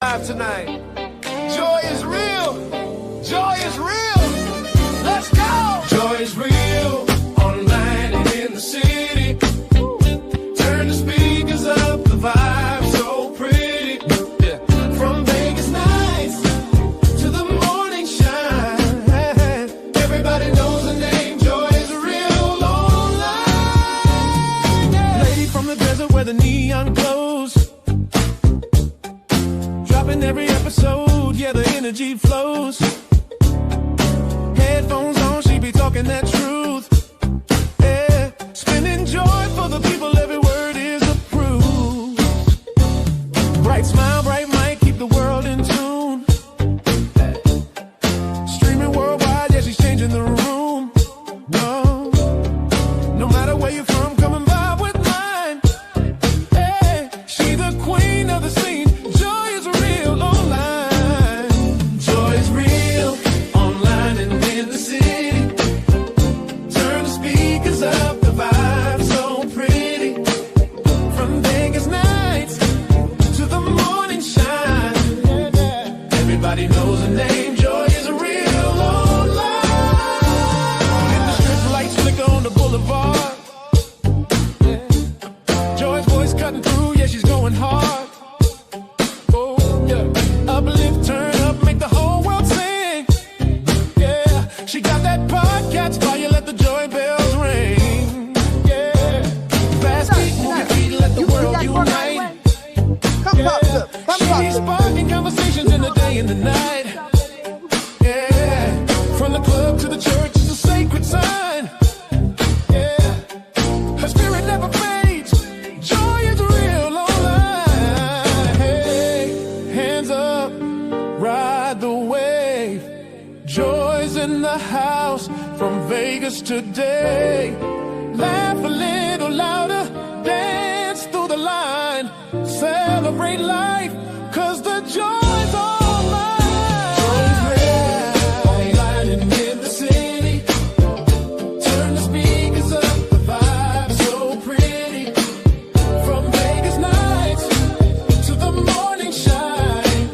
Tonight. Joy is real. Joy is real. Let's go. Joy is real. Online and in the city. Turn the speakers up. The vibe so pretty. Yeah. From Vegas nights to the morning shine. Everybody knows the name. Joy is real online. Yeah. Lady from the desert where the neon glows. In every episode, yeah, the energy flows. Headphones on, she be talking that truth. Yeah, spinning joy for the people, every word is approved. Bright smile, bright mic, keep the world in tune. Streaming worldwide, yeah, she's changing the room. No matter where you're from, come and vibe with mine. Hey, she the queen of the scene. Joy is real online. Joy is real online and in the city. Turn the speakers up, the vibe so pretty. From Vegas nights to the morning shine. Everybody knows the name. Joy is real online. And the strip lights flicker on the boulevard. Joy's voice cutting through, yeah, she's going hard. Uplift, turn up, make the whole world sing. Yeah, she got that podcast fire, let the joy bells ring. Yeah, fast beat, move your feet, let the world unite. Yeah, she's sparking conversations in the day and the night. Yeah, from the club to the church, it's a sacred sign. Yeah, her spirit never fades. Joy is real online. Hey, hands up. Ride the wave. Joy's in the house from Vegas today. Laugh a little louder. Dance through the line. Celebrate life, cause the joy's all mine. Joy's real. Online and in the city. Turn the speakers up. The vibe so pretty. From Vegas nights to the morning shine.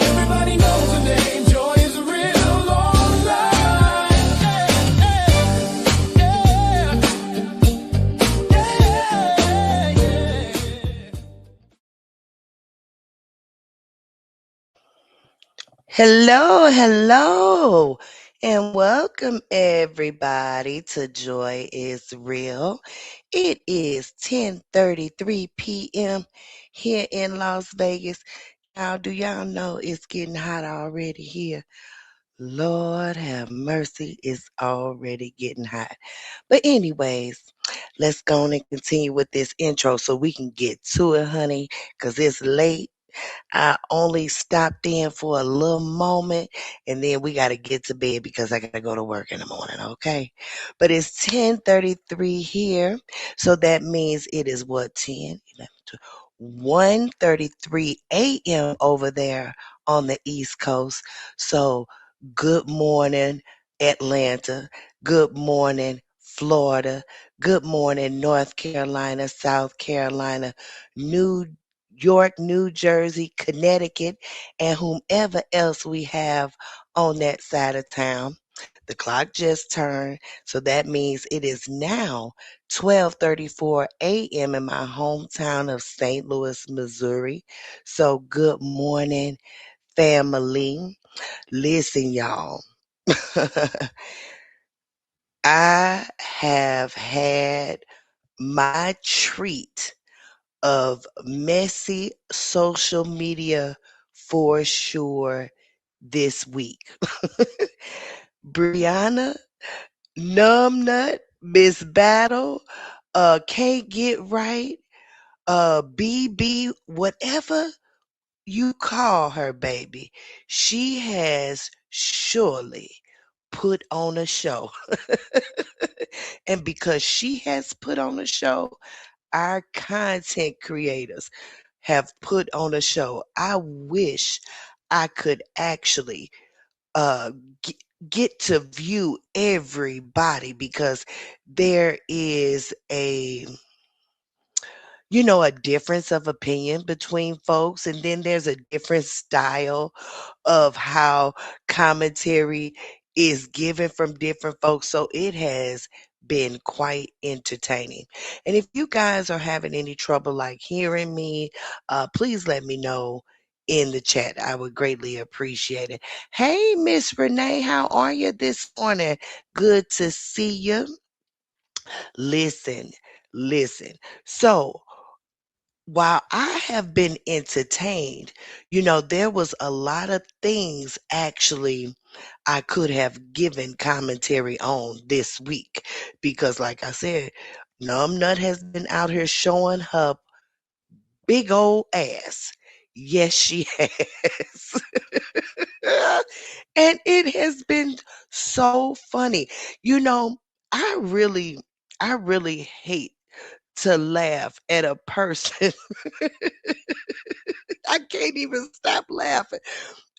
Everybody knows the name. Joy is real online. Hello, and welcome everybody to Joy is Real. It is 10:33 p.m. here in Las Vegas. Now, do y'all know it's getting hot already here? Lord have mercy, it's already getting hot. But anyways, let's go on and continue with this intro so we can get to it, honey, because it's late. I only stopped in for a little moment and then we got to get to bed because I got to go to work in the morning, okay? But it's 10:33 here, so that means it is what, 10, 11, 1:33 a.m. over there on the East Coast. So good morning, Atlanta. Good morning, Florida. Good morning, North Carolina, South Carolina, New York, New Jersey, Connecticut, and whomever else we have on that side of town. The clock just turned, so that means it is now 12:34 a.m. in my hometown of St. Louis, Missouri. So good morning, family. Listen, y'all. I have had my treat of messy social media for sure this week. Briana, Numbnut, Miss Battle, Can't Get Right, BB, whatever you call her, baby, she has surely put on a show. And because she has put on a show, our content creators have put on a show. I wish I could actually uh, g- get to view everybody because there is a a difference of opinion between folks, and then there's a different style of how commentary is given from different folks. So it has been quite entertaining. And if you guys are having any trouble like hearing me, please let me know in the chat. I would greatly appreciate it. Hey, Miss Renee, how are you this morning? Good to see you. Listen, listen. So, while I have been entertained, there was a lot of things actually I could have given commentary on this week because, like I said, Numbnut has been out here showing her big old ass. Yes, she has. And it has been so funny. You know, I really, I really hate to laugh at a person. I can't even stop laughing.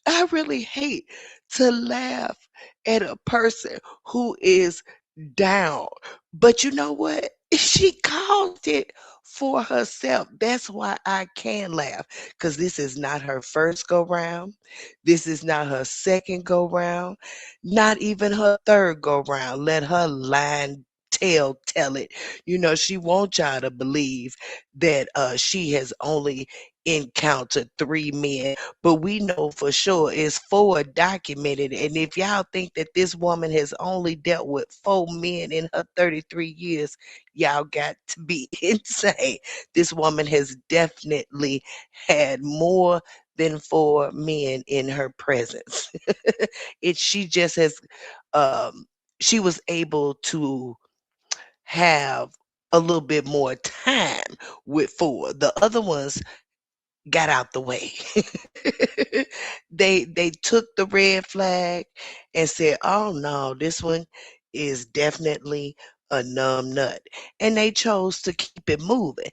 I really hate to laugh at a person who is down. But you know what? She caused it for herself. That's why I can laugh because this is not her first go round. This is not her second go round, not even her third go round. Let her line tell it. She wants y'all to believe that she has only encountered three men, but we know for sure it's four documented. And if y'all think that this woman has only dealt with four men in her 33 years, y'all got to be insane. This woman has definitely had more than four men in her presence. She just has um she was able to have a little bit more time with four. The other ones got out the way. They took the red flag and said, "Oh no, this one is definitely a numb nut," and they chose to keep it moving.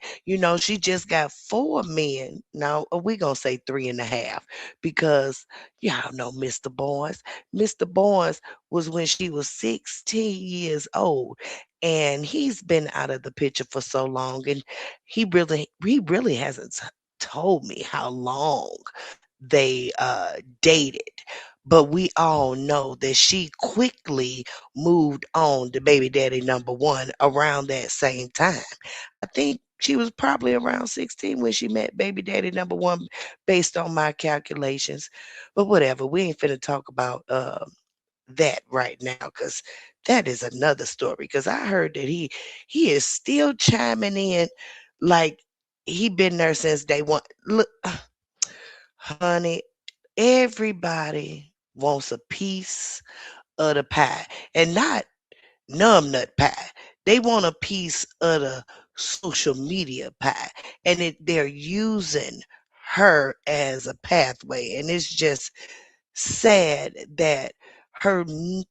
She just got four men. Now we gonna say three and a half because y'all know Mr. Barnes. Mr. Barnes was when she was 16 years old, and he's been out of the picture for so long, and he really hasn't told me how long they dated. But we all know that she quickly moved on to baby daddy number one around that same time. I think she was probably around 16 when she met baby daddy number one, based on my calculations. But whatever, we ain't finna talk about that right now because that is another story. Because I heard that he is still chiming in like he been there since day one. Look, honey, everybody wants a piece of the pie, and not numbnut pie. They want a piece of the social media pie, and they're using her as a pathway, and it's just sad that her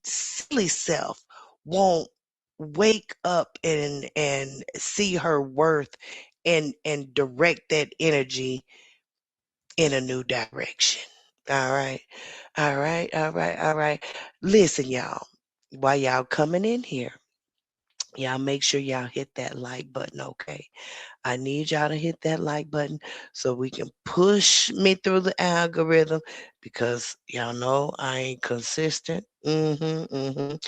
silly self won't wake up and see her worth and direct that energy in a new direction. All right. All right. All right. All right. Listen, y'all, while y'all coming in here, y'all make sure y'all hit that like button, okay? I need y'all to hit that like button so we can push me through the algorithm because y'all know I ain't consistent. And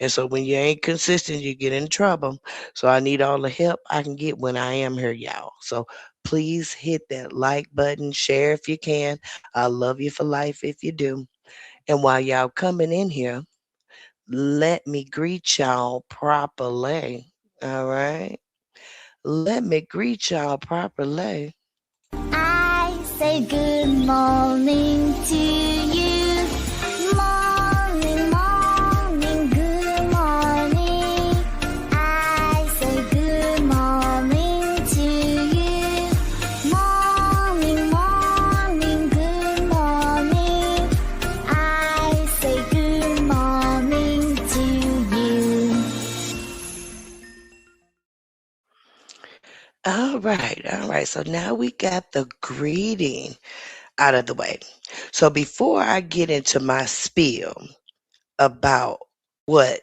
so when you ain't consistent, you get in trouble. So I need all the help I can get when I am here, y'all. So please hit that like button, share if you can. I love you for life if you do. And while y'all coming in here, let me greet y'all properly. All right. Let me greet y'all properly. I say good morning to you. Morning, morning, good morning. I say good morning to you. Morning, morning, good morning. I say good morning to you. All right, all right. So now we got the greeting out of the way. So before I get into my spiel about what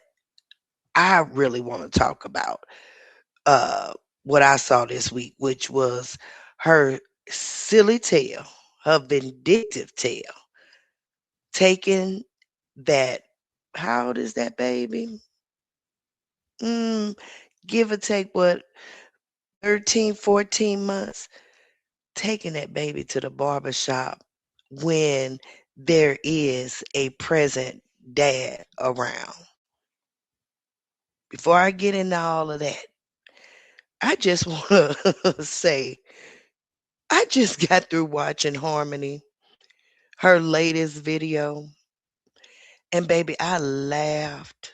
I really want to talk about, uh, what I saw this week, which was her silly tail, her vindictive tail, taking that. How old is that baby? Mm, give or take what, 13, 14 months, taking that baby to the barber shop when there is a present dad around. Before I get into all of that, I just want to say I just got through watching Harmony, her latest video, and baby, I laughed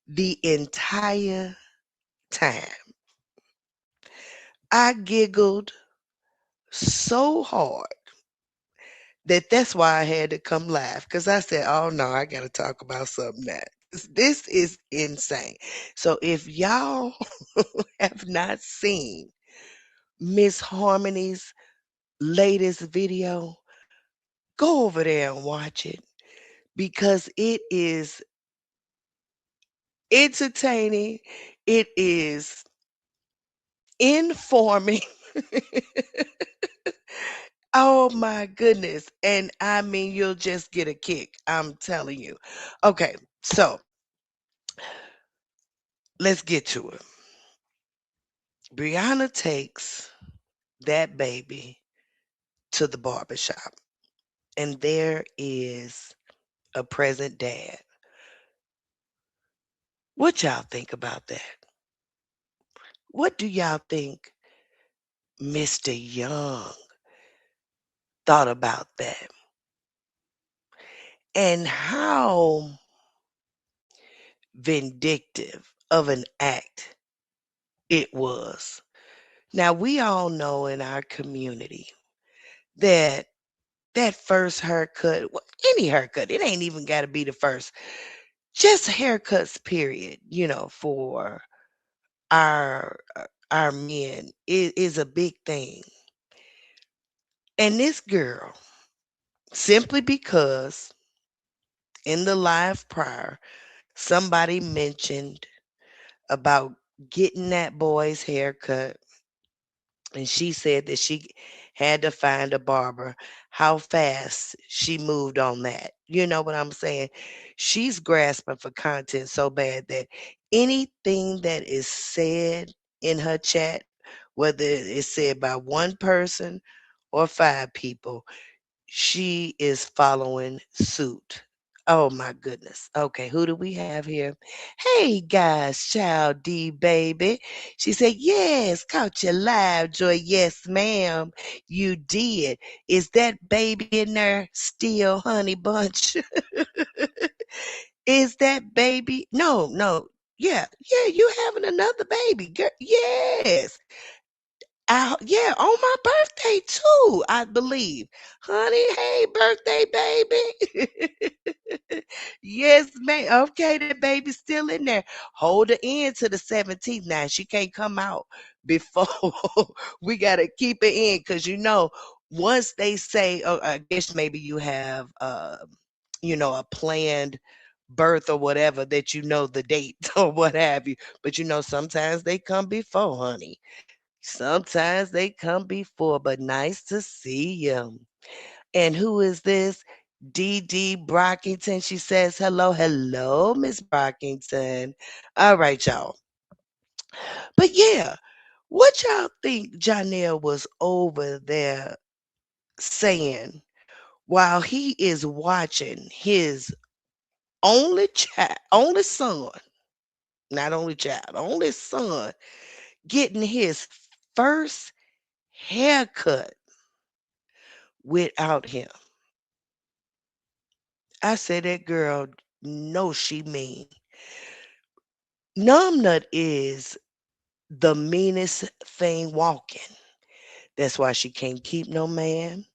the entire time. I giggled so hard that's why I had to come live because I said, "Oh no, I got to talk about something that this is insane." So if y'all have not seen Miss Harmony's latest video, go over there and watch it because it is entertaining. It is informing. Oh my goodness. And I mean, you'll just get a kick. I'm telling you. Okay, so let's get to it. Brianna takes that baby to the barbershop, and there is a present dad. What y'all think about that? What do y'all think Mr. Young thought about that? And how vindictive of an act it was. Now, we all know in our community that that first haircut, well, any haircut, it ain't even got to be the first, just haircuts, period, for our men is a big thing. And this girl, simply because in the live prior, somebody mentioned about getting that boy's haircut, and she said that she had to find a barber. How fast she moved on that. You know what I'm saying? She's grasping for content so bad that anything that is said in her chat, whether it's said by one person or five people, she is following suit. Oh my goodness. Okay, who do we have here? Hey guys, Child D baby. She said, "Yes, caught you live, Joy. Yes, ma'am. You did. Is that baby in there still, honey bunch?" Is that baby? No, no. Yeah, yeah, you having another baby. Girl. Yes. Yeah, on my birthday too, I believe. Honey, hey, birthday baby. Yes, ma'am. Okay, the baby's still in there. Hold her in to the 17th. Now she can't come out before we gotta keep it in because once they say, oh, I guess maybe you have a planned birth or whatever that the date or what have you. But sometimes they come before, honey. Sometimes they come before, but nice to see you. And who is this? Dee Dee Brockington. She says, "Hello, hello, Miss Brockington." All right, y'all. But yeah, what y'all think Janelle was over there saying while he is watching his only child, only son, not only child, only son, getting his first haircut without him? I said, that girl knows she mean. Numbnut is the meanest thing walking. That's why she can't keep no man.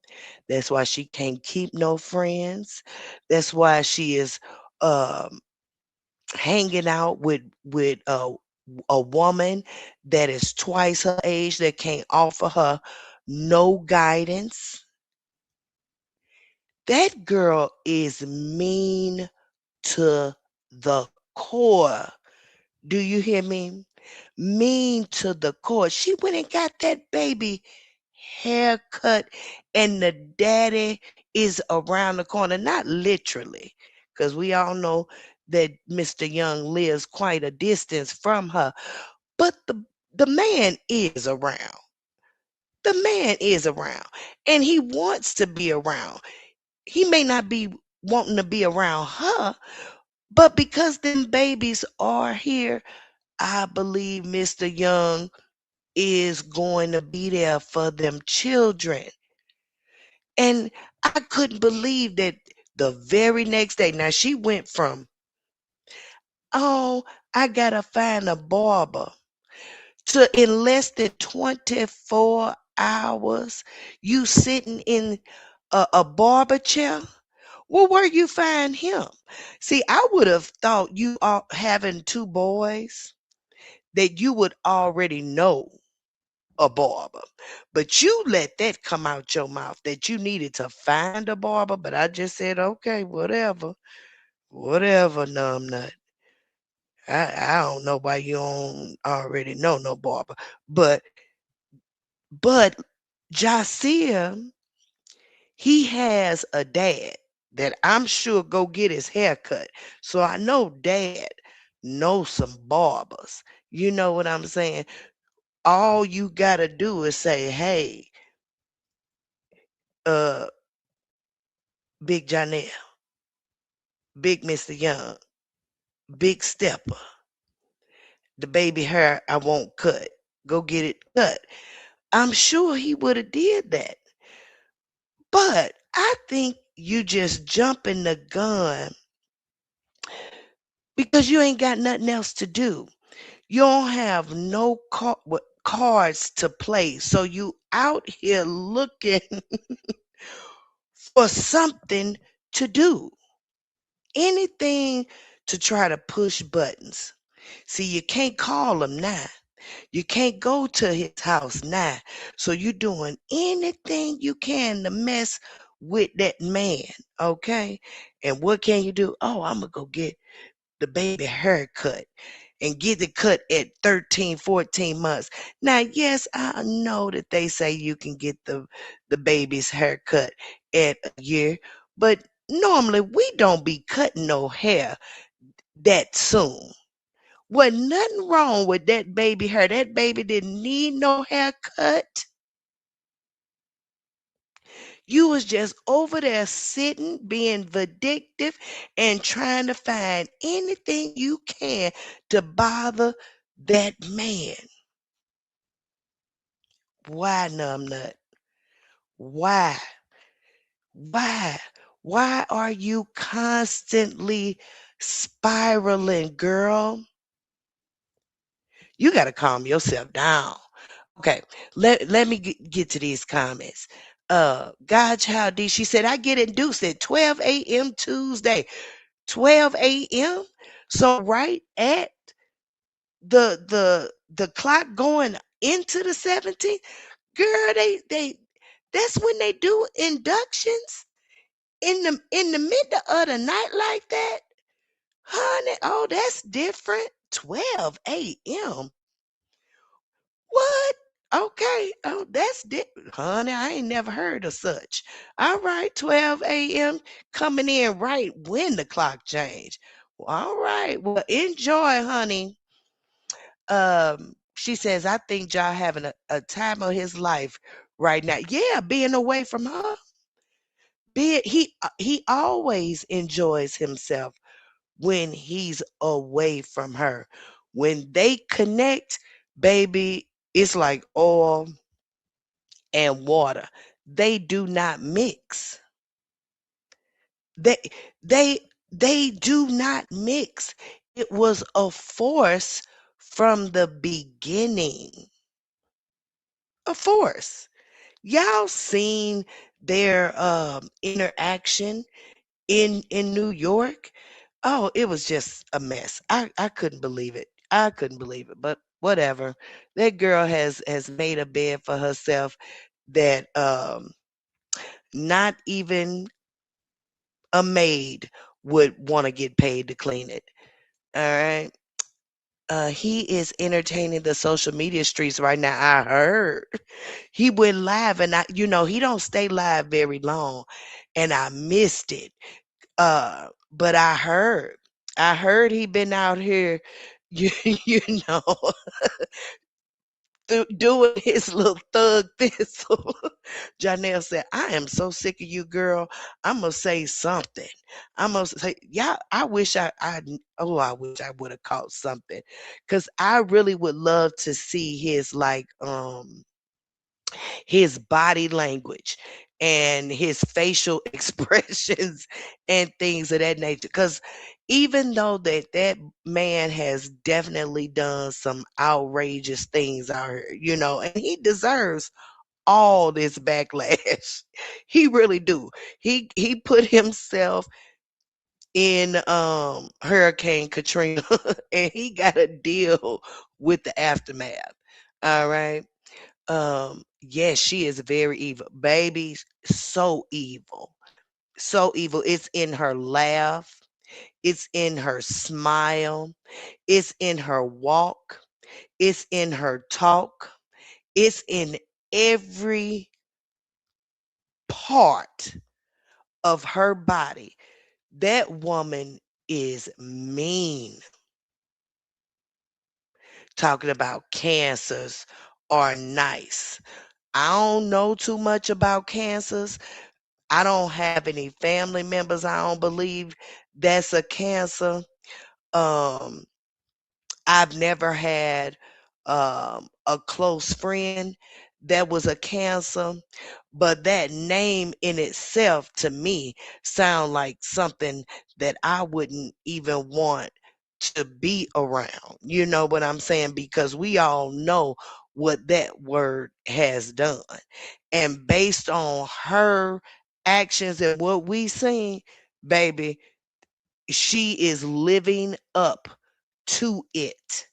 That's why she can't keep no friends. That's why she is um, hanging out with a woman that is twice her age that can't offer her no guidance. That girl is mean to the core. Do you hear me? mean to the core. She went and got that baby haircut, and the daddy is around the corner. Not literally, because we all know that Mr. Young lives quite a distance from her. But the man is around. The man is around. And he wants to be around. He may not be wanting to be around her, but because them babies are here, I believe Mr. Young is going to be there for them children. And I couldn't believe that the very next day. Now she went from, oh, I gotta find a barber, to in less than 24 hours, you sitting in a barber chair. Well, where you find him? See, I would have thought you are having two boys that you would already know a barber. But you let that come out your mouth that you needed to find a barber. But I just said, okay, whatever. Whatever, numbnut. I don't know why you don't already know no barber. But but Jasiah, he has a dad that I'm sure go get his hair cut. So I know dad knows some barbers. You know what I'm saying? All you gotta do is say, hey, uh, Big Janelle, Big Mr. Young, Big Stepper, the baby hair I won't cut. Go get it cut. I'm sure he would have did that. But I think you just jumping the gun because you ain't got nothing else to do. You don't have no cards to play. So you out here looking for something to do. Anything to try to push buttons. See, you can't call him now. You can't go to his house now. So you're doing anything you can to mess with that man, okay? And what can you do? Oh, I'm going to go get the baby haircut and get it cut at 13, 14 months. Now, yes, I know that they say you can get the baby's haircut at a year, but normally we don't be cutting no hair that soon. Wasn't nothing wrong with that baby hair. That baby didn't need no haircut. You was just over there sitting, being vindictive, and trying to find anything you can to bother that man. Why, numbnut? Why? Why? Why are you constantly spiraling, girl? You got to calm yourself down. Okay, let me get to these comments. Godchild D, she said, I get induced at 12 a.m. Tuesday. 12 a.m. So right at the clock going into the 17th, girl, they that's when they do inductions in the middle of the night like that. Honey, oh, that's different. 12 a.m. What? Okay. Oh, that's different. Honey, I ain't never heard of such. All right, 12 a.m. coming in right when the clock changed. Well, all right. Well, enjoy, honey. She says, I think y'all having a time of his life right now. Yeah, being away from her. He always enjoys himself when he's away from her. When they connect, baby, it's like oil and water. They do not mix. They they do not mix. It was a force from the beginning. A force. Y'all seen their interaction in New York? Oh, it was just a mess. I couldn't believe it. I couldn't believe it. But whatever. That girl has made a bed for herself that not even a maid would want to get paid to clean it. All right. He is entertaining the social media streets right now. I heard he went live, and he don't stay live very long, and I missed it. But I heard he been out here, you, you know, doing his little thug thistle. Janelle said, "I am so sick of you, girl. I'm gonna say something. I'm gonna say, yeah. I wish I wish I would have caught something, cause I really would love to see his body language and his facial expressions and things of that nature. Because even though that man has definitely done some outrageous things out here, and he deserves all this backlash. He really do. He put himself in Hurricane Katrina and he got to deal with the aftermath. All right. Yes, she is very evil. Baby, so evil. So evil. It's in her laugh, it's in her smile, it's in her walk, it's in her talk, it's in every part of her body. That woman is mean. Talking about cancers are nice. I don't know too much about cancers. I don't have any family members, I don't believe that's a cancer. Um, I've never had a close friend that was a cancer, but that name in itself to me sound like something that I wouldn't even want to be around. You know what I'm saying? Because we all know what that word has done. And based on her actions and what we seen, baby, she is living up to it.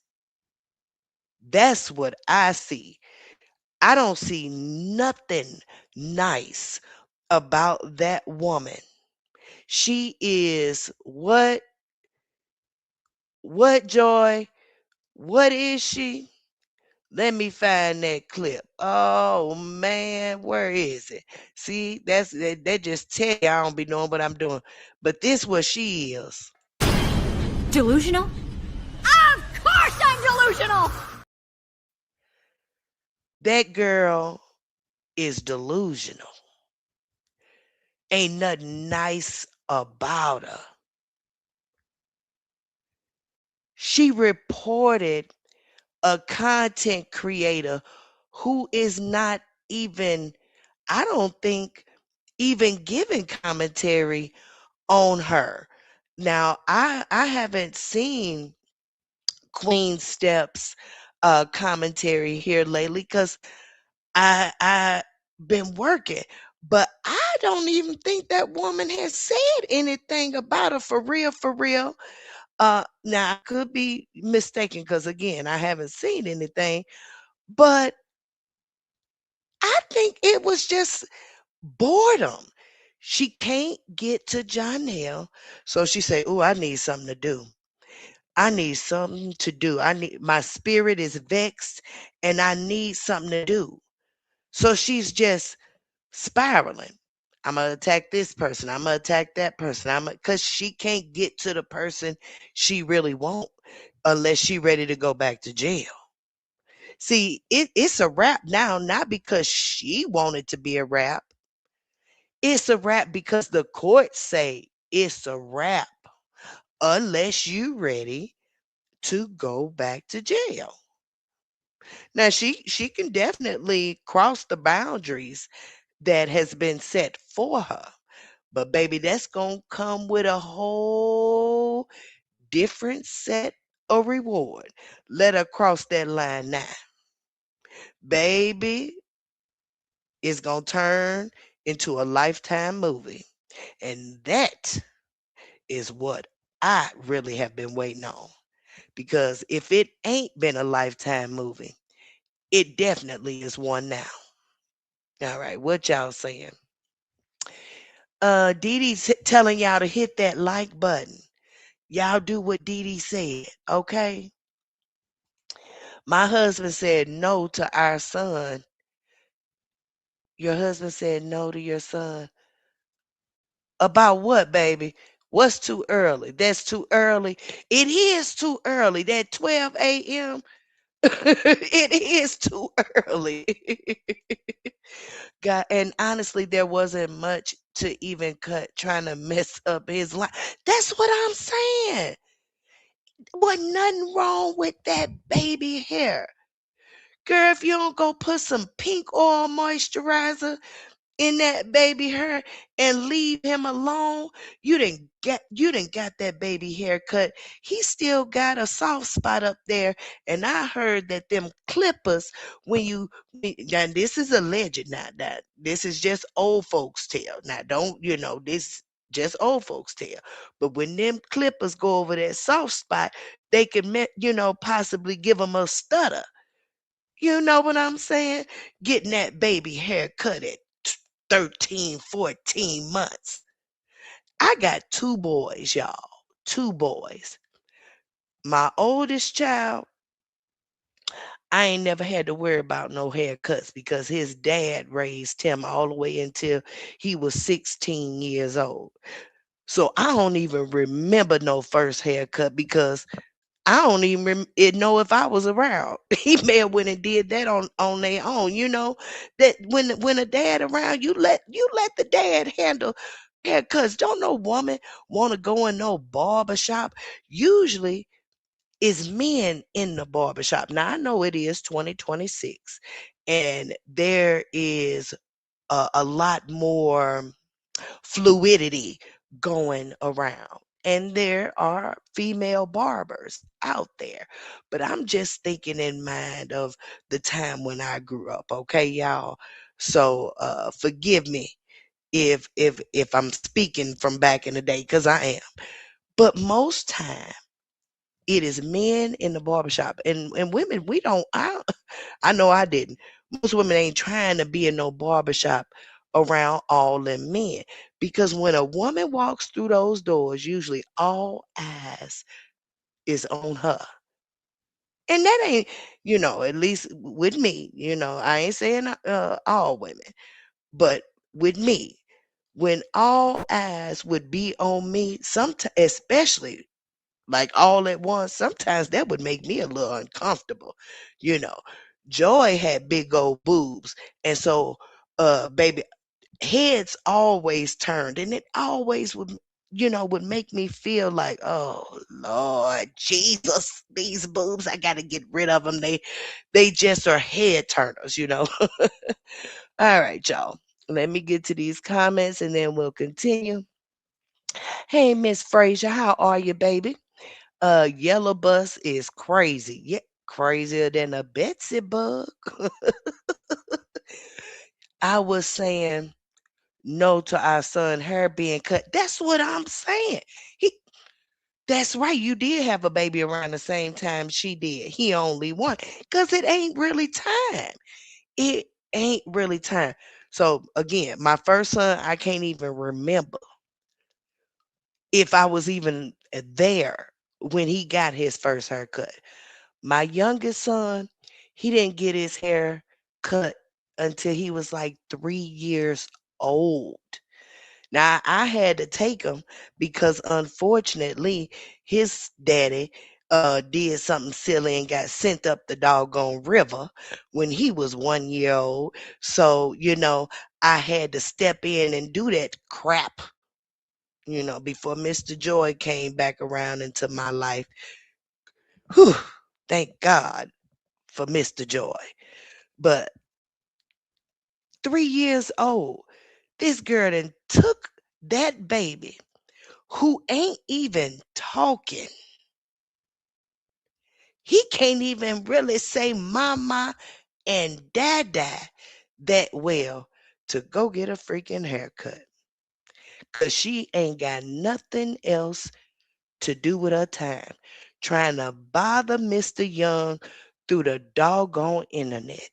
That's what I see. I don't see nothing nice about that woman. She is what Joy? What is she? Let me find that clip. Oh man, where is it? See, that just tell you I don't be knowing what I'm doing. But this what she is. Delusional? Of course I'm delusional! That girl is delusional. Ain't nothing nice about her. She reported a content creator who is not even, I don't think, even giving commentary on her. Now, I haven't seen Queen Steps commentary here lately because I been working, but I don't even think that woman has said anything about her for real, for real. Now I could be mistaken because again, I haven't seen anything, but I think it was just boredom. She can't get to Janelle, so she say, "Oh, I need something to do. I need something to do. I need my spirit is vexed, and I need something to do." So she's just spiraling. I'm gonna attack this person. I'm gonna attack that person. Cause she can't get to the person she really want unless she ready to go back to jail. See, it's a rap now, not because she wanted to be a rap. It's a rap because the courts say it's a rap unless you ready to go back to jail. Now she can definitely cross the boundaries that has been set for her. But baby, that's gonna come with a whole different set of reward. Let her cross that line now. Baby, it's gonna turn into a lifetime movie. And that is what I really have been waiting on. Because if it ain't been a lifetime movie, it definitely is one now. All right, what y'all saying? Dee Dee's telling y'all to hit that like button. Y'all do what Dee Dee said, okay? My husband said no to our son. Your husband said no to your son. About what, baby? What's too early? That's too early. It is too early. That 12 a.m. It is too early. God, and honestly, there wasn't much to even cut trying to mess up his life. That's what I'm saying. Wasn't nothing wrong with that baby hair. Girl, if you don't go put some pink oil moisturizer in that baby hair and leave him alone, you didn't got that baby haircut. He still got a soft spot up there, and I heard that them clippers now this is alleged, not that this is just old folks tale. Now don't this just old folks tale. But when them clippers go over that soft spot, they can possibly give them a stutter. You know what I'm saying? Getting that baby hair cut at 13, 14 months. I got two boys, y'all. Two boys. My oldest child, I ain't never had to worry about no haircuts because his dad raised him all the way until he was 16 years old. So I don't even remember no first haircut because I don't even know if I was around. He may have went and did that on their own. That when a dad around, you let the dad handle haircuts. Don't no woman want to go in no barber shop. Usually, it's men in the barber shop. Now I know it is 2026, and there is a lot more fluidity going around. And there are female barbers out there. But I'm just thinking in mind of the time when I grew up, okay, y'all? So forgive me if I'm speaking from back in the day, because I am. But most time it is men in the barbershop. And women, I know I didn't. Most women ain't trying to be in no barbershop around all them men. Because when a woman walks through those doors, usually all eyes is on her. And that ain't, at least with me, I ain't saying all women, but with me, when all eyes would be on me, sometimes, especially like all at once, sometimes that would make me a little uncomfortable. You know, Joy had big old boobs, and so, baby, heads always turned, and it always would make me feel like, oh Lord Jesus, these boobs, I got to get rid of them. They just are head turners. All right, y'all. Let me get to these comments, and then we'll continue. Hey, Miss Frazier, how are you, baby? Yellow bus is crazy. Yeah, crazier than a Betsy bug. I was saying no to our son hair being cut. That's what I'm saying. He That's right. You did have a baby around the same time she did. He only one. Cause it ain't really time. It ain't really time. So again, my first son, I can't even remember if I was even there when he got his first haircut. My youngest son, he didn't get his hair cut until he was like 3 years old. Now I had to take him because unfortunately his daddy did something silly and got sent up the doggone river when he was 1 year old. So, I had to step in and do that crap, before Mr. Joy came back around into my life. Whew, thank God for Mr. Joy. But 3 years old, this girl done took that baby who ain't even talking. He can't even really say mama and dada that well to go get a freaking haircut. Cause she ain't got nothing else to do with her time. Trying to bother Mr. Young through the doggone internet.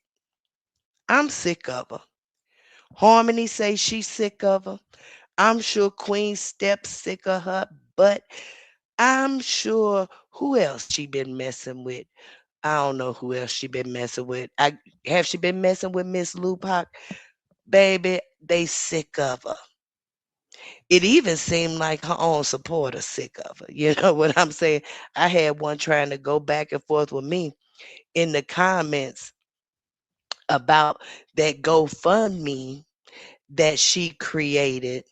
I'm sick of her. Harmony say she's sick of her. I'm sure Queen Step's sick of her, but I'm sure who else she been messing with? I don't know who else she been messing with. I have she been messing with Miss Lupac? Baby, they sick of her. It even seemed like her own supporters sick of her. You know what I'm saying? I had one trying to go back and forth with me in the comments about that GoFundMe that she created.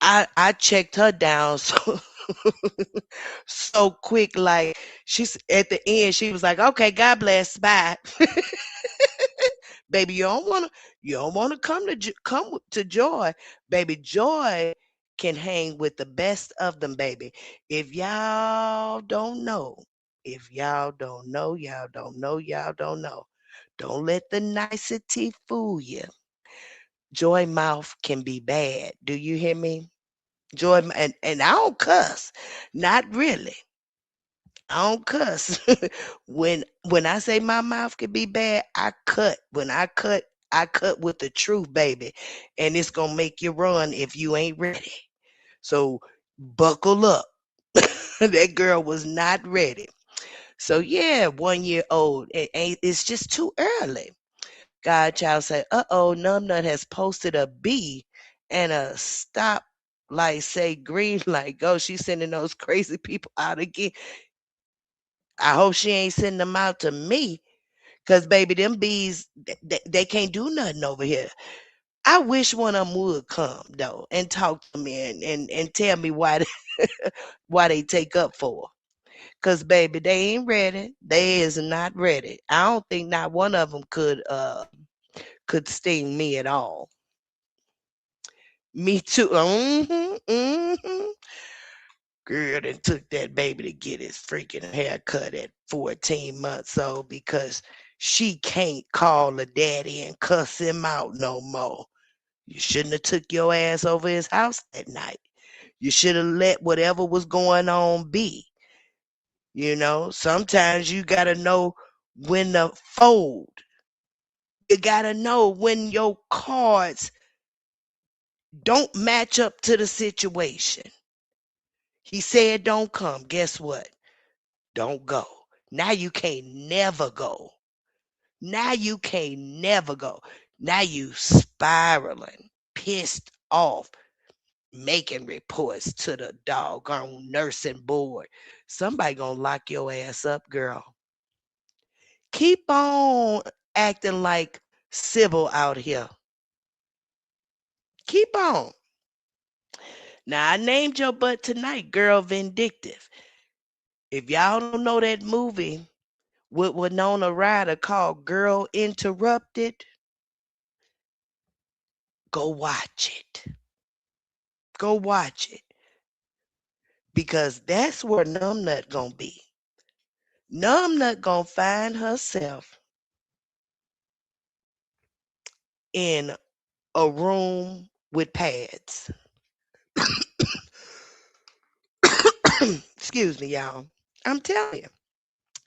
I checked her down so quick, like she's at the end, she was like, okay, God bless, bye. Baby, you don't wanna come to Joy. Baby, Joy can hang with the best of them, baby. If y'all don't know, if y'all don't know, y'all don't know, y'all don't know. Don't let the nicety fool you. Joy mouth can be bad. Do you hear me? And I don't cuss. Not really. I don't cuss. When I say my mouth can be bad, I cut. When I cut with the truth, baby. And it's gonna make you run if you ain't ready. So buckle up. That girl was not ready. So yeah, 1 year old. It's just too early. Godchild said, uh-oh, Numbnut has posted a B and a stop light say green light. Go. She's sending those crazy people out again. I hope she ain't sending them out to me. Cause baby, them bees, they can't do nothing over here. I wish one of them would come though and talk to me and tell me why why they take up for. Cause baby, they ain't ready. They is not ready. I don't think not one of them could sting me at all. Me too. Girl that took that baby to get his freaking haircut at 14 months old because she can't call a daddy and cuss him out no more. You shouldn't have took your ass over his house that night. You should have let whatever was going on be. Sometimes you gotta know when to fold. You gotta know when your cards don't match up to the situation. He said don't come. Guess what? Don't go. Now you can't never go. Now you can't never go. Now you spiraling, pissed off, making reports to the doggone nursing board. Somebody gonna lock your ass up, girl. Keep on acting like Sybil out here. Keep on. Now I named your butt tonight, girl Vindictive. If y'all don't know that movie with Winona Ryder called Girl Interrupted, go watch it. Go watch it. Because that's where Numbnut gonna be. Numbnut gonna find herself in a room with pads. Excuse me, y'all. I'm telling you.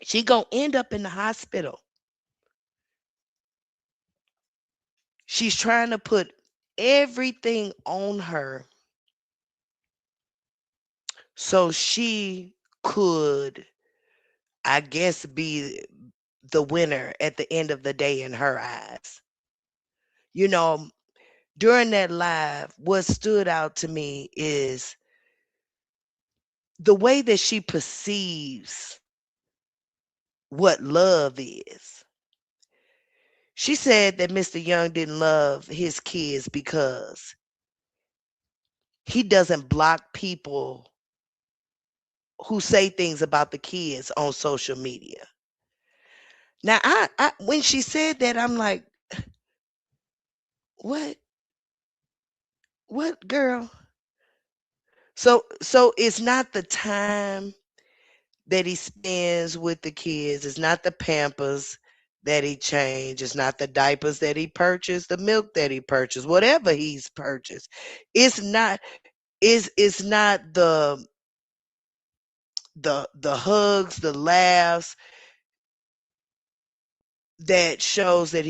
She gonna end up in the hospital. She's trying to put everything on her so she could, I guess, be the winner at the end of the day in her eyes. You know, during that live, what stood out to me is the way that she perceives what love is. She said that Mr. Young didn't love his kids because he doesn't block people who say things about the kids on social media. Now, I when she said that, I'm like, what, what, girl? So it's not the time that he spends with the kids. It's not the Pampers that he changed. It's not the diapers that he purchased, the milk that he purchased, whatever he's purchased. It's not the hugs, the laughs that shows that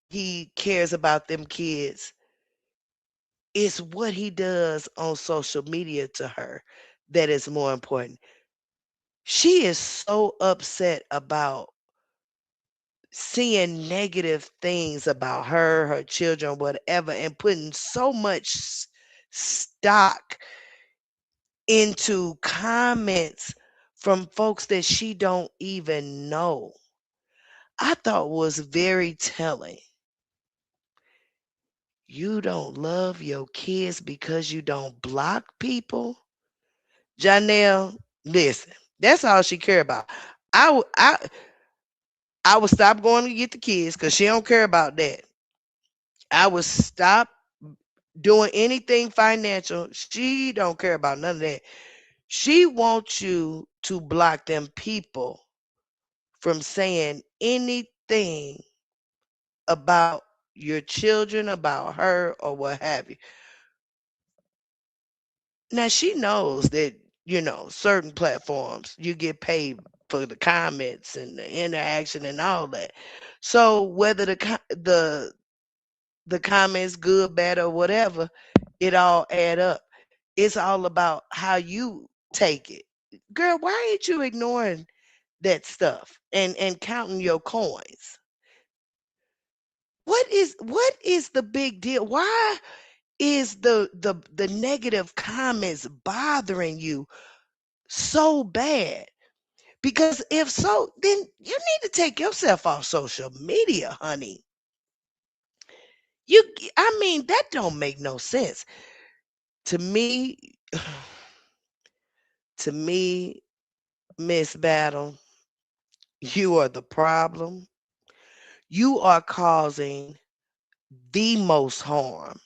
he cares about them kids. It's what he does on social media to her that is more important. She is so upset about seeing negative things about her, her children, whatever, and putting so much stock into comments from folks that she don't even know. I thought was very telling. You don't love your kids because you don't block people? Janelle, listen, that's all she care about. I would I would stop going to get the kids because she don't care about that. I would stop doing anything financial. She don't care about none of that. She wants you to block them people from saying anything about your children, about her, or what have you. Now she knows that, certain platforms you get paid for the comments and the interaction and all that. So whether the comments good, bad, or whatever, it all add up. It's all about how you take it. Girl, why ain't you ignoring that stuff and counting your coins? What is the big deal? Why is the negative comments bothering you so bad? Because if so, then you need to take yourself off social media, honey. I mean, that don't make no sense. To me, to me, Miss Battle, you are the problem. You are causing the most harm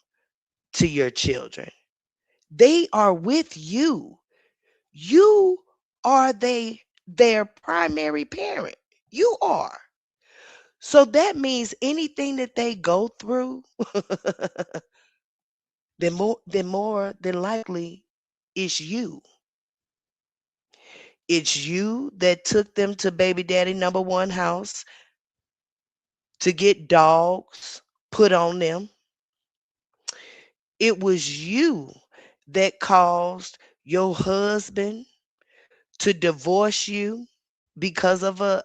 to your children. They are with you. You are their primary parent. You are. So that means anything that they go through, then more than likely it's you. It's you that took them to baby daddy number one house to get dogs put on them. It was you that caused your husband to divorce you because of a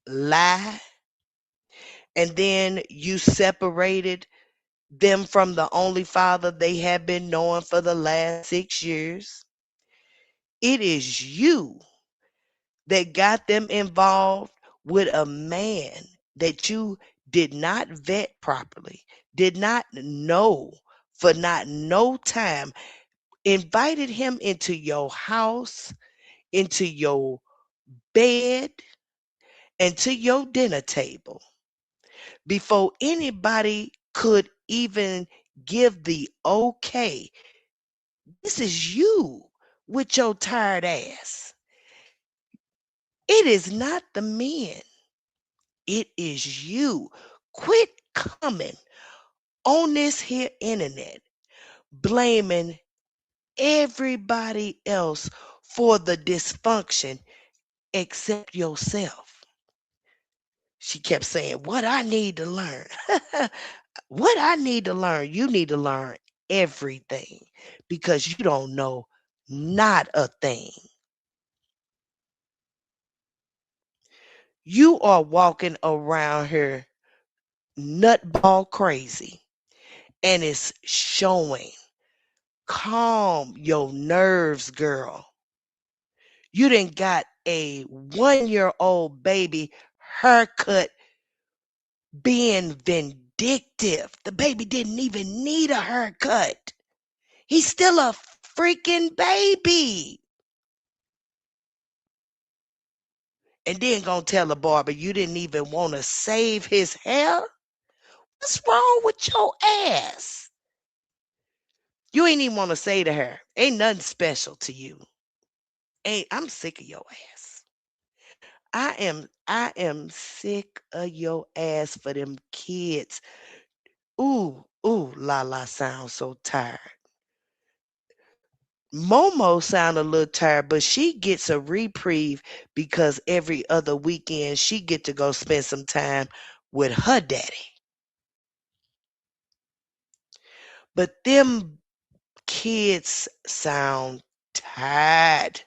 lie. And then you separated them from the only father they have been knowing for the last 6 years. It is you that got them involved with a man that you did not vet properly, did not know for not no time, invited him into your house, into your bed, and to your dinner table before anybody could even give the okay. This is you with your tired ass. It is not the men. It is you. Quit coming on this here internet blaming everybody else for the dysfunction except yourself. She kept saying, "What I need to learn." What I need to learn, you need to learn everything because you don't know not a thing. You are walking around here nutball crazy and it's showing. Calm your nerves, girl. You done got a 1-year old baby haircut being vindictive. The baby didn't even need a haircut. He's still a freaking baby. And then gonna tell the barber you didn't even want to save his hair? What's wrong with your ass? You ain't even want to say to her, ain't nothing special to you. Ain't I'm sick of your ass. I am sick of your ass for them kids. Ooh, La sounds so tired. Momo sound a little tired, but she gets a reprieve because every other weekend she get to go spend some time with her daddy. But them kids sound tired.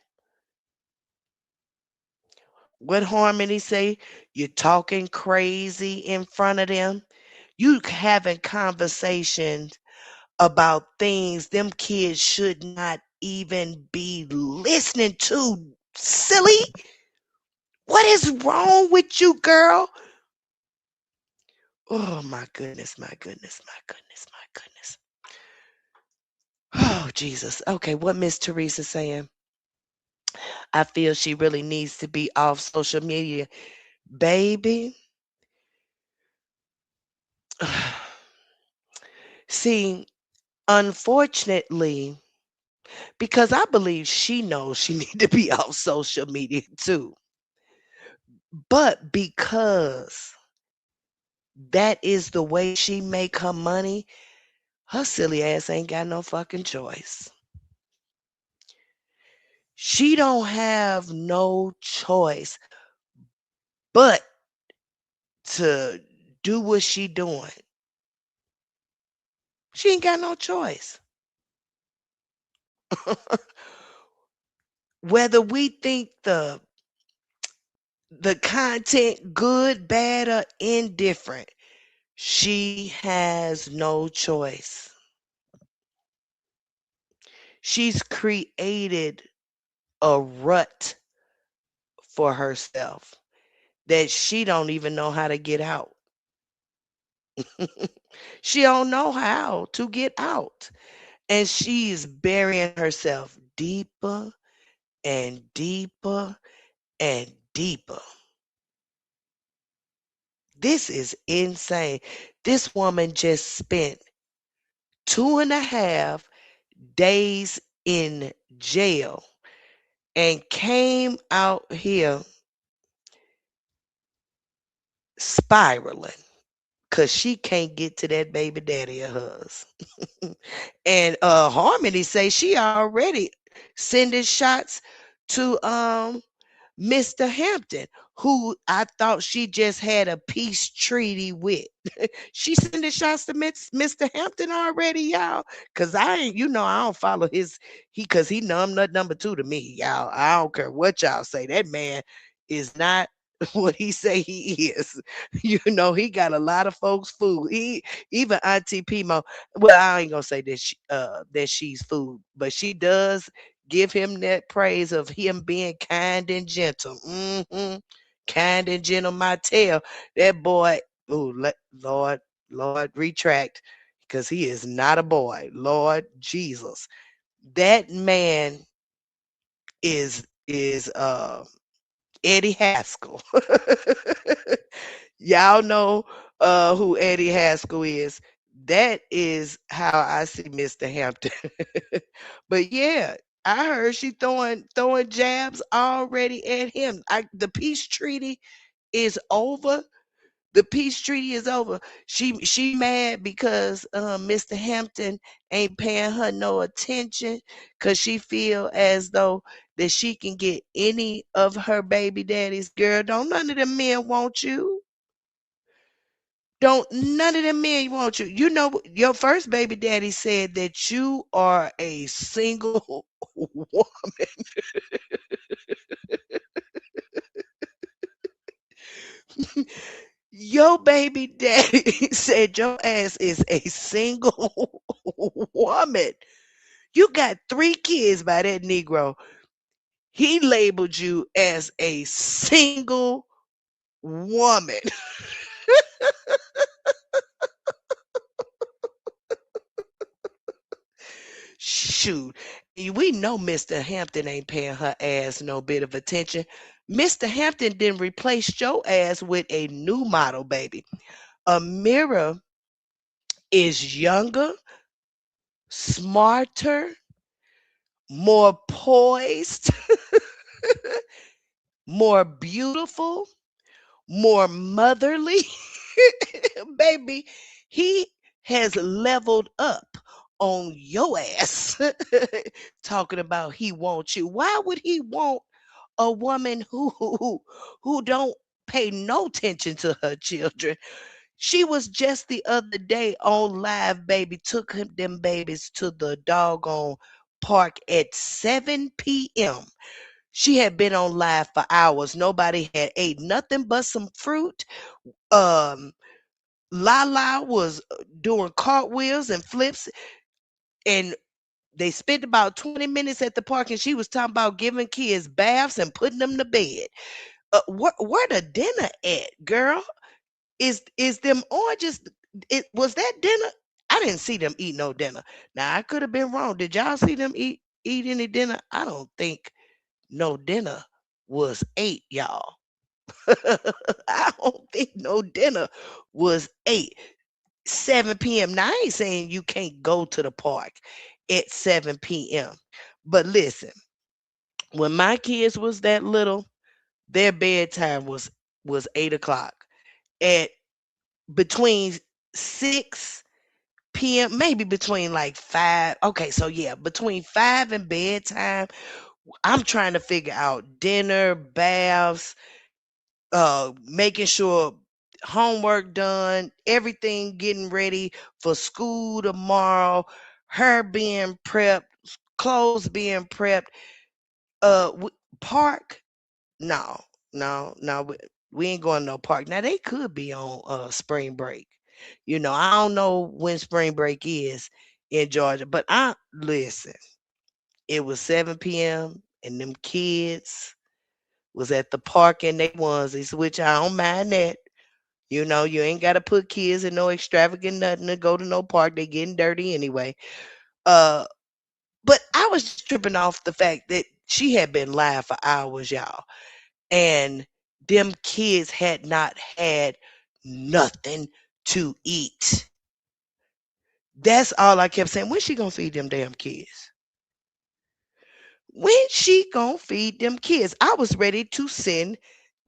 What Harmony say? You're talking crazy in front of them. You having conversations about things them kids should not even be listening to. Silly. What is wrong with you, girl? Oh my goodness, my goodness, my goodness, my goodness. Oh Jesus. Okay, what Miss Teresa saying? I feel she really needs to be off social media. Baby. See, unfortunately, because I believe she knows she need to be off social media too. But because that is the way she make her money, her silly ass ain't got no fucking choice. She don't have no choice but to do what she doing. She ain't got no choice. Whether we think the content good, bad, or indifferent, she has no choice. She's created a rut for herself that she don't even know how to get out. She don't know how to get out. And she's burying herself deeper and deeper and deeper. This is insane. This woman just spent 2.5 days in jail and came out here spiraling because she can't get to that baby daddy of hers. And Harmony say she already sending shots to Mr. Hampton, who I thought she just had a peace treaty with. She sending shots to Mr. Hampton already, y'all. Cause I ain't, I don't follow cause he number two to me, y'all. I don't care what y'all say. That man is not what he say he is. He got a lot of folks food. He even Auntie Pimo. Well, I ain't gonna say that she's food, but she does give him that praise of him being kind and gentle. Kind and gentle, my tail. That boy, oh Lord, Lord, retract, because he is not a boy. Lord Jesus. That man is Eddie Haskell. Y'all know who Eddie Haskell is. That is how I see Mr. Hampton. But yeah, I heard she throwing jabs already at him. The peace treaty is over. The peace treaty is over. She mad because Mr. Hampton ain't paying her no attention because she feel as though that she can get any of her baby daddies. Girl, don't none of them men want you. Don't none of them men want you. You know your first baby daddy said that you are a single woman. Your baby daddy said your ass is a single woman. You got 3 kids by that Negro. He labeled you as a single woman. Shoot. We know Mr. Hampton ain't paying her ass no bit of attention. Mr. Hampton didn't replace your ass with a new model, baby. Amira is younger, smarter, more poised, more beautiful, more motherly. Baby, he has leveled up on your ass. Talking about he wants you. Why would he want a woman who don't pay no attention to her children? She was just the other day on live, baby, took them babies to the doggone park at 7 p.m. She had been on live for hours. Nobody had ate nothing but some fruit. Um, Lala was doing cartwheels and flips, and they spent about 20 minutes at the park, and she was talking about giving kids baths and putting them to bed. Where the dinner at, girl? Is them oranges? It was that dinner. I didn't see them eat no dinner. Now I could have been wrong. Did y'all see them eat any dinner? I don't think no dinner was ate, y'all. I don't think no dinner was ate. 7 p.m. Now I ain't saying you can't go to the park at 7 p.m. But listen, when my kids was that little, their bedtime was 8 o'clock. At between 6 p.m., maybe between like 5. Okay, so yeah, between 5 and bedtime, I'm trying to figure out dinner, baths, making sure homework done, everything getting ready for school tomorrow, her being prepped, clothes being prepped. Park? No, no, we ain't going to no park. Now they could be on spring break. I don't know when spring break is in Georgia, but I listen. It was 7 p.m. and them kids was at the park in they onesies, which I don't mind that. You ain't got to put kids in no extravagant nothing to go to no park. They getting dirty anyway. Uh, but I was just tripping off the fact that she had been live for hours, y'all, and them kids had not had nothing to eat. That's all I kept saying. When she gonna feed them damn kids? When she gonna feed them kids? I was ready to send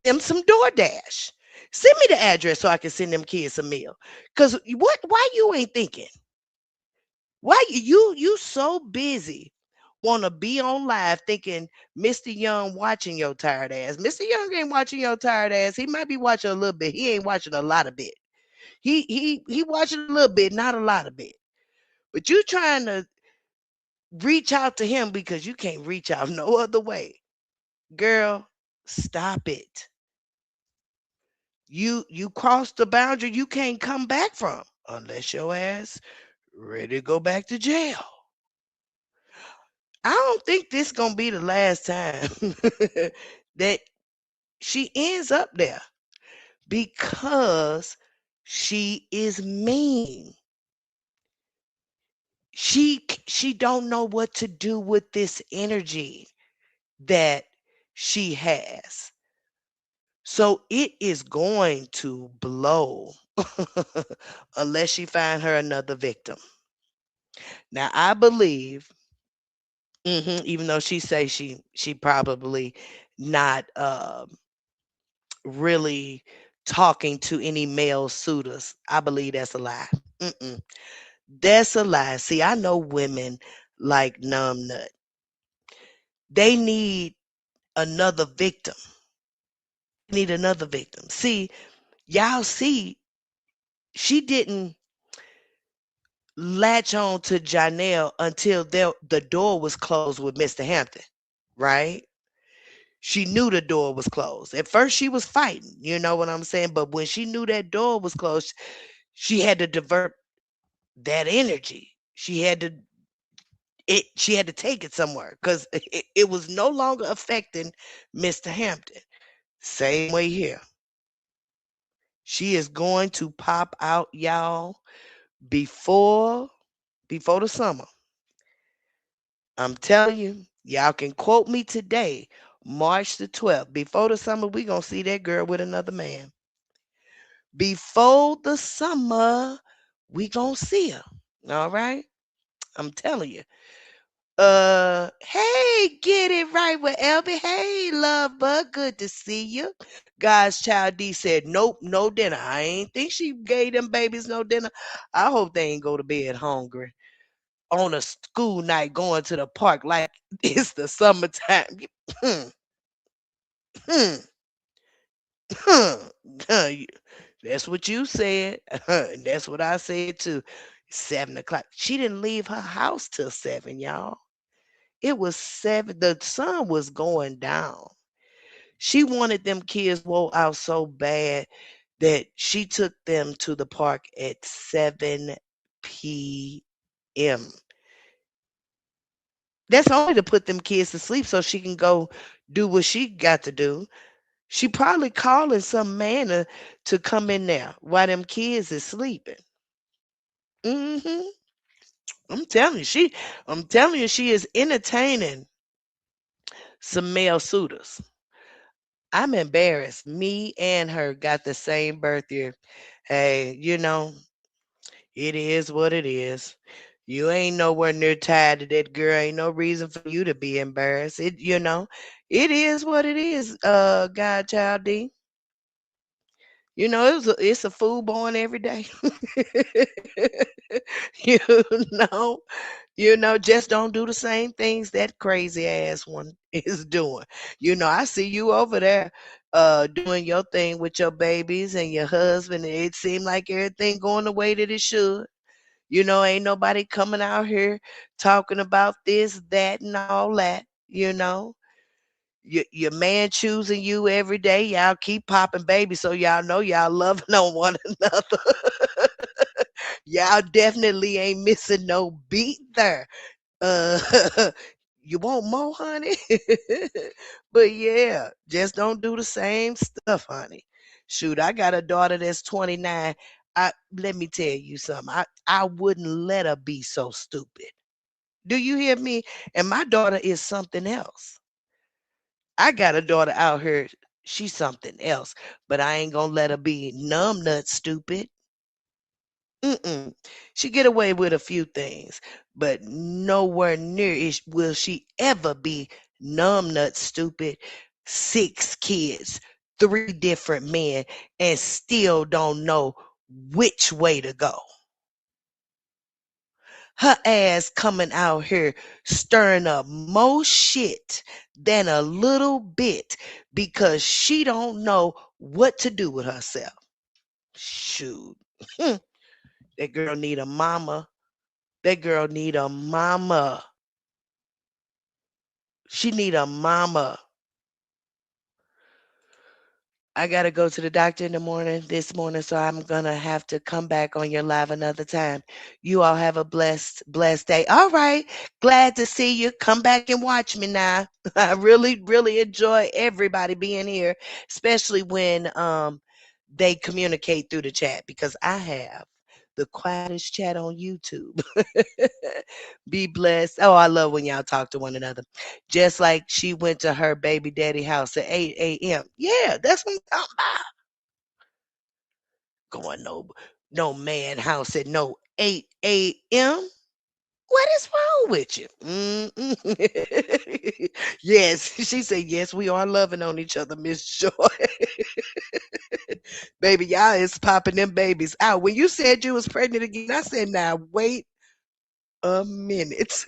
them some DoorDash. Send me the address so I can send them kids a meal. Cause what? Why you ain't thinking? Why you so busy? Want to be on live thinking Mr. Young watching your tired ass. Mr. Young ain't watching your tired ass. He might be watching a little bit. He ain't watching a lot of bit. He watching a little bit, not a lot of bit. But you trying to reach out to him because you can't reach out no other way. Girl, stop it. You crossed the boundary you can't come back from unless your ass ready to go back to jail. I don't think this gonna be the last time that she ends up there because she is mean. She don't know what to do with this energy that she has. So it is going to blow unless she find her another victim. Now I believe, even though she say she probably not really talking to any male suitors, I believe that's a lie. Mm-mm. That's a lie. See, I know women like numb nut. They need another victim. Need another victim. See, y'all see, she didn't latch on to Janelle until the door was closed with Mr. Hampton, right? She knew the door was closed. At first, she was fighting, you know what I'm saying? But when she knew that door was closed, she had to divert that energy. She had to take it somewhere because it was no longer affecting Mr. Hampton. Same way here. She is going to pop out, y'all, before before the summer. I'm telling you, y'all can quote me today, March the 12th. Before the summer, we gonna see that girl with another man. Before the summer, we gonna see her. All right? I'm telling you. Hey, get it right with Elby. Hey, love bug, good to see you. God's child D said, nope, no dinner. I ain't think she gave them babies no dinner. I hope they ain't go to bed hungry on a school night going to the park like it's the summertime. Hmm, hmm, hmm. That's what you said. That's what I said too. 7 o'clock. She didn't leave her house till 7, y'all. It was 7. The sun was going down. She wanted them kids wore out so bad that she took them to the park at 7 p.m. That's only to put them kids to sleep so she can go do what she got to do. She probably calling some man to come in there while them kids is sleeping. hmm I'm telling you, she is entertaining some male suitors. I'm embarrassed. Me and her got the same birth year. Hey, it is what it is. You ain't nowhere near tied to that girl. Ain't no reason for you to be embarrassed. It is what it is, Godchild D. It's a fool born every day. you know, just don't do the same things that crazy ass one is doing. I see you over there doing your thing with your babies and your husband. And it seemed like everything going the way that it should. Ain't nobody coming out here talking about this, that, and all that. Your man choosing you every day. Y'all keep popping babies, so y'all know y'all loving on one another. Y'all definitely ain't missing no beat there. Uh, you want more, honey? But yeah, just don't do the same stuff, honey. Shoot, I got a daughter that's 29. Let me tell you something. I wouldn't let her be so stupid. Do you hear me? And my daughter is something else. I got a daughter out here. She's something else, but I ain't gonna let her be numb nut stupid. Mm-mm. She get away with a few things, but nowhere near will she ever be numbnut stupid. 6 kids, 3 different men, and still don't know which way to go. Her ass coming out here stirring up more shit than a little bit because she don't know what to do with herself. Shoot. That girl need a mama. That girl need a mama. She need a mama. I gotta go to the doctor in the morning this morning, so I'm gonna have to come back on your live another time. You all have a blessed day. All right. Glad to see you. Come back and watch me now. I really, really enjoy everybody being here, especially when they communicate through the chat because I have the quietest chat on YouTube. Be blessed. Oh, I love when y'all talk to one another. Just like she went to her baby daddy house at 8 a.m. Yeah, that's what I'm talking about. Going no man house at no 8 a.m. What is wrong with you? Yes, she said, yes, we are loving on each other, Miss Joy. Baby, y'all is popping them babies out. When you said you was pregnant again, I said, now wait a minute.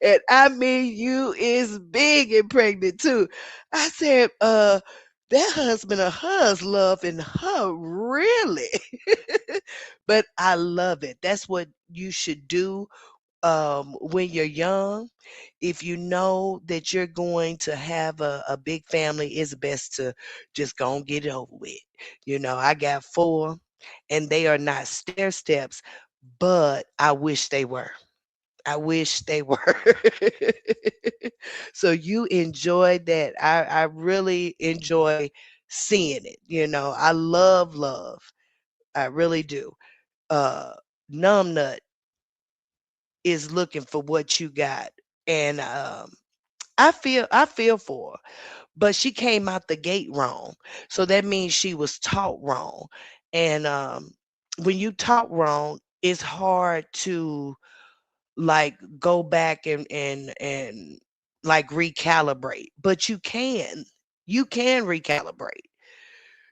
And I mean, you is big and pregnant too. I said, that husband of hers loving her really. But I love it. That's what you should do when you're young. If you know that you're going to have a big family, it's best to just go and get it over with. I got 4 and they are not stair steps, but I wish they were. I wish they were. So you enjoyed that. I really enjoy seeing it. I love love. I really do. Uh Numbnut is looking for what you got. And I feel for her. But she came out the gate wrong. So that means she was taught wrong. And when you taught wrong, it's hard to like go back and like recalibrate. But you can recalibrate.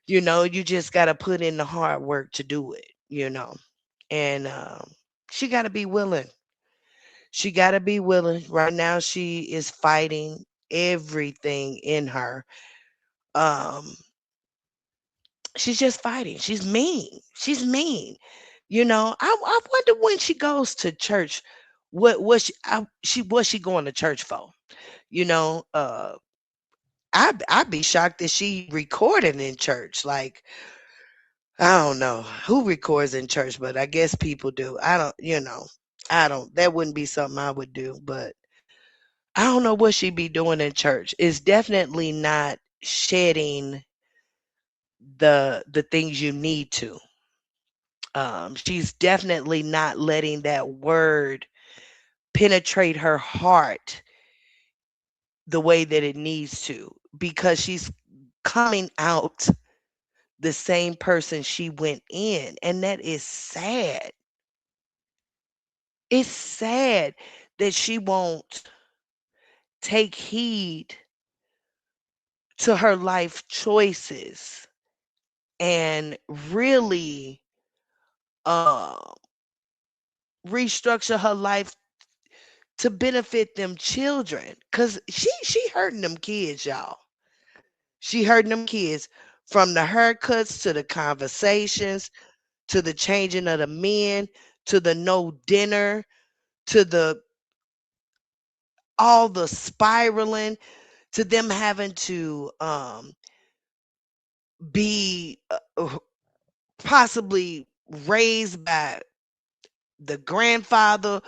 You just got to put in the hard work to do it. And she got to be willing. She got to be willing. Right now she is fighting everything in her. um she's just fighting. She's mean. I wonder when she goes to church, What she going to church for? You know, I'd be shocked if she recorded in church. Like, I don't know who records in church, but I guess people do. I don't, I don't. That wouldn't be something I would do. But I don't know what she'd be doing in church. It's definitely not shedding the things you need to. She's definitely not letting that word penetrate her heart the way that it needs to, because she's coming out the same person she went in, and that is sad. It's sad that she won't take heed to her life choices and really uh, restructure her life to benefit them children. Cause she hurting them kids, y'all. She hurting them kids, from the haircuts to the conversations to the changing of the men to the no dinner to the all the spiraling, to them having to be possibly raised by the grandfather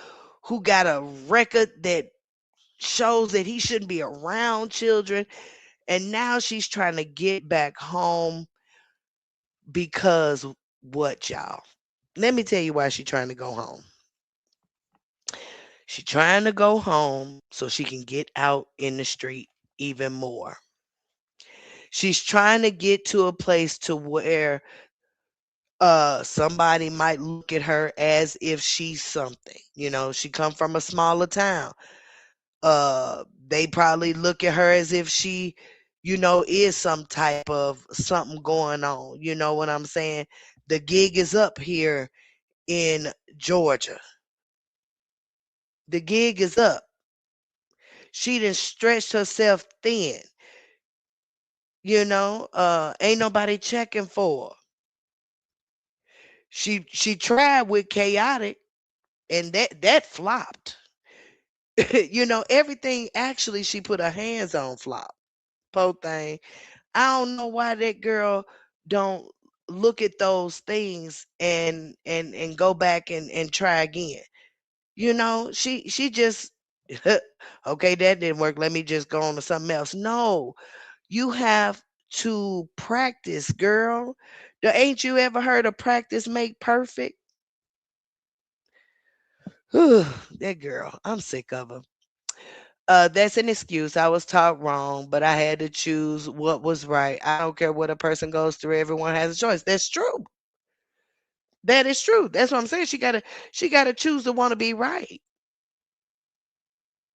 who got a record that shows that he shouldn't be around children. And now she's trying to get back home because what, y'all? Let me tell you why she's trying to go home. She's trying to go home so she can get out in the street even more. She's trying to get to a place to where somebody might look at her as if she's something. She come from a smaller town. They probably look at her as if she, is some type of something going on. You know what I'm saying? The gig is up here in Georgia. The gig is up. She done stretched herself thin. Ain't nobody checking for her. She tried with chaotic, and that flopped. Everything actually she put her hands on flop. Poor thing. I don't know why that girl don't look at those things and go back and try again. She just okay, that didn't work. Let me just go on to something else. No, you have to practice, girl. Ain't you ever heard of practice make perfect? That girl, I'm sick of her. That's an excuse. I was taught wrong, but I had to choose what was right. I don't care what a person goes through. Everyone has a choice. That's true. That is true. That's what I'm saying. She gotta choose to want to be right.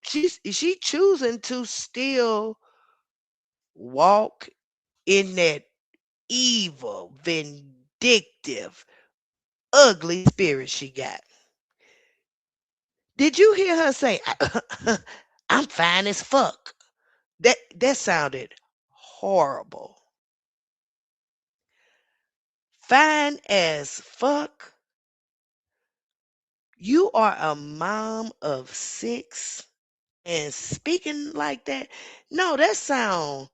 She choosing to still walk in that evil, vindictive, ugly spirit she got. Did you hear her say, "I'm fine as fuck"? That sounded horrible. Fine as fuck. You are a mom of six and speaking like that? No, that sound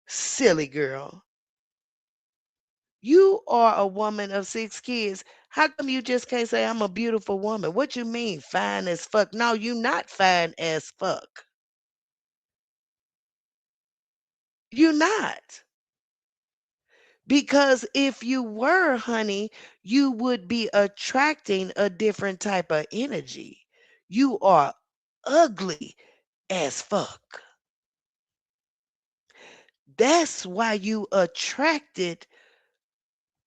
silly, girl. You are a woman of six kids. How come you just can't say I'm a beautiful woman? What you mean, fine as fuck? No, you not fine as fuck. You not. Because if you were, honey, you would be attracting a different type of energy. You are ugly as fuck. That's why you attracted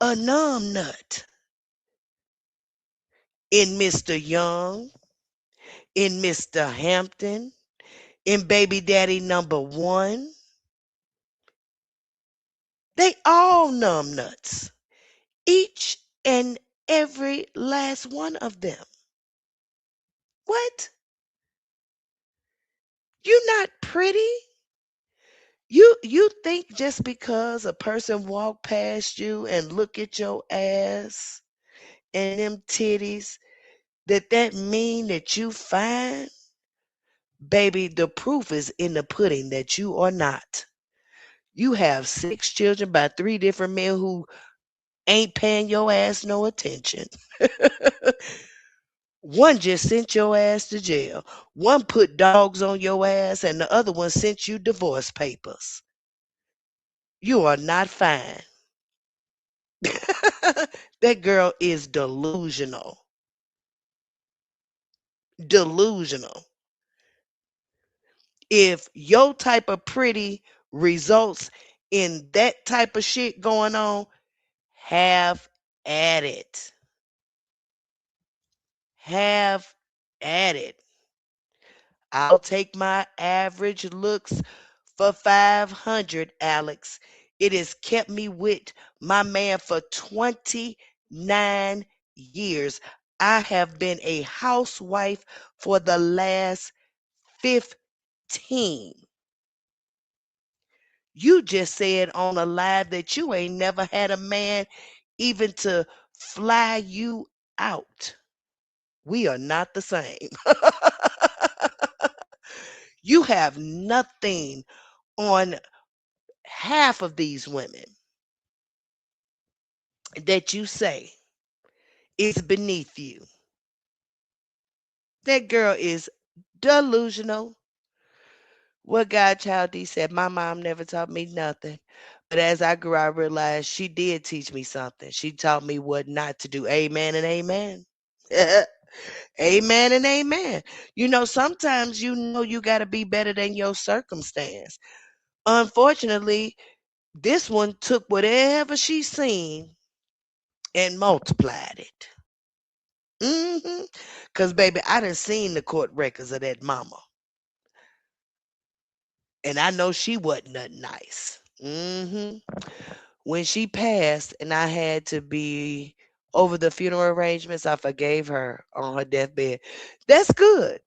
a numb nut in Mr. Young, in Mr. Hampton, in baby daddy number one. They all numb nuts. Each and every last one of them. What? You not pretty? You think just because a person walk past you and look at your ass and them titties that mean that you fine? Baby, the proof is in the pudding that you are not. You have 6 children by 3 different men who ain't paying your ass no attention. One just sent your ass to jail. One put dogs on your ass, and the other one sent you divorce papers. You are not fine. That girl is delusional. Delusional. If your type of pretty results in that type of shit going on, have at it. Have at it. I'll take my average looks for 500, Alex. It has kept me with my man for 29 years. I have been a housewife for the last 15. You just said on a live that you ain't never had a man even to fly you out. We are not the same. You have nothing on half of these women that you say is beneath you. That girl is delusional. What Godchild D said, my mom never taught me nothing. But as I grew, I realized she did teach me something. She taught me what not to do. Amen and amen. Amen and amen. You know, sometimes you know you got to be better than your circumstance. Unfortunately, this one took whatever she seen and multiplied it. Cause baby, I done seen the court records of that mama, and I know she wasn't nothing nice. When she passed, and I had to be over the funeral arrangements, I forgave her on her deathbed. That's good.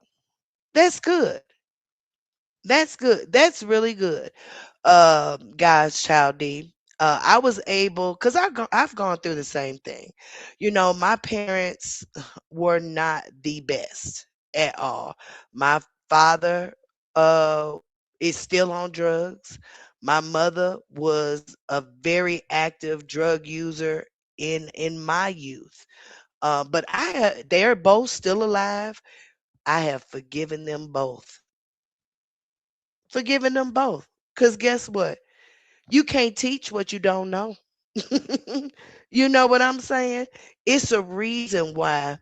That's good. That's good. That's really good. Guys, Child D. I was able, because I've gone through the same thing. You know, my parents were not the best at all. My father uh, is still on drugs. My mother was a very active drug user in my youth. But they're both still alive. I have forgiven them both. Forgiven them both. Because guess what? You can't teach what you don't know. You know what I'm saying? It's a reason why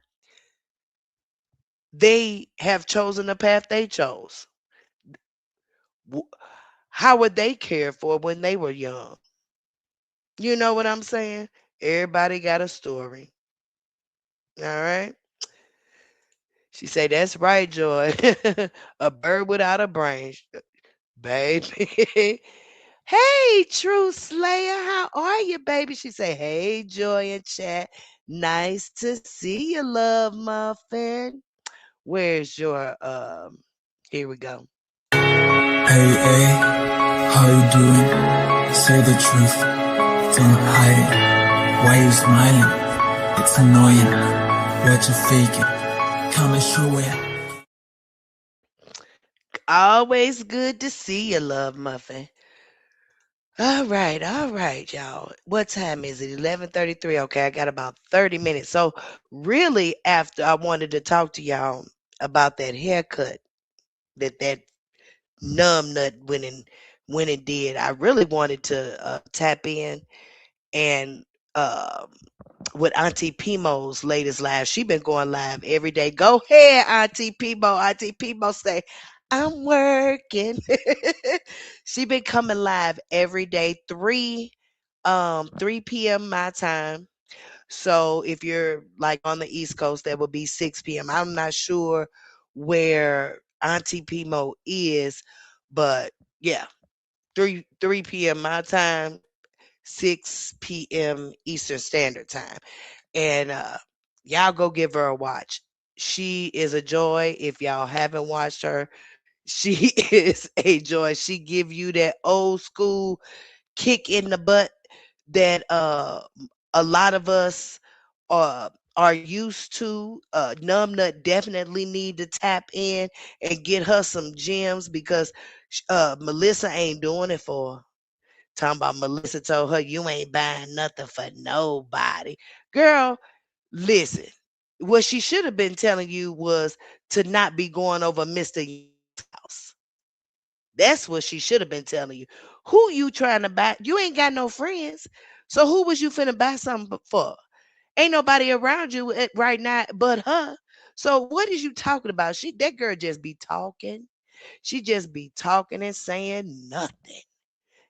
they have chosen the path they chose. W- How were they cared for when they were young? You know what I'm saying? Everybody got a story. All right. She said, "That's right, Joy. A bird without a brain, baby." Hey, True Slayer, how are you, baby? She say, "Hey, Joy in chat. Nice to see you, love muffin. Where's your here we go. Hey, hey, how you doing? Say the truth, don't hide it. Why you smiling? It's annoying. What you faking? Come and show it. Always good to see you, love muffin. All right, y'all. What time is it? 11:33. Okay, I got about 30 minutes. So really, after I wanted to talk to y'all about that haircut that numb nut when it did. I really wanted to tap in and uh, with Auntie Pimo's latest live. She been going live every day. Go ahead, Auntie Pimo. Auntie Pimo say, "I'm working." She been coming live every day, 3 p.m. my time. So if you're like on the East Coast, that would be 6 p.m. I'm not sure where Auntie Pimo is, but yeah, 3 p.m. my time, 6 p.m. Eastern Standard Time. And y'all go give her a watch. She is a joy. If y'all haven't watched her, she is a joy. She give you that old school kick in the butt that a lot of us are used to. Numbnut definitely need to tap in and get her some gems because Melissa ain't doing it for her. Talking about Melissa told her you ain't buying nothing for nobody. Girl, listen. What she should have been telling you was to not be going over Mr. Young's house. That's what she should have been telling you. Who you trying to buy? You ain't got no friends. So who was you finna buy something for? Ain't nobody around you right now but her. So what is you talking about? That girl just be talking. She just be talking and saying nothing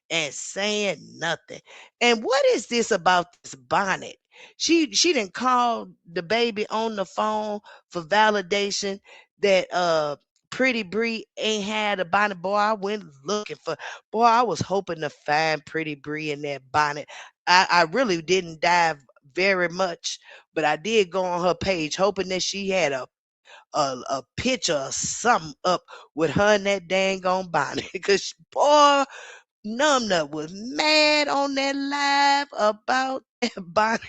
and saying nothing. And what is this about this bonnet? She didn't call the baby on the phone for validation that Pretty Bree ain't had a bonnet. Boy, I went looking for. Boy, I was hoping to find Pretty Bree in that bonnet. I really didn't dive very much, but I did go on her page hoping that she had a picture or something up with her in that dang on bonnet. Because boy, Numbnut was mad on that live about that bonnet.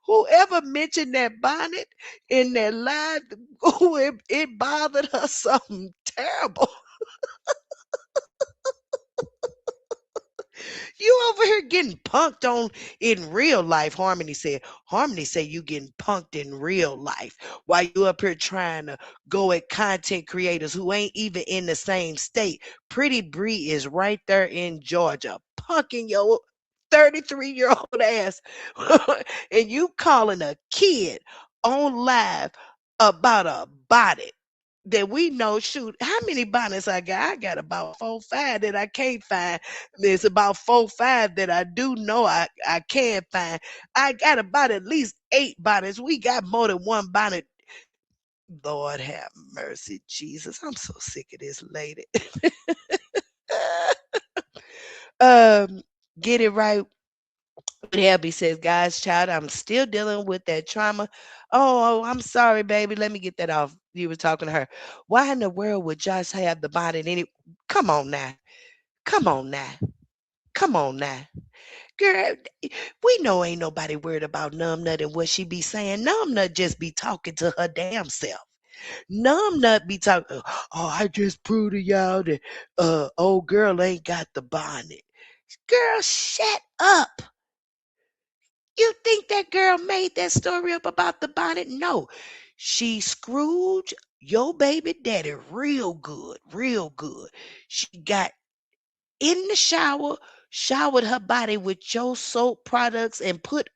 Whoever mentioned that bonnet in that live, it bothered her something terrible. You over here getting punked on in real life, Harmony said. Harmony said you getting punked in real life while you up here trying to go at content creators who ain't even in the same state. Pretty Bree is right there in Georgia, punking your 33-year-old ass. And you calling a kid on live about a body that we know, shoot, how many bonnets I got? I got about 4, 5 that I can't find. There's about 4, 5 that I do know I can find. I got about at least 8 bonnets. We got more than one bonnet. Lord have mercy, Jesus. I'm so sick of this lady. um, get it right. Abby says, guys, child, I'm still dealing with that trauma. Oh, I'm sorry, baby. Let me get that off. You were talking to her. Why in the world would Josh have the bonnet in it? Come on now. Come on now. Come on now. Girl, we know ain't nobody worried about Numbnut and what she be saying. Numbnut just be talking to her damn self. Numbnut be talking, oh, I just proved to y'all that old girl ain't got the bonnet. Girl, shut up. You think that girl made that story up about the bonnet? No. She screwed your baby daddy real good, real good. She got in the shower, showered her body with your soap products, and put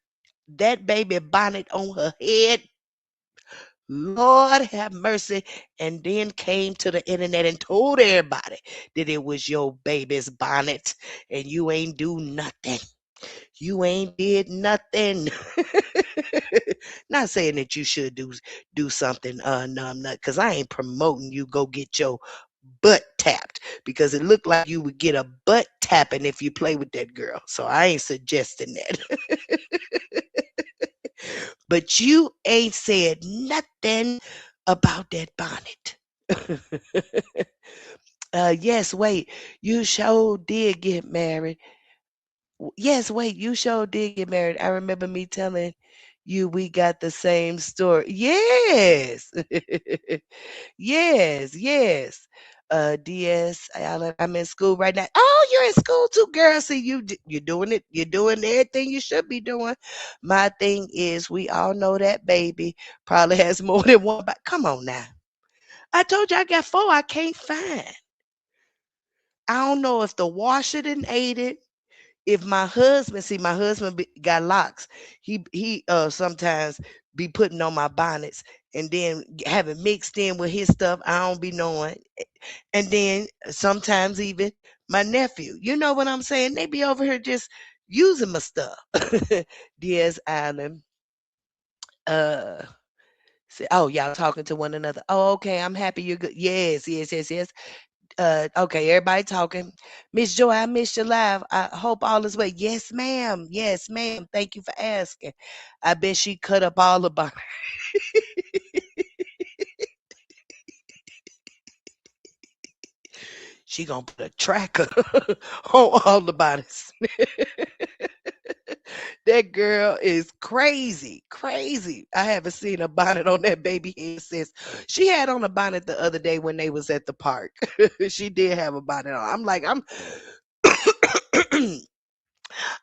that baby bonnet on her head. Lord have mercy. And then came to the internet and told everybody that it was your baby's bonnet and you ain't do nothing. You ain't did nothing. Not saying that you should do something, numbnut, because I ain't promoting you go get your butt tapped because it looked like you would get a butt tapping if you play with that girl. So I ain't suggesting that. But you ain't said nothing about that bonnet. Yes, wait, you sure did get married. Yes, wait, you sure did get married. I remember me telling you we got the same story. Yes. Yes, yes. DS, I'm in school right now. Oh, you're in school too, girl. See, you're doing it. You're doing everything you should be doing. My thing is, we all know that baby probably has more than one. But come on now. I told you I got 4. I can't find. I don't know if the washer didn't ate it, if my husband, see, my husband got locks. He sometimes be putting on my bonnets and then have it mixed in with his stuff. I don't be knowing. And then sometimes even my nephew, you know what I'm saying? They be over here just using my stuff. Diaz Island. Uh oh, y'all talking to one another. Oh, okay. I'm happy you're good. Yes, yes, yes, yes. Okay, everybody talking. Miss Joy, I missed your live. I hope all is well. Yes, ma'am. Yes, ma'am. Thank you for asking. I bet she cut up all the bonnet. She gonna put a tracker on all the bonnets. That girl is crazy, crazy. I haven't seen a bonnet on that baby head since she had on a bonnet the other day when they was at the park. She did have a bonnet on. I'm like,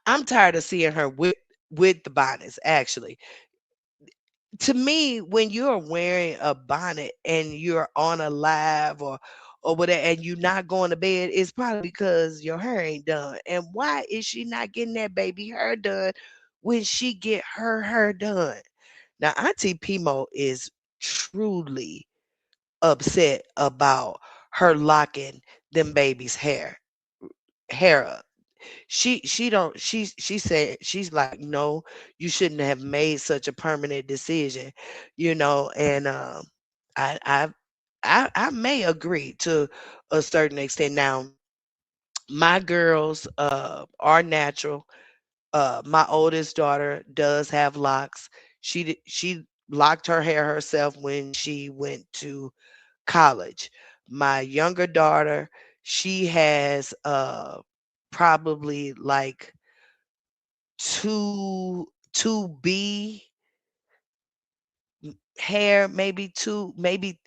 I'm tired of seeing her with the bonnets. Actually, to me, when you're wearing a bonnet and you're on a live or whatever, and you're not going to bed, it's probably because your hair ain't done. And why is she not getting that baby hair done when she get her hair done? Now, Auntie Pimo is truly upset about her locking them babies' hair up. She don't she said she's like, no, you shouldn't have made such a permanent decision, and I I I may agree to a certain extent. Now, my girls are natural. My oldest daughter does have locks. She locked her hair herself when she went to college. My younger daughter, she has probably like two B hair, maybe two, maybe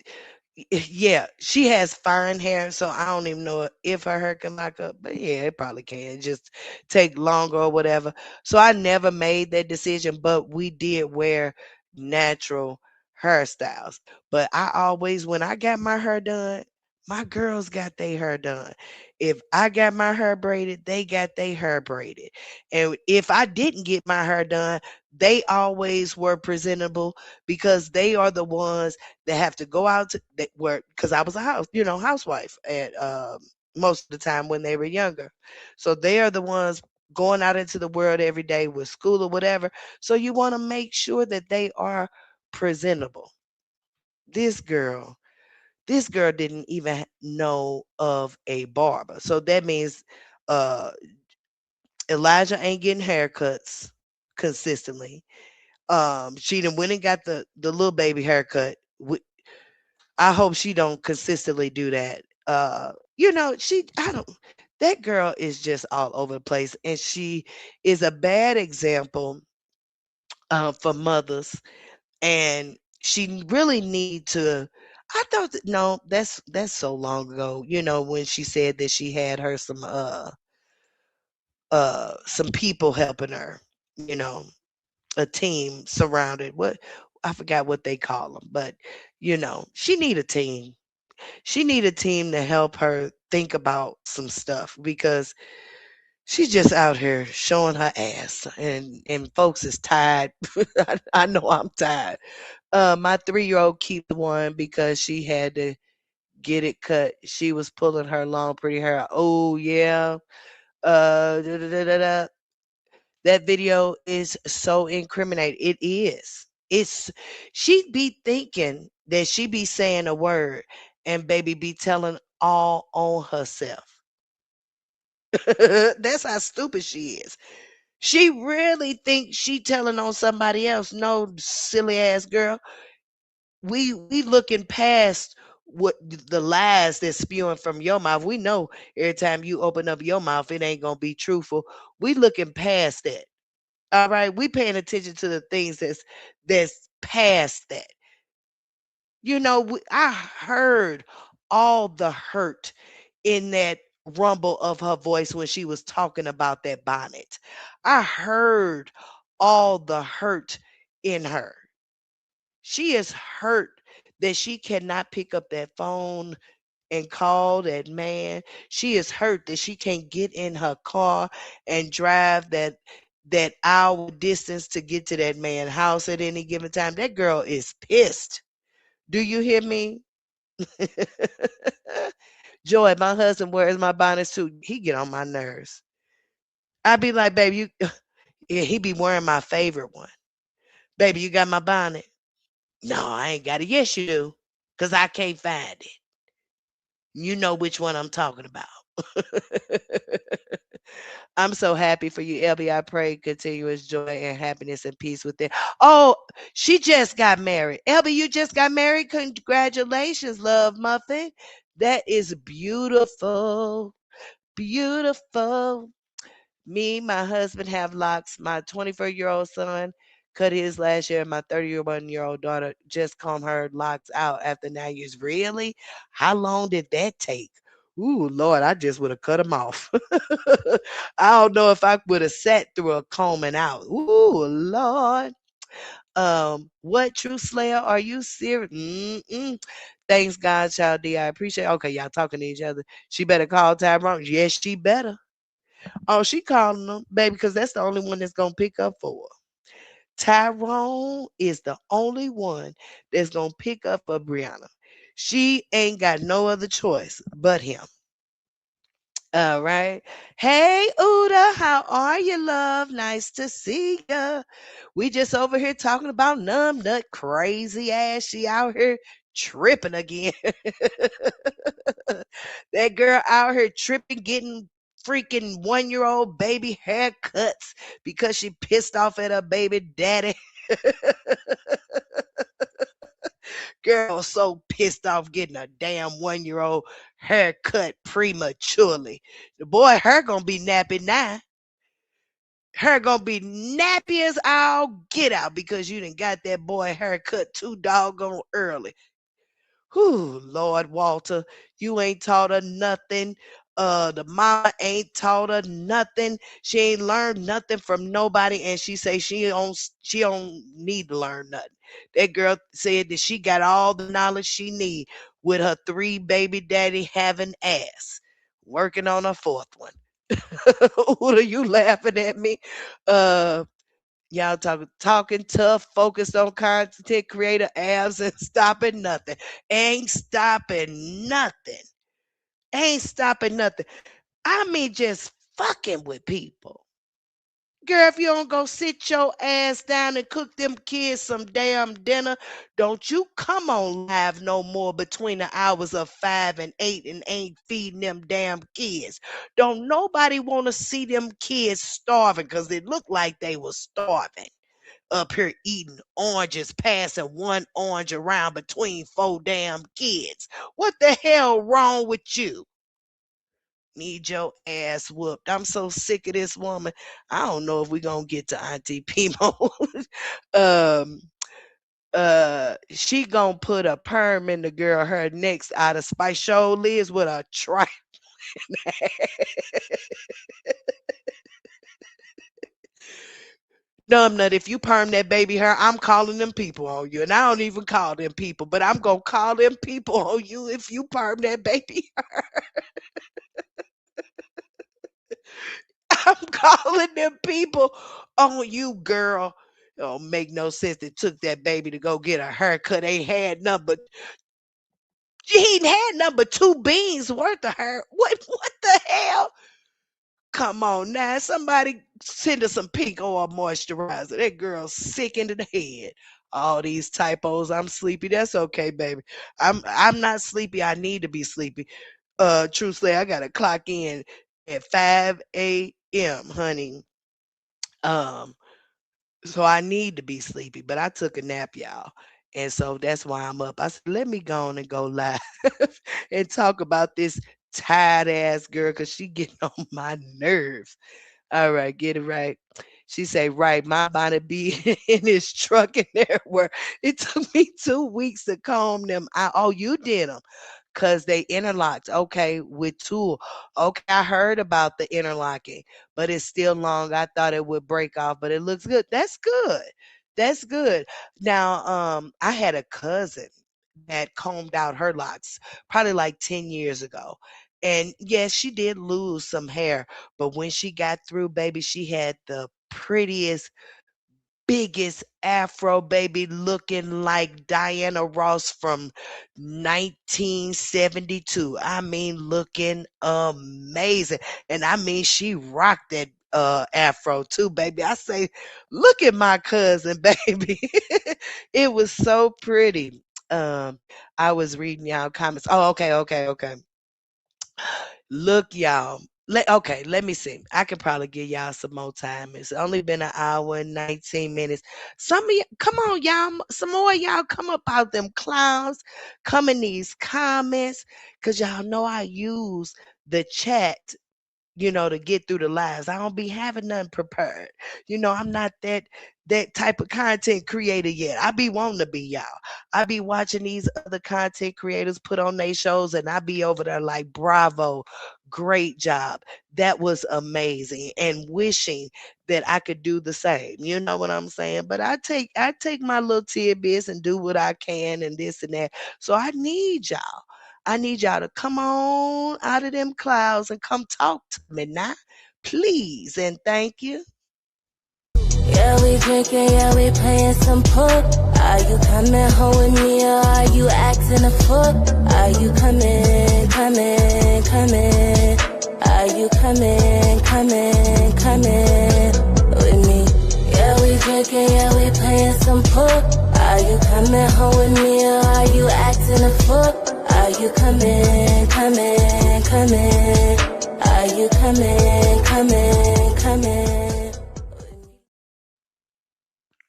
yeah, she has fine hair, so I don't even know if her hair can lock up, but yeah, it probably can. Just take longer or whatever. So I never made that decision, but we did wear natural hairstyles. But I always, when I got my hair done, my girls got their hair done. If I got my hair braided, they got their hair braided. And if I didn't get my hair done, they always were presentable because they are the ones that have to go out to that work because I was a housewife at most of the time when they were younger. So they are the ones going out into the world every day with school or whatever. So you want to make sure that they are presentable. This girl, this girl didn't even know of a barber. So that means uh Elijah ain't getting haircuts consistently. She done went and got the little baby haircut. I hope she don't consistently do that. She I don't that girl is just all over the place, and she is a bad example for mothers, and she really need to. I thought that no, that's so long ago. When she said that she had her some people helping her. You know, a team surrounded. What I forgot what they call them, but she need a team. She need a team to help her think about some stuff because she's just out here showing her ass, and folks is tired. I know I'm tired. My 3-year-old keep the one because she had to get it cut. She was pulling her long pretty hair. Oh yeah. Da, da, da, da, da. That video is so incriminating. It is. It's she be thinking that she be saying a word and baby be telling all on herself. That's how stupid she is. She really thinks she telling on somebody else. No, silly ass girl. We looking past what the lies that's spewing from your mouth. We know every time you open up your mouth, it ain't gonna be truthful. We looking past that. All right, we paying attention to the things that's past that. I heard all the hurt in that rumble of her voice when she was talking about that bonnet. I heard all the hurt in her. She is hurt that she cannot pick up that phone and call that man. She is hurt that she can't get in her car and drive that hour distance to get to that man's house at any given time. That girl is pissed. Do you hear me? Joy, my husband wears my bonnets too. He get on my nerves. I be like, baby, you yeah, he be wearing my favorite one. Baby, you got my bonnet? No, I ain't got it. Yes, you do. Cause I can't find it. You know which one I'm talking about. I'm so happy for you, LB. I pray continuous joy and happiness and peace with it. Oh, she just got married. LB, you just got married. Congratulations, love muffin. That is beautiful. Beautiful. Me, my husband have locks. My 24-year-old son cut his last year. My 31-year-old daughter just combed her locks out after 9 years. Really? How long did that take? Ooh, Lord, I just would have cut them off. I don't know if I would have sat through a combing out. Ooh, Lord. What true slayer are you serious? Mm-mm. Thanks, God, child D. I appreciate. Okay, y'all talking to each other. She better call Tyrone. Yes, she better. Oh, she calling them, baby, because that's the only one that's gonna pick up for her. Tyrone is the only one that's gonna pick up for Briana. She ain't got no other choice but him. All right. Hey, Uda, how are you, love? Nice to see ya. We just over here talking about numb nut crazy ass. She out here tripping again. That girl out here tripping, getting freaking 1 year old baby haircuts because she pissed off at her baby daddy. Girl was so pissed off getting a damn 1 year old haircut prematurely. The boy, her gonna be nappy now. Her gonna be nappy as all get out because you done got that boy haircut too doggone early. Whew, Lord Walter, you ain't taught her nothing. The mama ain't taught her nothing. She ain't learned nothing from nobody, and she say she don't need to learn nothing. That girl said that she got all the knowledge she need with her three baby daddy having ass, working on her fourth one. What are you laughing at me? Uh, Y'all talking tough, focused on content creator abs and stopping nothing. Ain't stopping nothing. Ain't stopping nothing. I mean just fucking with people. Girl, if you don't go sit your ass down and cook them kids some damn dinner, don't you come on live no more between the hours of 5 and 8 and ain't feeding them damn kids. Don't nobody want to see them kids starving because it looked like they was starving up here eating oranges, passing one orange around between four damn kids. What the hell wrong with you? Need your ass whooped. I'm so sick of this woman. I don't know if we're gonna get to Auntie Pimo. um she gonna put a perm in the girl her next out of spite. Show Liz with a try. Numbnut, if you perm that baby hair, I'm calling them people on you. And I don't even call them people, but I'm gonna call them people on you if you perm that baby. I'm calling them people on you, girl. It don't make no sense. They took that baby to go get a haircut. Ain't had number. He ain't had number two beans worth of hair. What the hell? Come on now. Somebody send her some pink oil moisturizer. That girl's sick into the head. All these typos. I'm sleepy. That's okay, baby. I'm not sleepy. I need to be sleepy. Truthfully, I gotta clock in at 5 a.m., honey. Um, so I need to be sleepy, but I took a nap, y'all. And so that's why I'm up. I said, let me go on and go live and talk about this tired ass girl because she getting on my nerves. All right, get it right. She say, right, my body be in his truck and everywhere. It took me 2 weeks to comb them out. Oh, you did them because they interlocked. Okay, with tool. Okay, I heard about the interlocking, but it's still long. I thought it would break off, but it looks good. That's good. That's good. Now, I had a cousin that combed out her locks probably like 10 years ago. And yes, she did lose some hair, but when she got through, baby, she had the prettiest biggest afro baby looking like Diana Ross from 1972. I mean, looking amazing. And I mean, she rocked that afro too, baby. I say, look at my cousin, baby. It was so pretty. Um, I was reading y'all comments. Oh, okay, okay, okay. Look, y'all. Let me see. I could probably give y'all some more time. It's only been an hour and 19 minutes. Some of you, come on, y'all. Some more of y'all come up out them clouds. Come in these comments. Cause y'all know I use the chat to get through the lives. I don't be having nothing prepared. I'm not that type of content creator yet. I be wanting to be, y'all. I be watching these other content creators put on their shows, and I be over there like, bravo, great job. That was amazing. And wishing that I could do the same. You know what I'm saying? But I take my little tidbits and do what I can and this and that. So I need y'all. I need y'all to come on out of them clouds and come talk to me now. Please and thank you. Yeah, we drinking, yeah, we playing some pool. Are you coming home with me or are you acting a fool? Are you coming, coming, coming? Are you coming, coming, coming with me? Yeah, we drinking, yeah, we playing some pool. Are you coming home with me or are you acting a fool? Are you coming, coming, coming? Are you coming, coming, coming?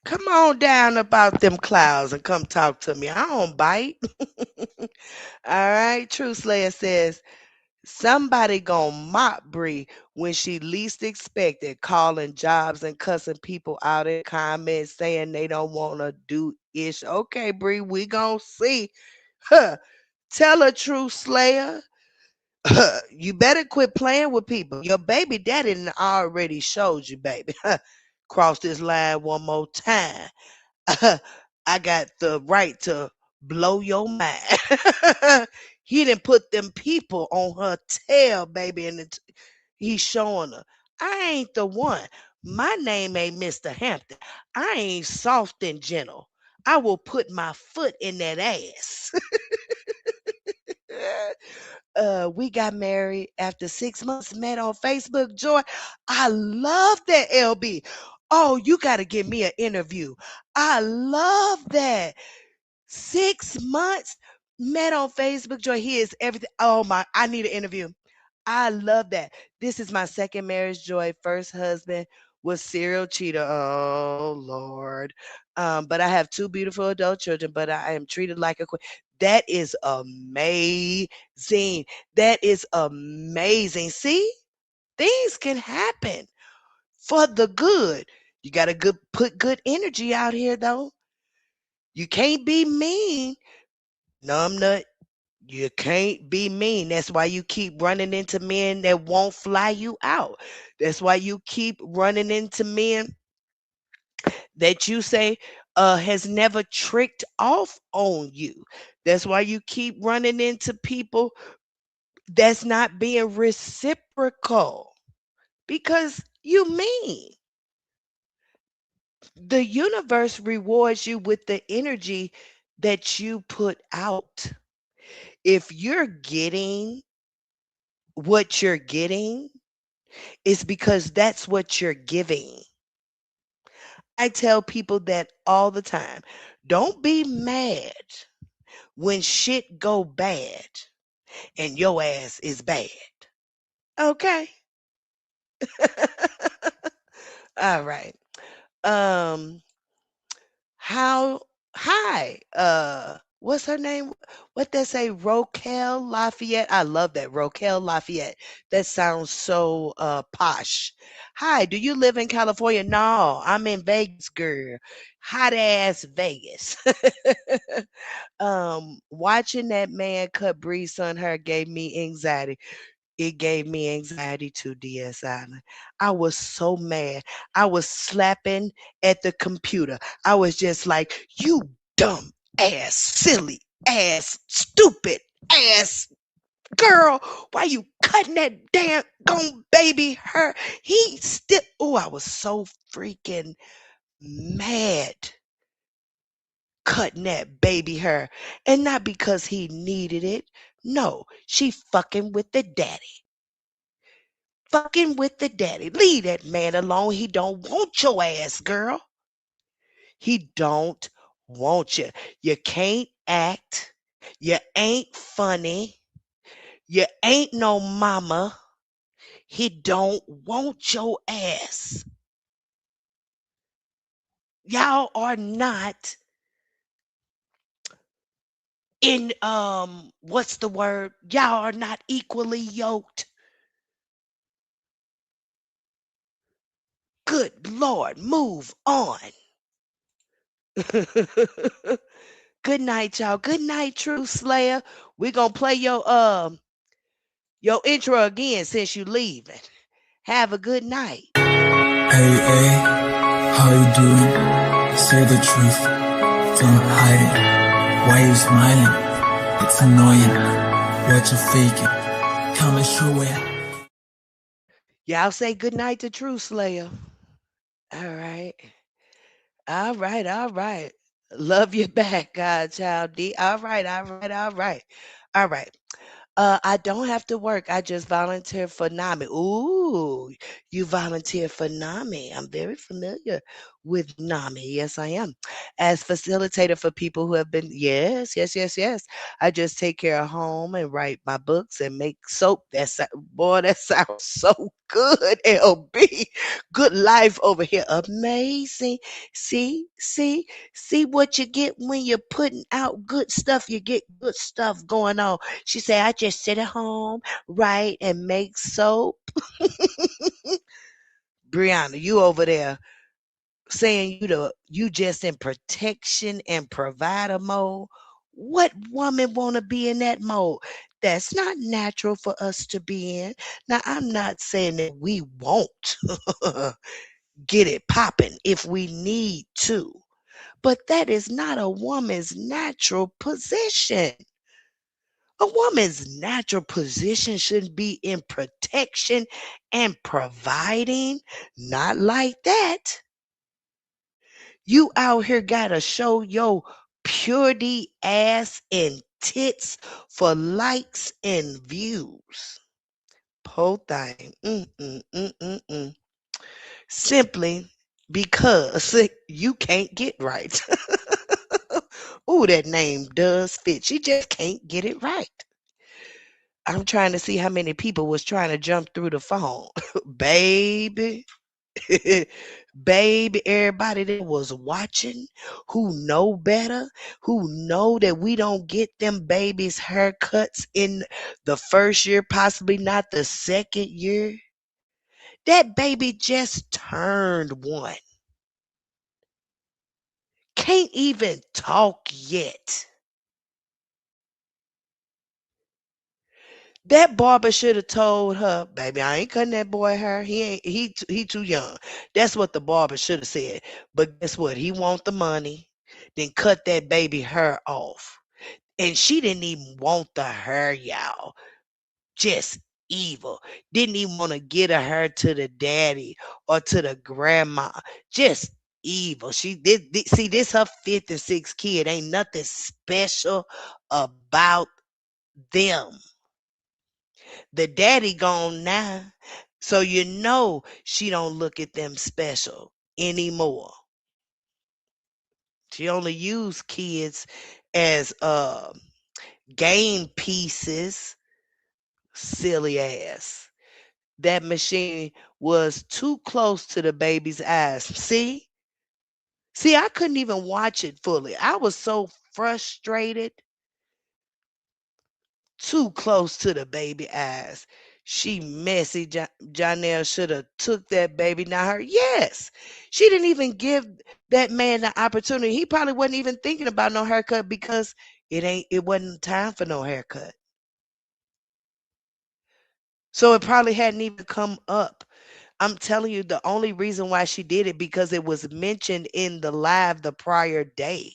Come on down about them clouds and come talk to me. I don't bite. All right. True Slayer says, somebody gonna mock Bree when she least expected, calling jobs and cussing people out in comments, saying they don't wanna do ish. Okay, Bree, we gonna see. Huh. Tell her, True Slayer. You better quit playing with people. Your baby daddy done already showed you, baby. Cross this line one more time. I got the right to blow your mind. He didn't put them people on her tail, baby, and he's showing her. I ain't the one. My name ain't Mr. Hampton. I ain't soft and gentle. I will put my foot in that ass. We got married after 6 months, met on Facebook. Joy, I love that, LB. Oh, you got to give me an interview. I love that. 6 months, met on Facebook. Joy, he is everything. Oh my, I need an interview. I love that. This is my second marriage, Joy. First husband was serial cheater. Oh Lord. But I have two beautiful adult children, but I am treated like a queen. That is amazing. That is amazing. See, things can happen for the good. You gotta put good energy out here though. You can't be mean. Numbnut. You can't be mean. That's why you keep running into men that won't fly you out. That's why you keep running into men that you say has never tricked off on you. That's why you keep running into people that's not being reciprocal because you mean. The universe rewards you with the energy that you put out. If you're getting what you're getting, it's because that's what you're giving. I tell people that all the time. Don't be mad when shit go bad and your ass is bad. Okay? All right. Um how hi. What's her name? What they say? Roquel Lafayette. I love that. Roquel Lafayette. That sounds so posh. Hi, do you live in California? No, I'm in Vegas, girl. Hot ass Vegas. Watching that man cut Bree's son hair gave me anxiety. It gave me anxiety too, DS Island. I was so mad. I was slapping at the computer. I was just like, you dumb ass, silly ass, stupid ass girl. Why you cutting that damn gone baby hair? He still, oh, I was so freaking mad cutting that baby hair. And not because he needed it. No, she fucking with the daddy. Fucking with the daddy. Leave that man alone. He don't want your ass, girl. He don't want you. You can't act. You ain't funny. You ain't no mama. He don't want your ass. Y'all are not in what's the word? Y'all are not equally yoked. Good Lord, move on. Good night, y'all. Good night, True Slayer. We're gonna play your intro again since you leaving. Have a good night. Hey, hey, how you doing? Say the truth, don't hide it. Why you smiling? It's annoying. What you faking? Tell me sure where. Y'all say good night to True Slayer. All right. All right. All right. Love you back, Godchild D. All right. All right. All right. All right. I don't have to work. I just volunteer for NAMI. Ooh, you volunteer for NAMI. I'm very familiar with NAMI. Yes, I am. As facilitator for people who have been, yes, yes, yes, yes. I just take care of home and write my books and make soap. Boy, that sounds so good, LB. Good life over here. Amazing. See what you get when you're putting out good stuff. You get good stuff going on. She said, I just sit at home, write, and make soap. Briana, you over there saying you just in protection and provider mode. What woman wanna be in that mode? That's not natural for us to be in. Now, I'm not saying that we won't get it popping if we need to, but that is not a woman's natural position. A woman's natural position should be in protection and providing. Not like that. You out here gotta show your purity ass and tits for likes and views. Whole thing. Simply because you can't get right. Ooh, that name does fit. She just can't get it right. I'm trying to see how many people was trying to jump through the phone. Baby. Baby, everybody that was watching, who know better, who know that we don't get them babies haircuts in the first year, possibly not the second year. That baby just turned one. Can't even talk yet. That barber should have told her, baby, I ain't cutting that boy hair. He too young. That's what the barber should have said. But guess what? He want the money. Then cut that baby hair off. And she didn't even want the hair, y'all. Just evil. Didn't even want to get a hair to the daddy or to the grandma. Just evil. She did see this her fifth and sixth kid. Ain't nothing special about them. The daddy gone now. So you know she don't look at them special anymore. She only use kids as game pieces. Silly ass. That machine was too close to the baby's eyes. See? See, I couldn't even watch it fully. I was so frustrated. Too close to the baby eyes. She messy. Janelle should have took that baby. Now her, yes. She didn't even give that man the opportunity. He probably wasn't even thinking about no haircut because it wasn't time for no haircut. So it probably hadn't even come up. I'm telling you, the only reason why she did it because it was mentioned in the live the prior day.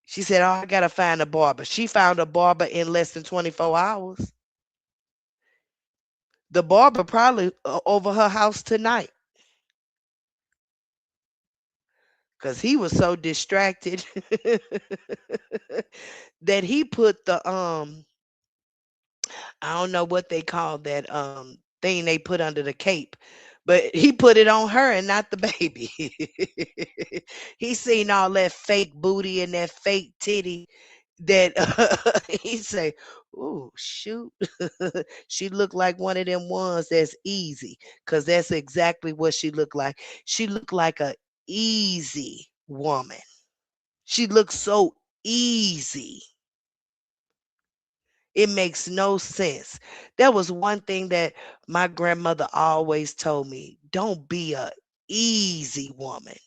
She said, "Oh, I gotta find a barber." She found a barber in less than 24 hours. The barber probably over her house tonight because he was so distracted that he put the I don't know what they call that thing they put under the cape, but he put it on her and not the baby. He seen all that fake booty and that fake titty that he say, "Ooh, shoot." She looked like one of them ones that's easy, cause that's exactly what she looked like. She looked like a easy woman. She looked so easy. It makes no sense. That was one thing that my grandmother always told me. Don't be a easy woman.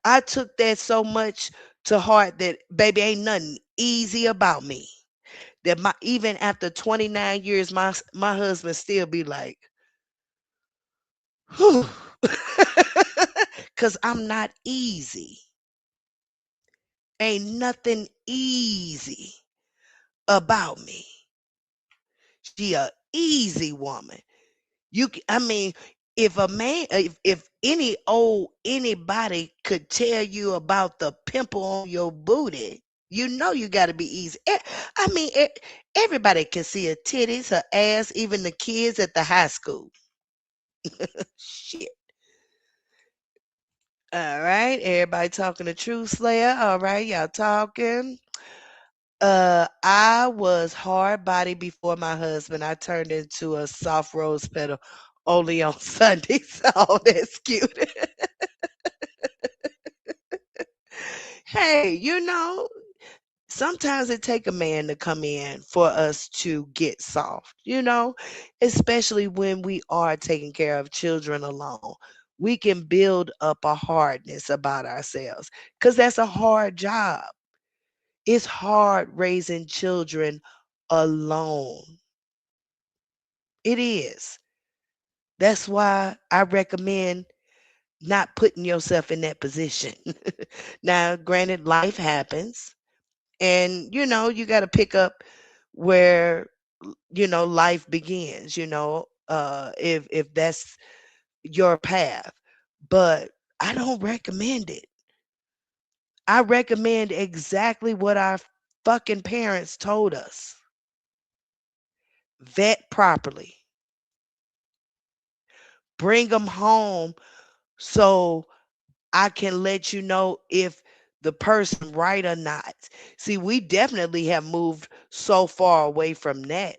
I took that so much to heart that baby ain't nothing easy about me. That my even after 29 years, my husband still be like, whew. Cause I'm not easy. Ain't nothing easy about me. She a easy woman. I mean, if a man, if any old anybody could tell you about the pimple on your booty, you know you got to be easy. I mean, everybody can see her titties, her ass, even the kids at the high school. Shit. All right, everybody talking the truth, Slayer. All right, y'all talking. I was hard body before my husband. I turned into a soft rose petal only on Sundays. Oh, that's cute. Hey, sometimes it take a man to come in for us to get soft, especially when we are taking care of children alone. We can build up a hardness about ourselves because that's a hard job. It's hard raising children alone. It is. That's why I recommend not putting yourself in that position. Now, granted, life happens, and you got to pick up where life begins. If that's your path, but I don't recommend it. I recommend exactly what our fucking parents told us. Vet properly. Bring them home so I can let you know if the person right or not. See, we definitely have moved so far away from that.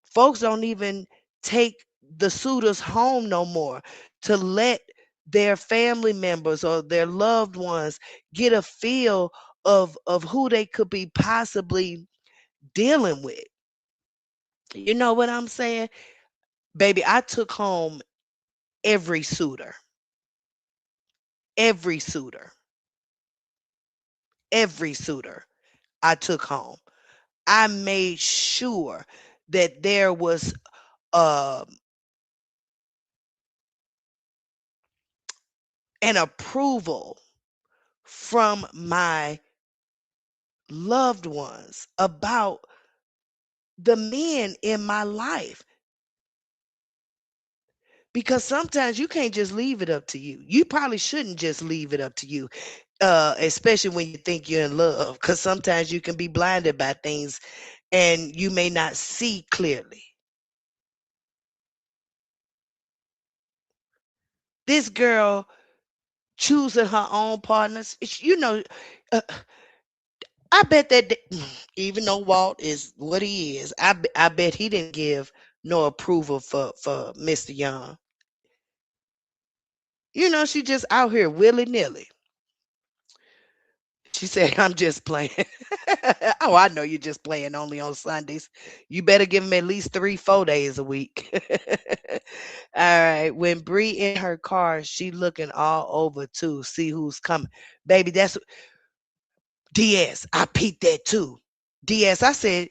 Folks don't even take the suitors home no more to let their family members or their loved ones get a feel of who they could be possibly dealing with. You know what I'm saying? Baby, I took home every suitor. Every suitor. Every suitor I took home. I made sure that there was um, an approval from my loved ones about the men in my life because sometimes you can't just leave it up to you. You probably shouldn't just leave it up to you, especially when you think you're in love, because sometimes you can be blinded by things and you may not see clearly. This girl choosing her own partners, uh, I bet that even though Walt is what he is, I bet he didn't give no approval for Mr. Young. She just out here willy nilly. She said, "I'm just playing." Oh, I know you're just playing only on Sundays. You better give him at least 3, 4 days a week. All right. When Bree in her car, she looking all over too, see who's coming. Baby, that's DS. I peeped that too. DS, I said,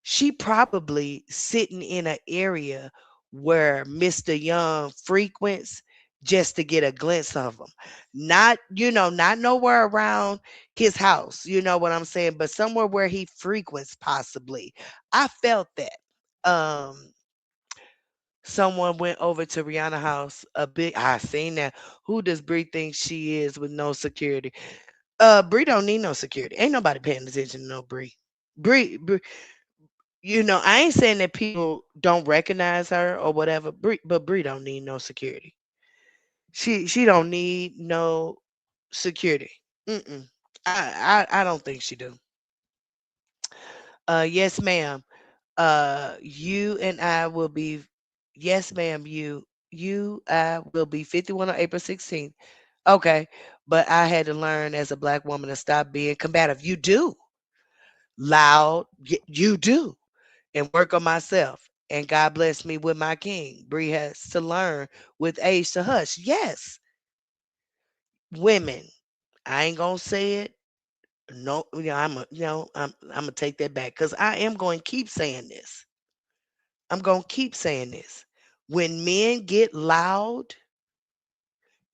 she probably sitting in an area where Mr. Young frequents just to get a glimpse of him. Not nowhere around his house, you know what I'm saying, but somewhere where he frequents possibly. I felt that. Um Someone went over to Rihanna house a big I seen that. Who does Bree think she is with no security? Bree don't need no security. Ain't nobody paying attention to no Bree. Bree, I ain't saying that people don't recognize her or whatever, but Bree don't need no security. She don't need no security. Mm-mm. I don't think she do. Yes, ma'am. You and I will be. Yes, ma'am. I will be 51 on April 16th. Okay, but I had to learn as a black woman to stop being combative. You do. Loud, you do, and work on myself. And God bless me with my king. Bree has to learn with age to hush. Yes, women. I ain't gonna say it. No, I'm gonna take that back because I am going to keep saying this. I'm gonna keep saying this. When men get loud,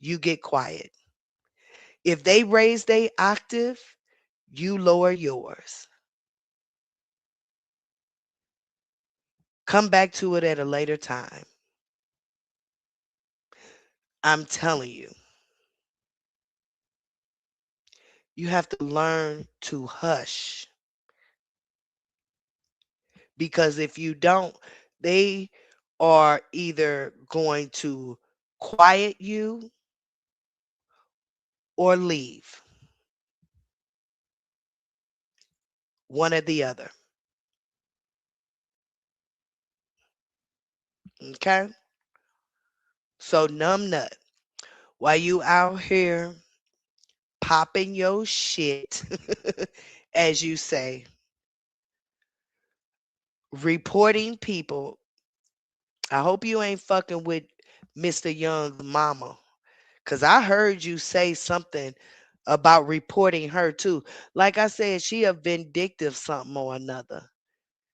you get quiet. If they raise their octave, you lower yours. Come back to it at a later time. I'm telling you, you have to learn to hush because if you don't, they are either going to quiet you or leave, one or the other. Okay? So, numb nut, while you out here popping your shit, as you say, reporting people, I hope you ain't fucking with Mr. Young's mama. Cause I heard you say something about reporting her too. Like I said, she a vindictive something or another.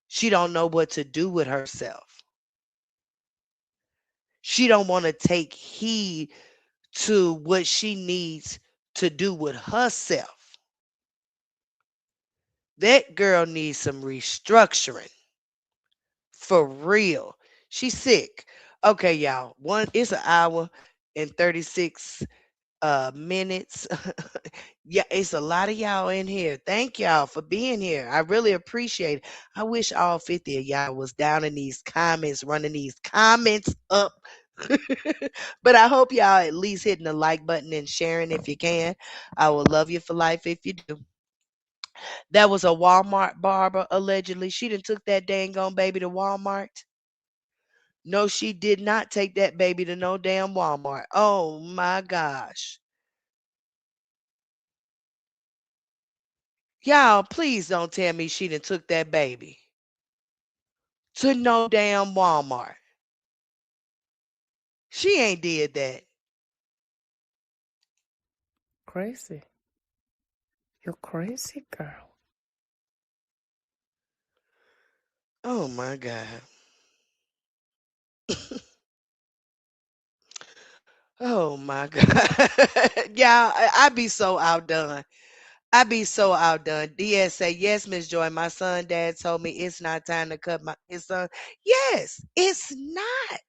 She don't know what to do with herself. She don't want to take heed to what she needs to do with herself. That girl needs some restructuring. For real. She's sick. Okay, y'all. It's an hour and 36 minutes. Yeah, it's a lot of y'all in here. Thank y'all for being here. I really appreciate it. I wish all 50 of y'all was down in these comments, running these comments up. But I hope y'all at least hitting the like button and sharing if you can. I will love you for life if you do. That was a Walmart barber, allegedly. She done took that dang on baby to Walmart. No, she did not take that baby to no damn Walmart. Oh my gosh. Y'all, please don't tell me she done took that baby to no damn Walmart. She ain't did that. Crazy. You're crazy, girl. Oh my God. Oh my God. Y'all, I be so outdone. I be so outdone. DS say, yes, Miss Joy. My son dad told me it's not time to cut my his son. Yes, it's not.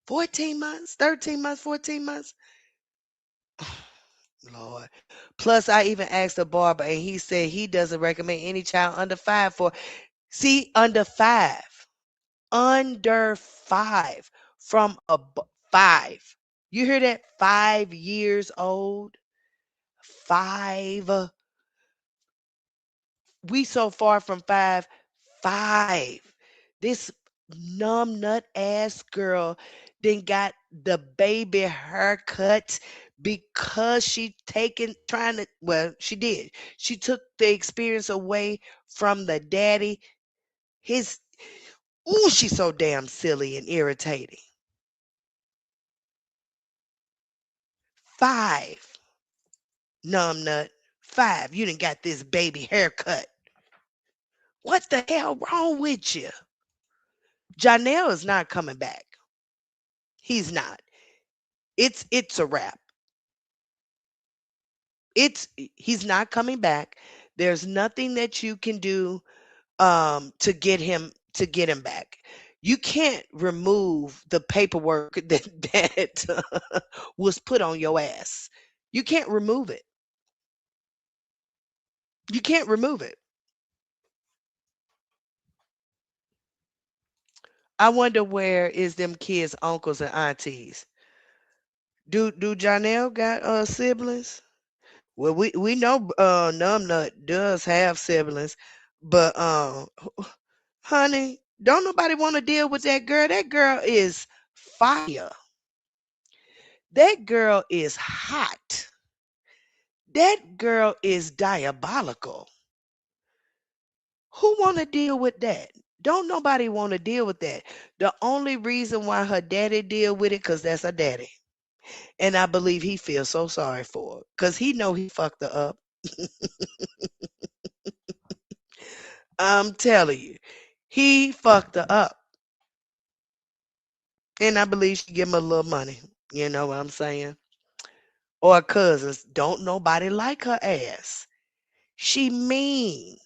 14 months, 13 months, 14 months. Lord. Plus, I even asked the barber, and he said he doesn't recommend any child under five for. See, under five, under five, from a five. You hear that? 5 years old, five. We so far from five, five. This numb nut ass girl then got the baby haircut because she taken trying to well, she did. She took the experience away from the daddy. His ooh, she's so damn silly and irritating. Five, numb nut. Five. You done got this baby haircut. What the hell wrong with you? Janelle is not coming back. He's not. It's a wrap. It's he's not coming back. There's nothing that you can do to get him back. You can't remove the paperwork that was put on your ass. You can't remove it. You can't remove it. I wonder where is them kids' uncles and aunties. Do Janelle got siblings? Well, we know Numbnut does have siblings, but honey, don't nobody want to deal with that girl. That girl is fire. That girl is hot. That girl is diabolical. Who want to deal with that? Don't nobody want to deal with that. The only reason why her daddy deal with it, cause that's her daddy. And I believe he feels so sorry for her. Cause he know he fucked her up. I'm telling you. He fucked her up. And I believe she give him a little money. You know what I'm saying? Or cousins. Don't nobody like her ass. She mean.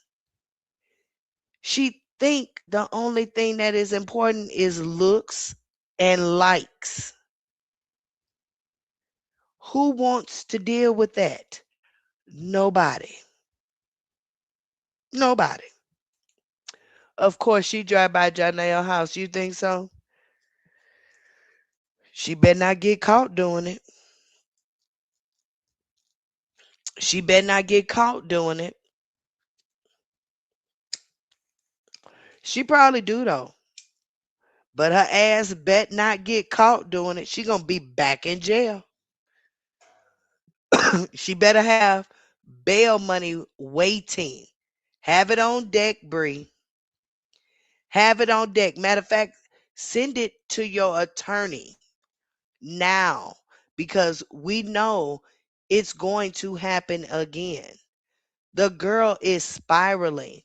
She think the only thing that is important is looks and likes. Who wants to deal with that? Nobody. Nobody. Of course, she drive by Janelle house. You think so? She better not get caught doing it. She better not get caught doing it. She probably do though. But her ass bet not get caught doing it. She gonna be back in jail. She better have bail money waiting. Have it on deck, Bree. Have it on deck. Matter of fact, send it to your attorney now because we know it's going to happen again. The girl is spiraling.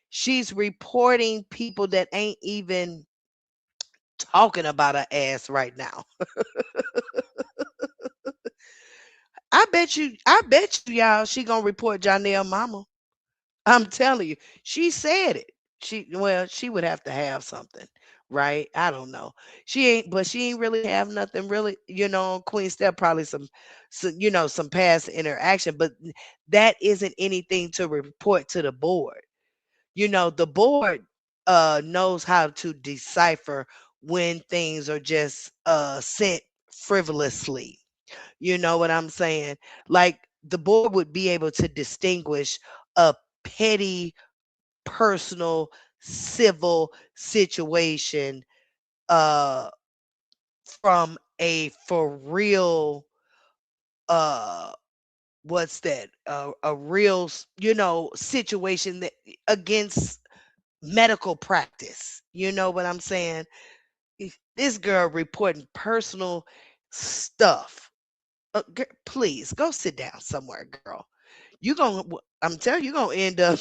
She's reporting people that ain't even talking about her ass right now. I bet you y'all she gonna report Janelle mama. I'm telling you, she said it. She would have to have something, right? I don't know. She ain't really have nothing really, on Queen Step, probably some past interaction, but that isn't anything to report to the board. The board knows how to decipher when things are just sent frivolously. You know what I'm saying? Like the board would be able to distinguish a petty, personal, civil situation uh from a for real uh what's that? A real, situation that against medical practice. You know what I'm saying? This girl reporting personal stuff. Please go sit down somewhere, girl. I'm telling you, you're gonna end up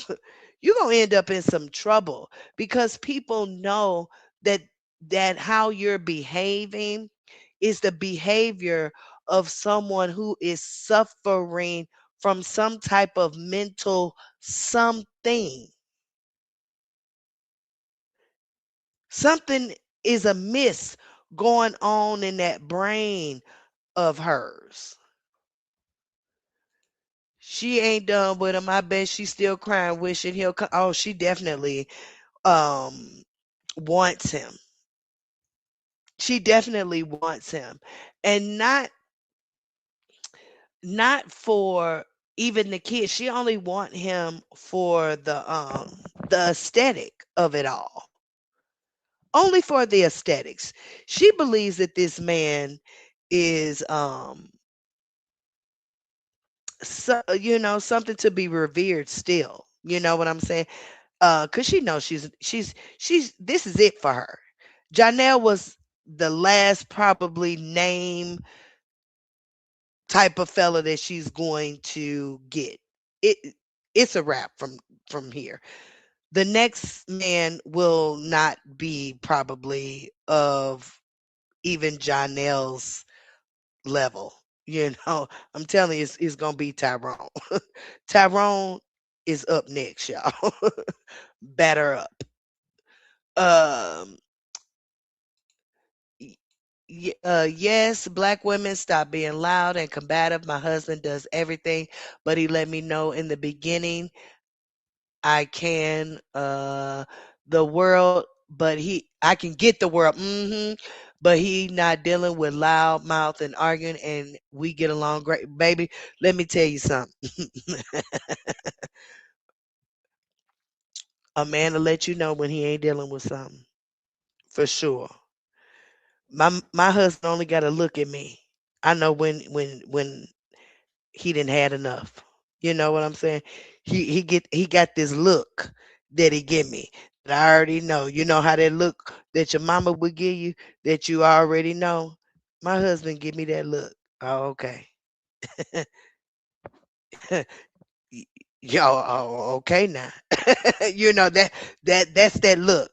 you're gonna end up in some trouble because people know that how you're behaving is the behavior of someone who is suffering from some type of mental something. Something is amiss going on in that brain of hers. She ain't done with him. I bet she's still crying, wishing he'll come. Oh, she definitely um wants him. She definitely wants him. And not for even the kids. She only want him for the aesthetic of it all. Only for the aesthetics. She believes that this man is something to be revered still. You know what I'm saying? Cause she knows she's this is it for her. Janelle was the last probably name type of fella that she's going to get. It's a wrap from here. The next man will not be probably of even Janelle's level. I'm telling you, it's gonna be Tyrone. Tyrone is up next, y'all. Batter up. Um, yes, black women stop being loud and combative. My husband does everything, but he let me know in the beginning I can the world, but I can get the world. But he not dealing with loud mouth and arguing, and we get along great, baby. Let me tell you something. A man will let you know when he ain't dealing with something for sure. My husband only got to look at me. I know when he didn't had enough. You know what I'm saying? He got this look that he give me that I already know. You know how that look that your mama would give you that you already know? My husband give me that look. Oh, okay. Y- Yo, oh, okay now. You know that's that look.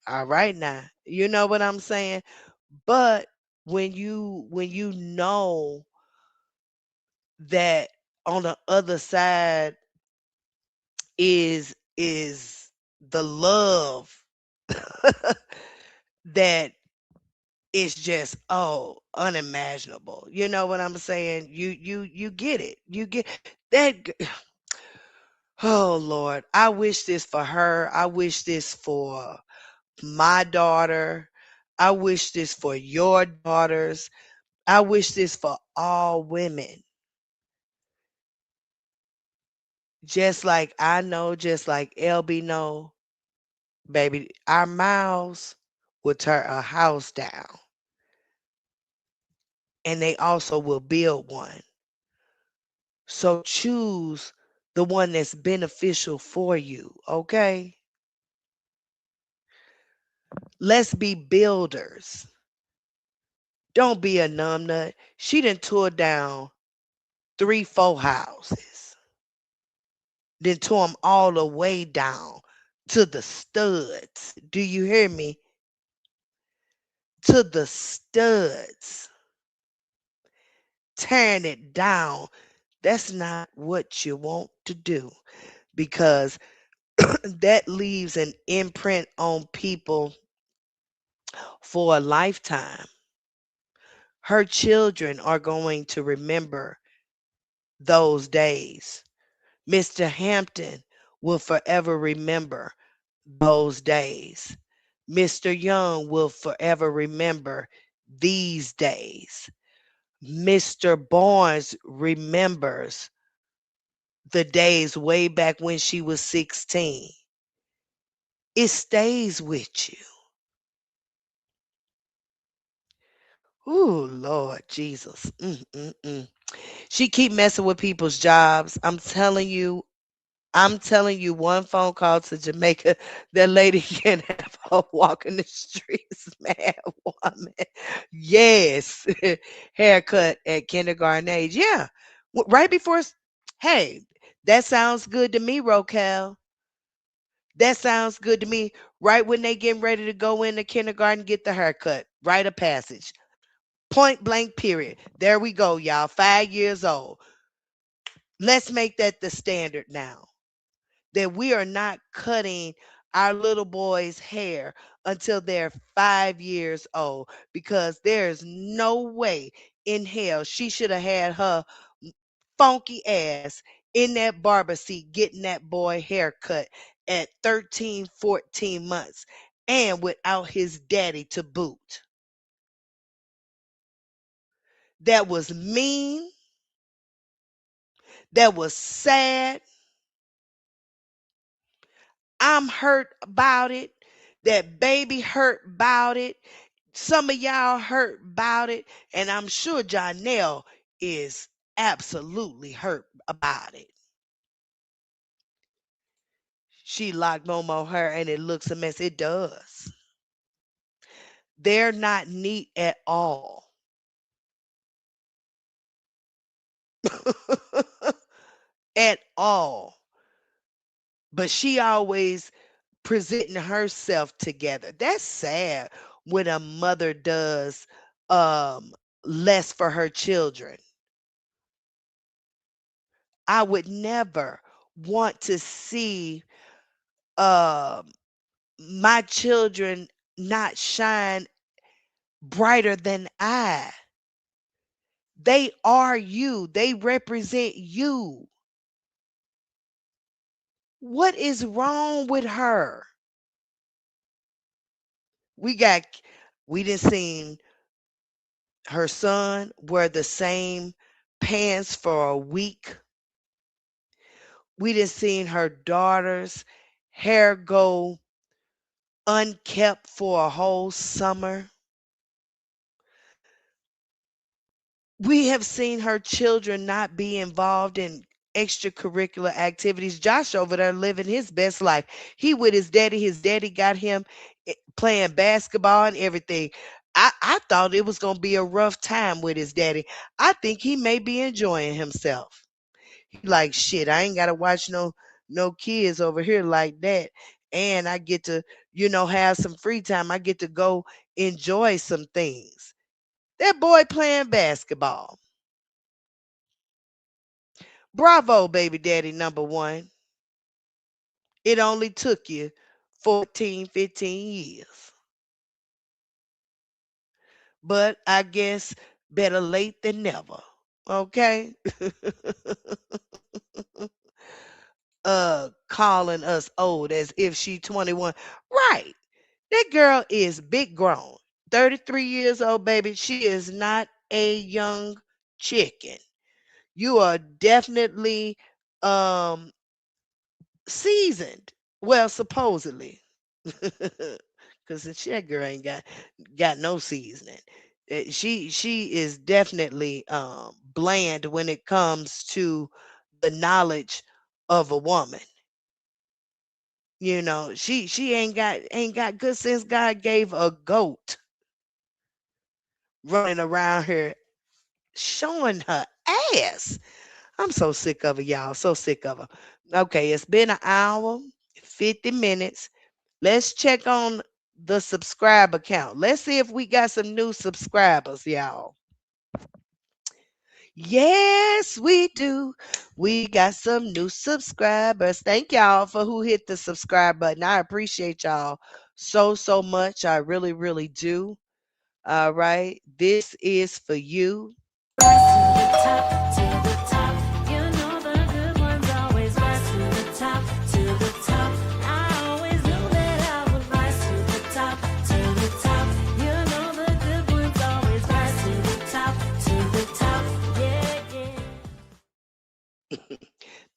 All right now. You know what I'm saying? But when you know that on the other side is the love that is just unimaginable. You know what I'm saying? You get it. You get that. Oh Lord, I wish this for her. I wish this for my daughter. I wish this for your daughters. I wish this for all women. Just like I know, just like LB know, baby, our mouths will tear a house down, and they also will build one. So choose the one that's beneficial for you, okay? Let's be builders. Don't be a numbnut. She done tore down 3, 4 houses. Then tore them all the way down to the studs. Do you hear me? To the studs. Tearing it down. That's not what you want to do because that leaves an imprint on people for a lifetime. Her children are going to remember those days. Mr. Hampton will forever remember those days. Mr. Young will forever remember these days. Mr. Barnes remembers the days way back when she was 16. It stays with you. Ooh, Lord Jesus. She keep messing with people's jobs. I'm telling you, one phone call to Jamaica, that lady can have her walking the streets, mad woman. Yes. Haircut at kindergarten age. Yeah. Right before. Hey, that sounds good to me, Rocal. That sounds good to me. Right when they getting ready to go into kindergarten, get the haircut. Rite of passage. Point blank, period. There we go, y'all. 5 years old. Let's make that the standard now. That we are not cutting our little boys' hair until they're 5 years old because there's no way in hell she should have had her funky ass in that barber seat getting that boy haircut at 13, 14 months and without his daddy to boot. That was mean. That was sad. I'm hurt about it. That baby hurt about it. Some of y'all hurt about it. And I'm sure Janelle is absolutely hurt about it. She locked Momo hair and it looks a mess. It does. They're not neat at all. At all. But she always presenting herself together. That's sad when a mother does um less for her children. I would never want to see um my children not shine brighter than I. They are you. They represent you. What is wrong with her? We got we done seen her son wear the same pants for a week. We done seen her daughter's hair go unkept for a whole summer. We have seen her children not be involved in extracurricular activities. Josh over there living his best life. He with his daddy. His daddy got him playing basketball and everything. I thought it was gonna be a rough time with his daddy. I think he may be enjoying himself. He like shit. I ain't gotta watch no kids over here like that. And I get to, have some free time. I get to go enjoy some things. That boy playing basketball. Bravo, baby daddy number one. It only took you 14, 15 years. But I guess better late than never. Okay? Calling us old as if she 21. Right. That girl is big grown. 33 years old, baby. She is not a young chicken. You are definitely um seasoned. Well, supposedly. Cause that girl ain't got no seasoning. She is definitely bland when it comes to the knowledge of a woman. She ain't got good sense. God gave a goat running around here showing her ass. I'm so sick of her, y'all. So sick of her. Okay, it's been an hour, 50 minutes. Let's check on the subscriber count. Let's see if we got some new subscribers, y'all. Yes, we do. We got some new subscribers. Thank y'all for who hit the subscribe button. I appreciate y'all so much. I really, really do. All right. This is for you.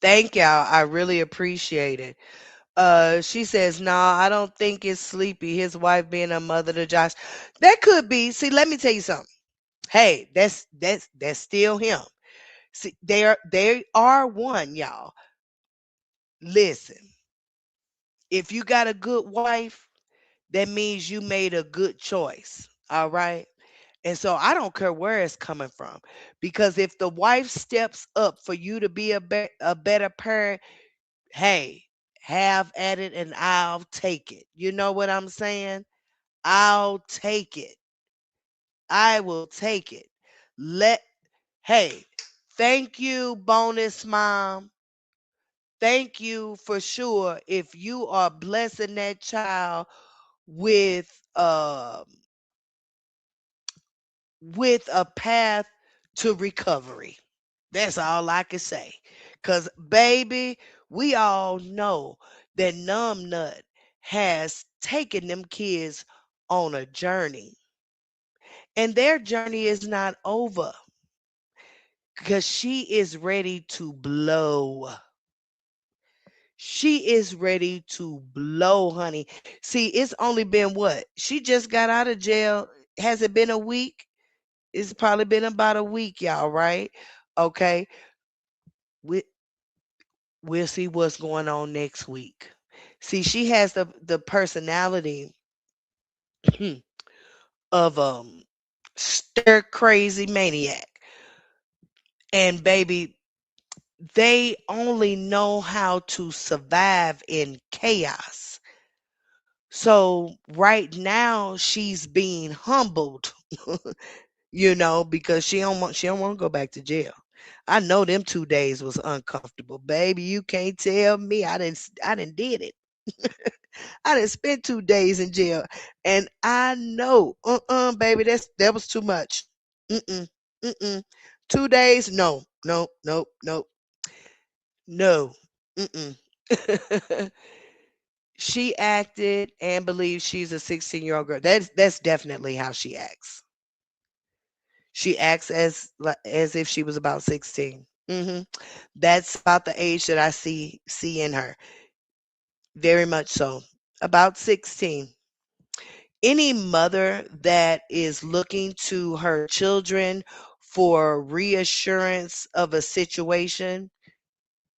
Thank y'all. I really appreciate it. She says, "Nah, I don't think it's Sleepy. His wife being a mother to Josh. That could be. See, let me tell you something. Hey, that's still him. See, they are one, y'all. Listen, if you got a good wife, that means you made a good choice. All right. And so I don't care where it's coming from, because if the wife steps up for you to be a better parent, hey, have at it and I'll take it. You know what I'm saying? I'll take it. I will take it. Let Hey, thank you, bonus mom. Thank you for sure. If you are blessing that child with um with a path to recovery. That's all I can say. Cause baby, we all know that Numbnut has taken them kids on a journey. And their journey is not over, because she is ready to blow. She is ready to blow, honey. See, it's only been what? She just got out of jail. Has it been a week? It's probably been about a week, y'all, right? Okay. We we'll see what's going on next week. See, she has the personality of stir crazy maniac. And baby, they only know how to survive in chaos. So right now she's being humbled, because she don't want to go back to jail. I know them 2 days was uncomfortable, baby. You can't tell me I didn't did it. I didn't spend 2 days in jail, and I know, baby, that was too much. Mm-mm, mm-mm. 2 days, no, no, no, no, no. Mm-mm. She acted and believes she's a 16-year-old girl. That's definitely how she acts. She acts as if she was about 16. That's about the age that I see in her. Very much so. About 16. Any mother that is looking to her children for reassurance of a situation,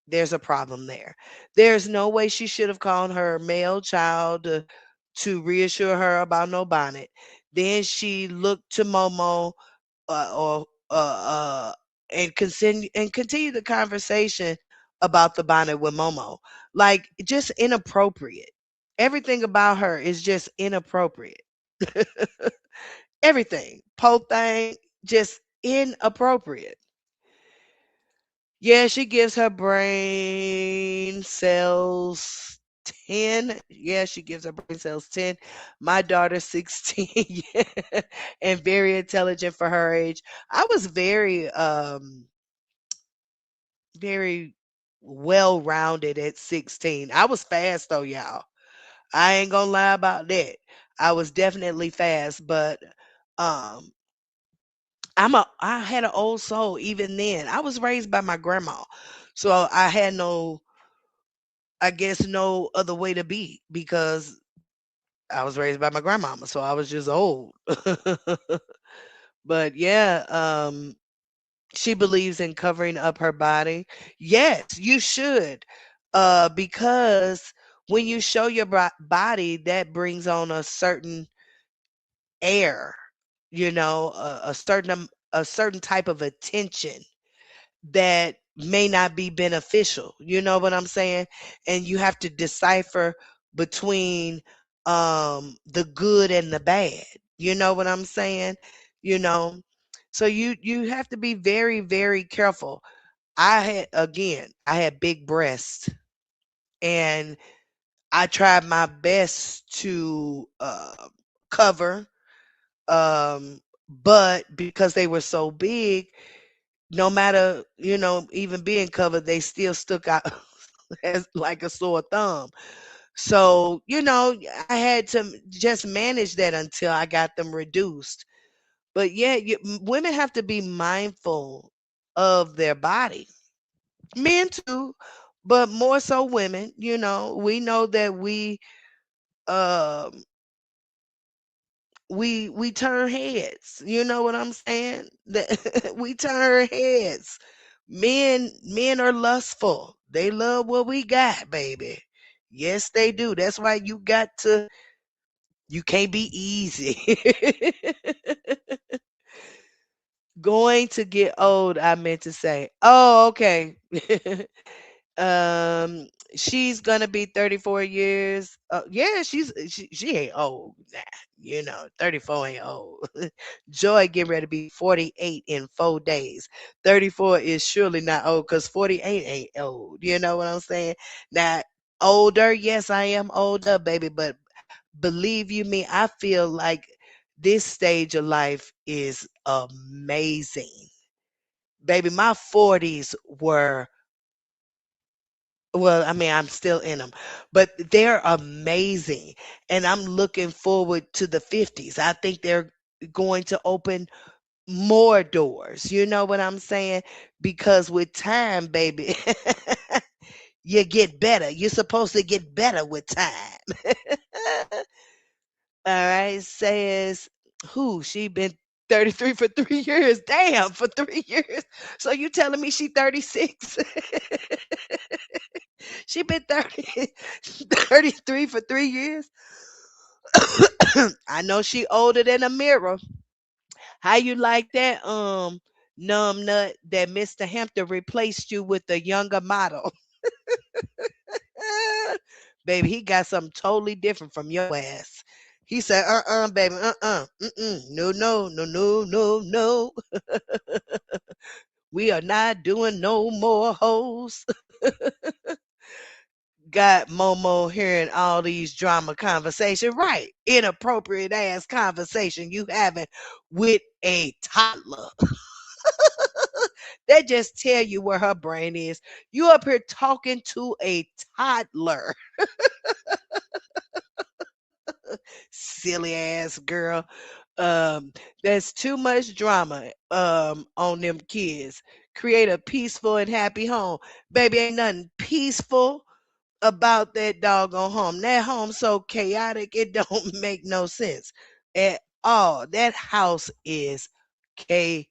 there's a problem there. There's no way she should have called her male child to reassure her about no bonnet. Then she looked to Momo or continue the conversation about the bonnet with Momo. Like just inappropriate. Everything about her is just inappropriate. Everything. Whole thing just inappropriate. Yeah, she gives her brain cells 10. Yeah, she gives her brain cells 10. My daughter's 16. Yeah, and very intelligent for her age. I was very well rounded at 16. I was fast though, y'all. I ain't gonna lie about that. I was definitely fast, but um I had an old soul even then. I was raised by my grandma. So I had I guess no other way to be because I was raised by my grandmama, so I was just old. But yeah, she believes in covering up her body. Yes, you should. Because when you show your body, that brings on a certain air, a certain type of attention that may not be beneficial. You know what I'm saying? And you have to decipher between the good and the bad. You know what I'm saying? You know. So you have to be very very careful. I had big breasts and I tried my best to cover but because they were so big, no matter, even being covered, they still stuck out as like a sore thumb. So, I had to just manage that until I got them reduced. But yeah, women have to be mindful of their body. Men too, but more so women. We know that um we turn heads. You know what I'm saying? That we turn heads. Men are lustful. They love what we got, baby. Yes, they do. That's why you can't be easy. Going to get old, I meant to say. Oh, okay. Um, she's gonna be 34 years. Yeah, she ain't old. Nah, 34 ain't old. Joy getting ready to be 48 in 4 days. 34 is surely not old because 48 ain't old. You know what I'm saying? Now, older, yes, I am older, baby, but believe you me, I feel like this stage of life is amazing. Baby, my 40s were well, I mean, I'm still in them, but they're amazing. And I'm looking forward to the 50s. I think they're going to open more doors. You know what I'm saying? Because with time, baby, you get better. You're supposed to get better with time. All right, says who? She been 33 for 3 years. Damn, for 3 years. So you telling me she 36? She been 33 for 3 years. I know she older than a mirror. How you like that, numb nut that Mr. Hampton replaced you with a younger model? Baby, he got something totally different from your ass. He said, baby, no, no, no, no, no, no. We are not doing no more hoes. Got Momo hearing all these drama conversation, right? Inappropriate ass conversation you having with a toddler. That just tell you where her brain is. You up here talking to a toddler. Silly ass girl. There's too much drama on them kids. Create a peaceful and happy home. Baby, ain't nothing peaceful about that doggone home. That home so chaotic, it don't make no sense at all. That house is chaotic.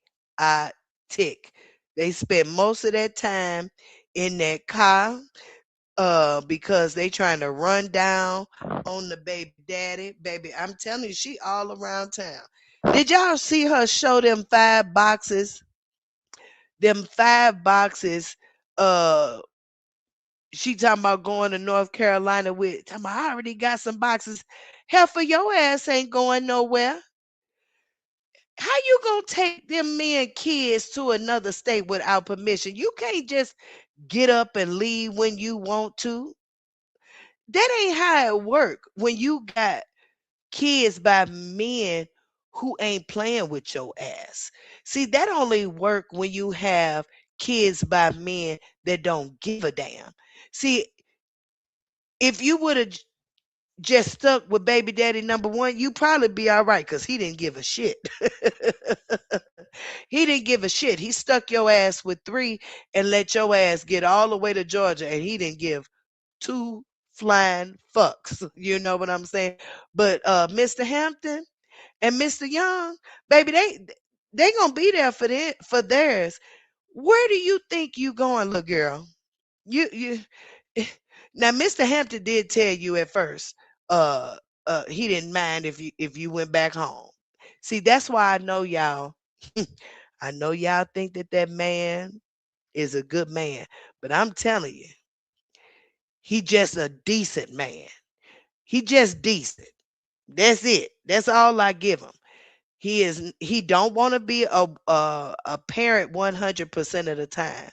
Tick. They spend most of their time in that car because they trying to run down on the baby daddy. Baby, I'm telling you, she all around town. Did y'all see her show them 5 boxes? Them 5 boxes. Uh, she talking about going to North Carolina with. Talking about, I already got some boxes. Hell, for your ass ain't going nowhere. How you gonna take them men kids to another state without permission? You can't just get up and leave when you want to. That ain't how it work when you got kids by men who ain't playing with your ass. See, that only work when you have kids by men that don't give a damn. See, if you would have just stuck with baby daddy number one, you probably be all right because he didn't give a shit. He didn't give a shit. He stuck your ass with three and let your ass get all the way to Georgia, and he didn't give two flying fucks. You know what I'm saying? But Mr. Hampton and Mr. Young, baby, they gonna be there for theirs. Where do you think you going, little girl? You now Mr. Hampton did tell you at first, uh he didn't mind if you went back home. See, that's why I know y'all. I know y'all think that man is a good man, but I'm telling you, he just a decent man. He just decent. That's it. That's all I give him. He don't want to be a parent 100% of the time.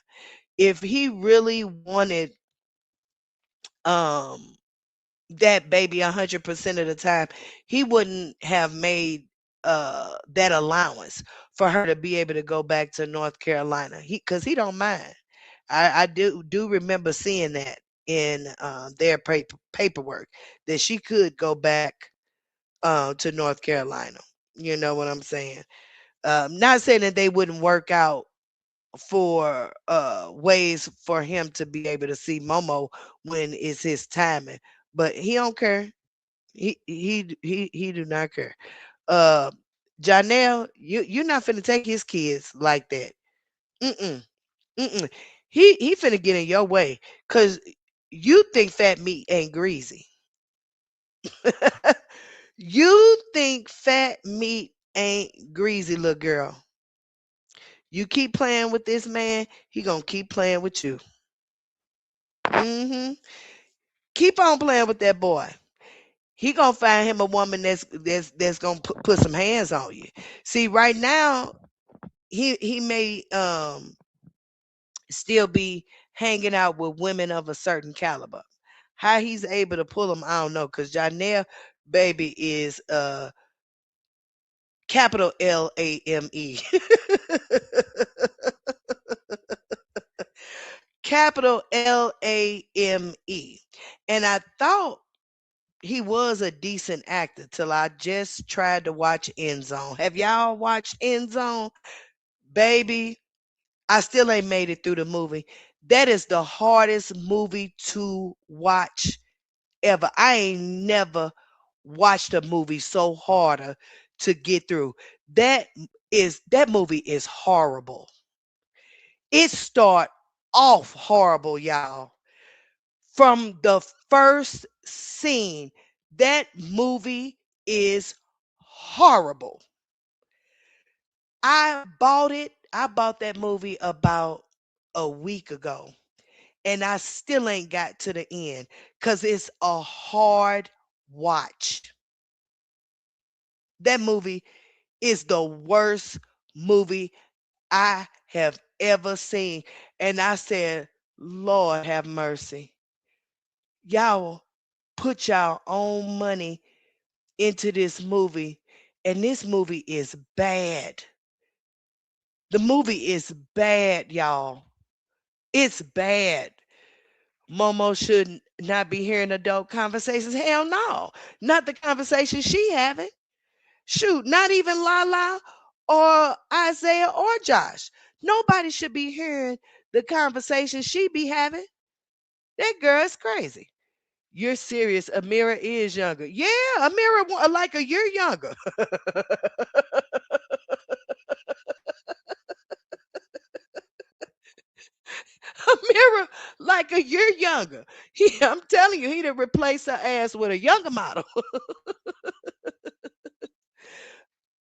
If he really wanted um that baby 100% of the time, he wouldn't have made that allowance for her to be able to go back to North Carolina. Cuz he don't mind. I do remember seeing that in their paperwork that she could go back to North Carolina. You know what I'm saying? Not saying that they wouldn't work out for ways for him to be able to see Momo when it's his timing, but he don't care. He do not care. Uh, Janelle, you're not finna take his kids like that. Mm-mm, mm-mm. He finna get in your way because you think fat meat ain't greasy. You think fat meat ain't greasy, little girl. You keep playing with this man, he gonna keep playing with you. Hmm. Keep on playing with that boy. He gonna find him a woman that's gonna put some hands on you. See, right now he may still be hanging out with women of a certain caliber. How he's able to pull them, I don't know. Cause Janelle, baby, is capital Lame. Capital Lame. And I thought he was a decent actor till I just tried to watch End Zone. Have y'all watched End Zone? Baby, I still ain't made it through the movie. That is the hardest movie to watch ever. I ain't never watched a movie so harder to get through. That movie is horrible. It start off horrible, y'all. From the first scene, that movie is horrible. I bought that movie about a week ago, and I still ain't got to the end because it's a hard watch. That movie is the worst movie I have ever seen. And I said, Lord have mercy. Y'all put y'all own money into this movie, and this movie is bad. The movie is bad, y'all. It's bad. Momo should not be hearing adult conversations. Hell no. Not the conversation she having. Shoot, not even Lala or Isaiah or Josh. Nobody should be hearing the conversation she be having. That girl is crazy. You're serious. Amira is younger. Yeah, Amira like a year younger. mirror like a year younger. I'm telling you, he done replaced her ass with a younger model.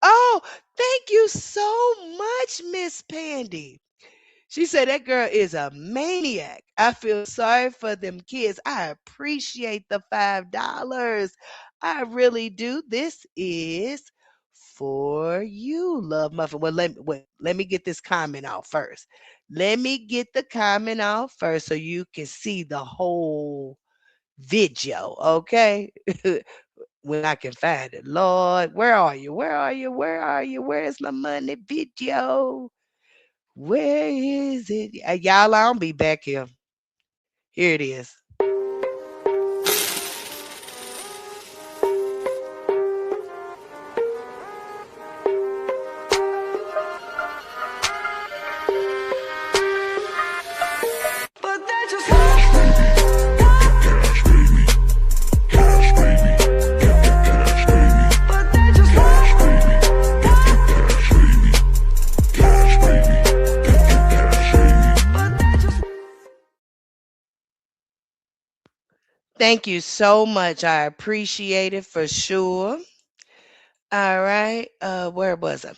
Oh, thank you so much, Miss Pandy. She said that girl is a maniac. I feel sorry for them kids. I appreciate the $5. I really do. This is for you, Love Muffin. Well, let me get this comment out first. Let me get the comment out first so you can see the whole video, okay? When I can find it. Lord, where are you? Where are you? Where are you? Where's my money video? Where is it? Y'all, I don't be back here. Here it is. But that's just Thank you so much. I appreciate it for sure. All right. Where was I?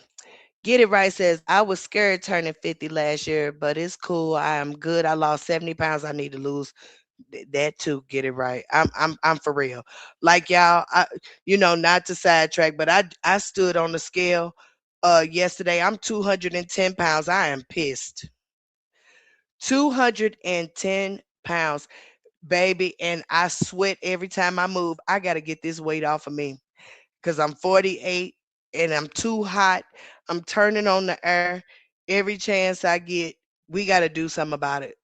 Get it right says I was scared turning 50 last year, but it's cool. I am good. I lost 70 pounds. I need to lose that too. Get it right. I'm for real. Like y'all, not to sidetrack, but I stood on the scale yesterday. I'm 210 pounds. I am pissed. 210 pounds, baby, and I sweat every time I move. I got to get this weight off of me because I'm 48 and I'm too hot. I'm turning on the air every chance I get. We got to do something about it.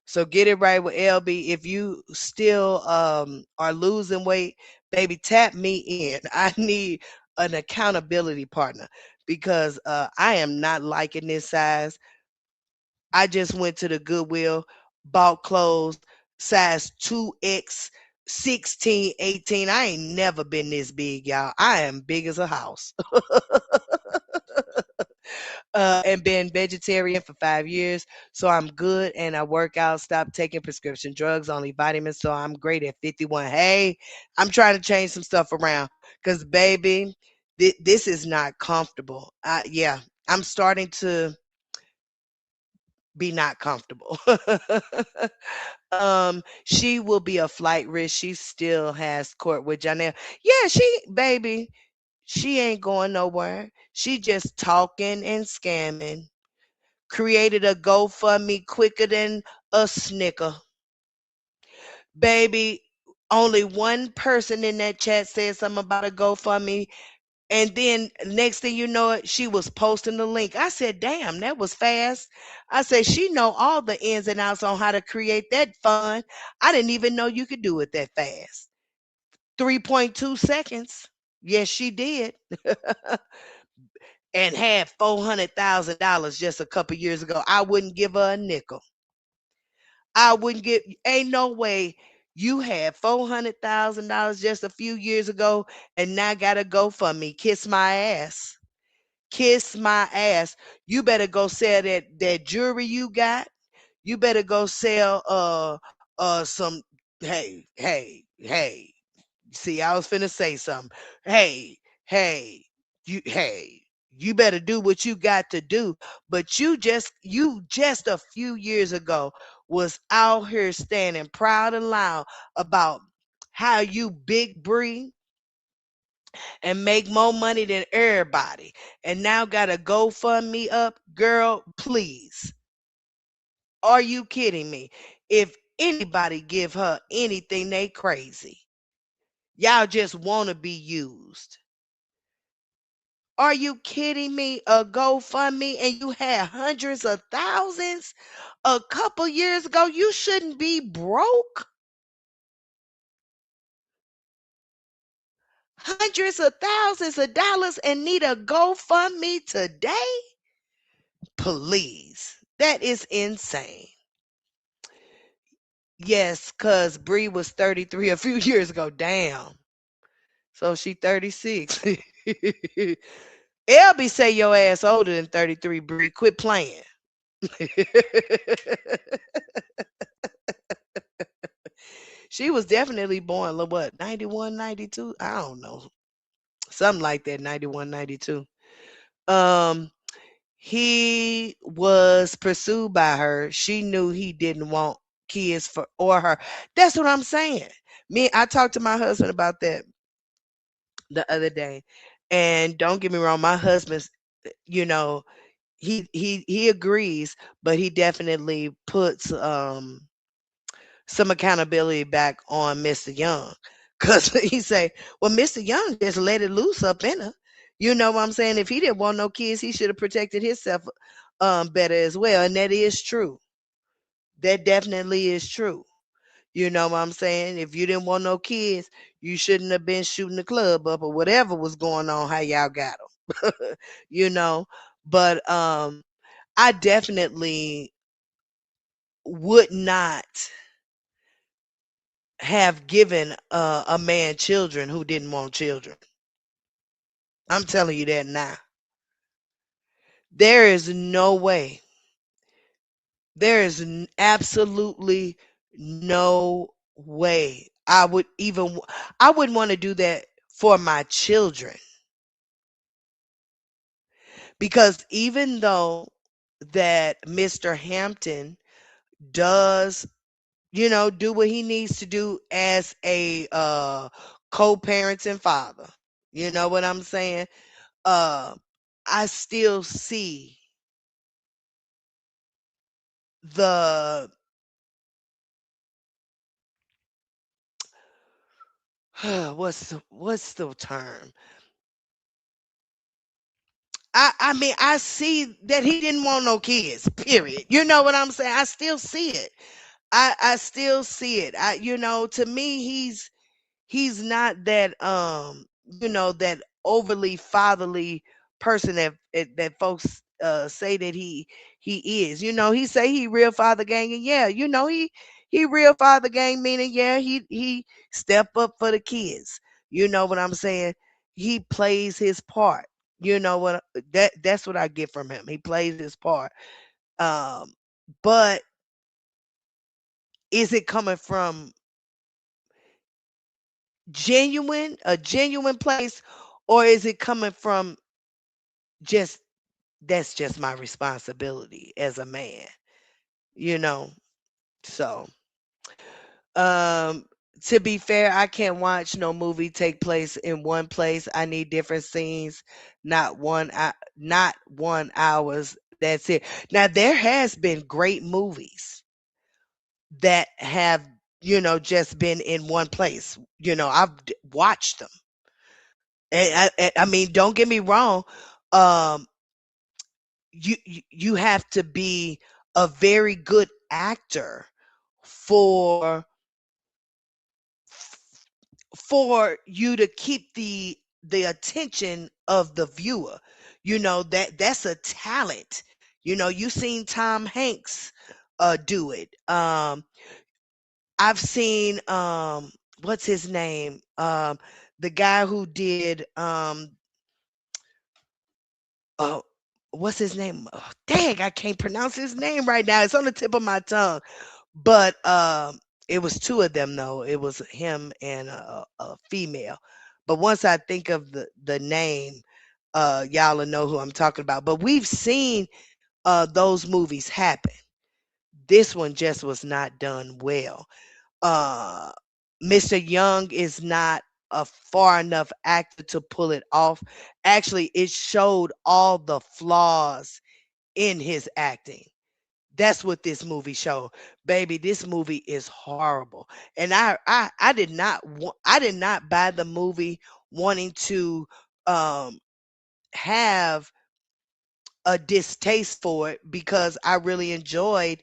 So get it right with LB. If you still are losing weight, baby, tap me in. I need an accountability partner because I am not liking this size. I just went to the Goodwill, bought clothes, size 2X, 16, 18. I ain't never been this big, y'all. I am big as a house. And been vegetarian for 5 years. So I'm good and I work out, stop taking prescription drugs, only vitamins. So I'm great at 51. Hey, I'm trying to change some stuff around because, baby, this is not comfortable. Yeah, I'm starting to be not comfortable. She will be a flight risk. She still has court with Janelle. Yeah, baby, she ain't going nowhere. She just talking and scamming. Created a GoFundMe quicker than a snicker. Baby, only one person in that chat said something about a GoFundMe. And then next thing you know it, she was posting the link. I said, damn, that was fast. I said, she know all the ins and outs on how to create that fund. I didn't even know you could do it that fast. 3.2 seconds. Yes, she did. And had $400,000 just a couple years ago. I wouldn't give her a nickel. I wouldn't get, ain't no way you had $400,000 just a few years ago and now gotta go for me. Kiss my ass. Kiss my ass. You better go sell that jewelry you got. You better go sell some hey. See, I was finna say something. Hey, hey, you better do what you got to do. But you just a few years ago was out here standing proud and loud about how you big Bree and make more money than everybody. And now gotta go fund me up. Girl, please. Are you kidding me? If anybody give her anything, they crazy. Y'all just want to be used. Are you kidding me? A GoFundMe and you had hundreds of thousands a couple years ago. You shouldn't be broke. Hundreds of thousands of dollars and need a GoFundMe today? Please. That is insane. Yes, cuz Bree was 33 a few years ago. Damn. So she 36. LB say your ass older than 33, Bree. Quit playing. She was definitely born, what, 91, 92? I don't know. Something like that, 91, 92. Um, he was pursued by her. She knew he didn't want kids for or her. That's what I'm saying. I talked to my husband about that the other day. And don't get me wrong, my husband's, you know, he agrees, but he definitely puts some accountability back on Mr. Young. Cause he say, well, Mr. Young just let it loose up in her. You know what I'm saying? If he didn't want no kids, he should have protected himself better as well. And that is true. That definitely is true. You know what I'm saying? If you didn't want no kids, you shouldn't have been shooting the club up or whatever was going on, how y'all got them. you know, but I definitely would not have given a man children who didn't want children. I'm telling you that now. There is no way. There is absolutely no way I wouldn't want to do that for my children, because even though that Mr. Hampton does, do what he needs to do as a co-parenting father. You know what I'm saying? Uh I still see the what's the term? I mean, I see that he didn't want no kids, period. You know what I'm saying? I still see it. I still see it. To me, he's not that that overly fatherly person that folks say that he is. He say he real father gang, and yeah, he real father gang, meaning yeah, he step up for the kids. You know what I'm saying? He plays his part. You know what that's what I get from him. He plays his part. Um but is it coming from a genuine place, or is it coming from just that's just my responsibility as a man, you know? So, um to be fair, I can't watch no movie take place in one place. I need different scenes, not 1 hours. That's it. Now there has been great movies that have, just been in one place. I've watched them. I mean, don't get me wrong. Um, you have to be a very good actor for you to keep the attention of the viewer. That's a talent. You seen Tom Hanks do it. I've seen what's his name? The guy who did oh, what's his name? Oh, dang, I can't pronounce his name right now. It's on the tip of my tongue. But it was two of them though. It was him and a female. But once I think of the name, y'all will know who I'm talking about. But we've seen those movies happen. This one just was not done well. Uh, Mr. Young is not a far enough actor to pull it off. Actually, it showed all the flaws in his acting. That's what this movie showed. Baby, this movie is horrible. And I did not buy the movie wanting to um have a distaste for it, because I really enjoyed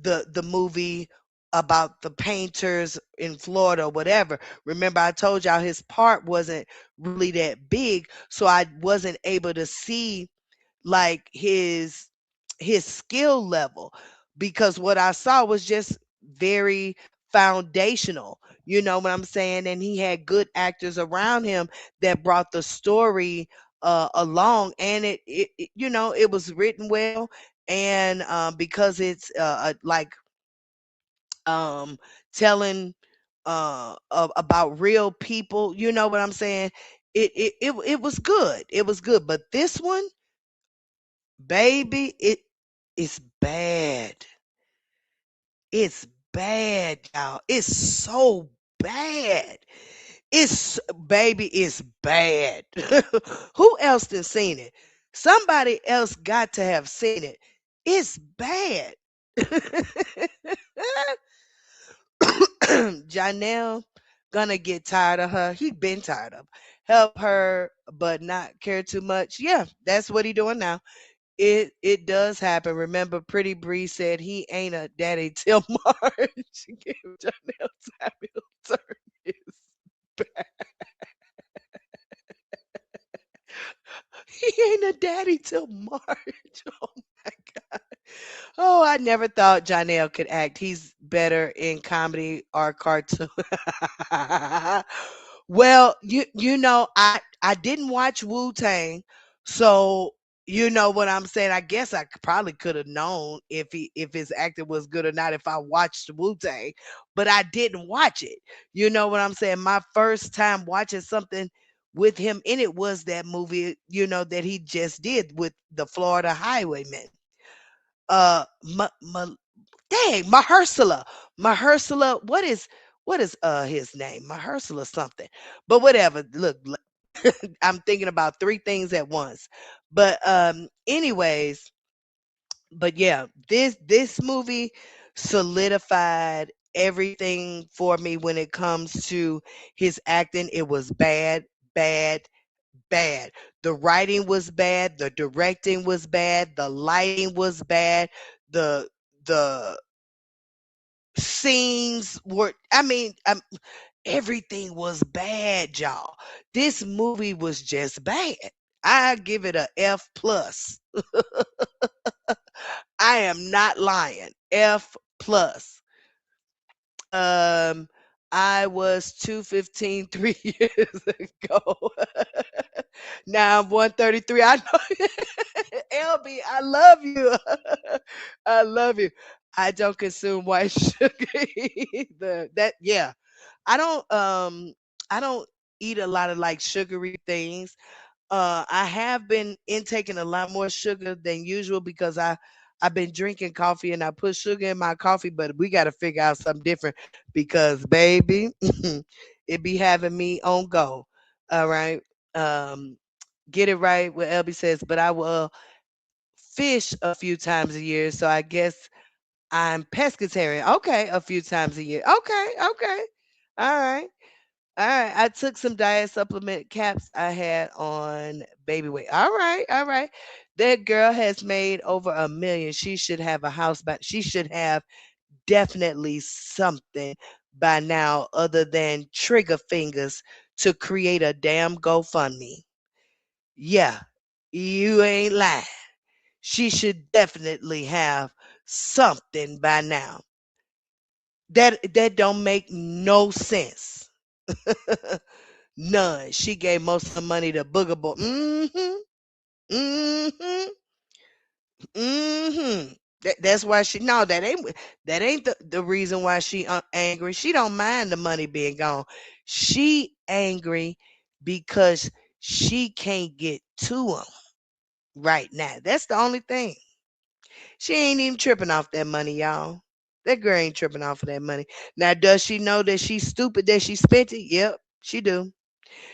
the movie about the painters in Florida or whatever. Remember, I told y'all his part wasn't really that big, so I wasn't able to see like his skill level, because what I saw was just very foundational. You know what I'm saying? And he had good actors around him that brought the story along, and it was written well, and because it's like um telling about real people, you know what I'm saying? It was good. It was good. But this one, baby, it is bad. It's bad, y'all. It's so bad. It's baby, it's bad. Who else done seen it? Somebody else got to have seen it. It's bad. Janelle gonna get tired of her. He been tired of help her, but not care too much. Yeah, that's what he doing now. It does happen. Remember, Pretty Bree said he ain't a daddy till March. Give Janelle Samuel turn his back. He ain't a daddy till March. Oh my God. Oh, I never thought Janelle could act. He's better in comedy or cartoon. Well, you know, I didn't watch Wu Tang, so you know what I'm saying. I guess I probably could have known if his acting was good or not if I watched Wu Tang, but I didn't watch it. You know what I'm saying. My first time watching something with him in it was that movie, you know, that he just did with the Florida Highwaymen. Ma, ma, dang, Mahershala. What is his name? Mahershala something. But whatever. Look, I'm thinking about three things at once. But anyways, but yeah, this movie solidified everything for me when it comes to his acting. It was bad, bad, bad. The writing was bad, the directing was bad, the lighting was bad, the scenes were, I mean, everything was bad, y'all. This movie was just bad. I give it a F plus. I am not lying. F plus. Um, I was 215 3 years ago. Now I'm 133. I know. LB, I love you. I love you. I don't consume white sugar either. That yeah. I don't eat a lot of like sugary things. I have been intaking a lot more sugar than usual because I've been drinking coffee and I put sugar in my coffee, but we got to figure out something different because baby, it be having me on go. All right. Um, get it right what LB says, but I will fish a few times a year, so I guess I'm pescatarian. Okay, a few times a year. Okay, okay. All right. All right, I took some diet supplement caps I had on baby weight. All right, all right. That girl has made over 1 million. She should have a house, but she should have definitely something by now other than trigger fingers to create a damn GoFundMe. Yeah, you ain't lying. She should definitely have something by now. That don't make no sense. None. She gave most of the money to Booger Boy. Mm-hmm. Mm-hmm. Mm-hmm. That's why she no, that ain't the reason why she angry. She don't mind the money being gone. She angry because she can't get to him right now. That's the only thing. She ain't even tripping off that money, y'all. That girl ain't tripping off of that money. Now, does she know that she's stupid that she spent it? Yep, she do.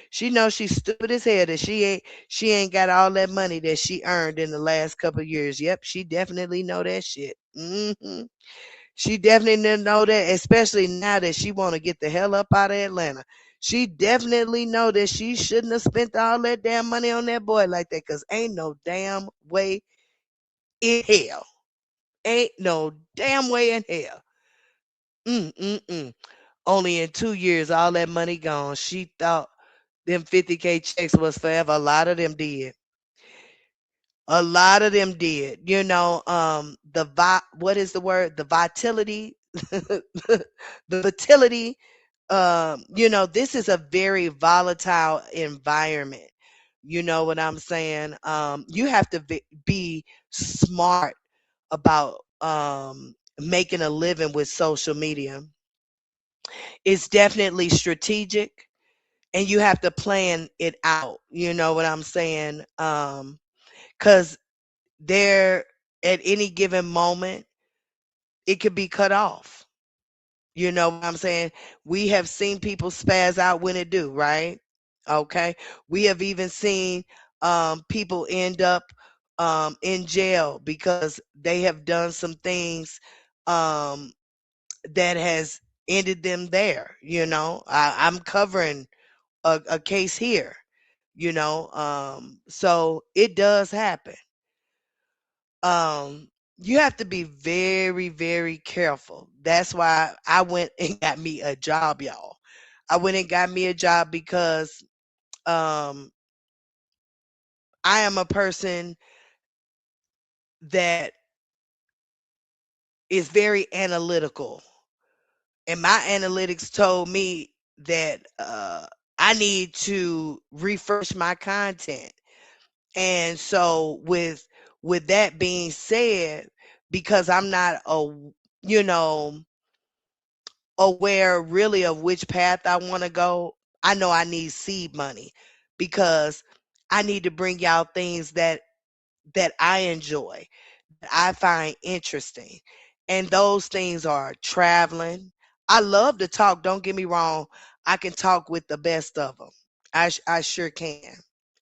She knows she's stupid as hell that she ain't got all that money that she earned in the last couple of years. Yep, she definitely know that shit. She definitely know that, especially now that she want to get the hell up out of Atlanta. She definitely know that she shouldn't have spent all that damn money on that boy like that, cause ain't no damn way in hell. Ain't no damn way in hell. Mm-mm-mm. Only in 2 years, all that money gone. She thought them 50K checks was forever. A lot of them did. A lot of them did. You know, what is the word? The vitality, the vitality. You know, this is a very volatile environment. You know what I'm saying? You have to be smart about making a living with social media. It's definitely strategic and you have to plan it out. You know what I'm saying? Cuz there at any given moment it could be cut off. You know what I'm saying? We have seen people spaz out when it do, right? Okay. We have even seen people end up in jail because they have done some things um, that has ended them there. You know, I'm covering a case here. You know, so it does happen. You have to be very, very careful. That's why I went and got me a job, y'all. I went and got me a job because um, I am a person that is very analytical, and my analytics told me that I need to refresh my content. And so with that being said, because I'm not you know aware really of which path I want to go, I know I need seed money because I need to bring y'all things that I enjoy, that I find interesting. And those things are traveling. I love to talk, don't get me wrong. I can talk with the best of them. I sure can.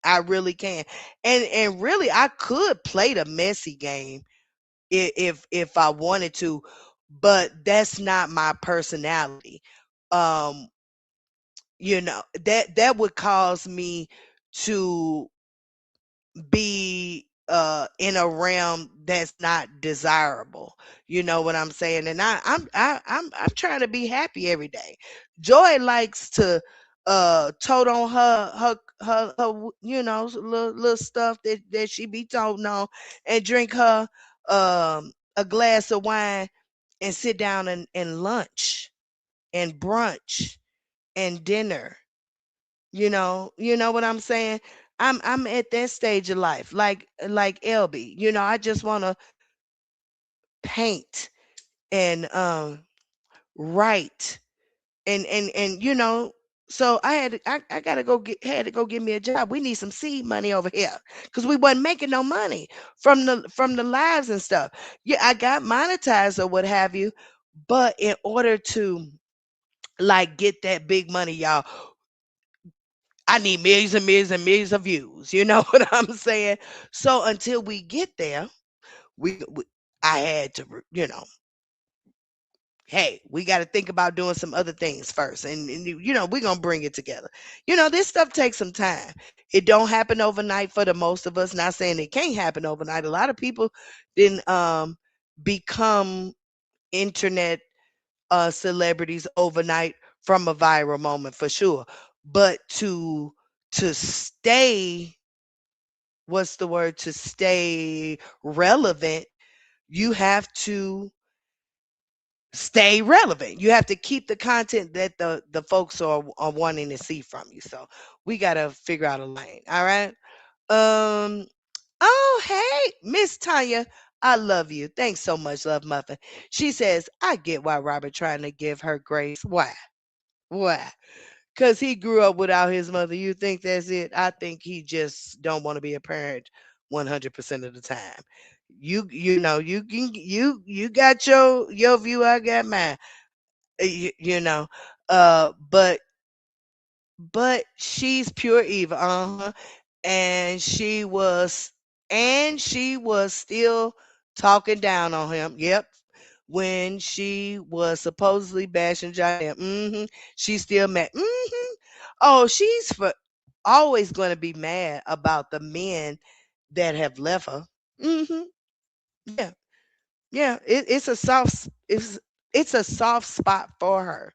I really can. And really I could play the messy game if I wanted to, but that's not my personality. Um, that would cause me to be in a realm that's not desirable. You know what I'm saying? And I'm trying to be happy every day. Joy likes to tote on her little stuff that she be toting on and drink her a glass of wine and sit down and lunch and brunch and dinner. You know what I'm saying? I'm at that stage of life, like LB. I just want to paint and write and so I gotta go get had to go get me a job. We need some seed money over here because we wasn't making no money from the lives and stuff. Yeah, I got monetized or what have you, but in order to like get that big money, y'all, I need millions and millions and millions of views. You know what I'm saying? So until we get there, we I had to, hey, we got to think about doing some other things first, and we're gonna bring it together. This stuff takes some time. It don't happen overnight for the most of us. Not saying it can't happen overnight. A lot of people didn't become internet celebrities overnight from a viral moment for sure. But to stay, what's the word? To stay relevant, you have to stay relevant. You have to keep the content that the folks are wanting to see from you. So we gotta figure out a lane. All right. Um. Oh, hey, Miss Tanya. I love you. Thanks so much, Love Muffin. She says, I get why Robert trying to give her grace. Why? Why? Because he grew up without his mother. You think that's it? I think he just don't want to be a parent 100% of the time. You got your view, I got mine. You know. But she's pure evil, uh-huh. And she was still talking down on him. Yep. When she was supposedly bashing Janelle. She's still mad. Oh, she's for always going to be mad about the men that have left her. Yeah. Yeah. It's a soft spot for her.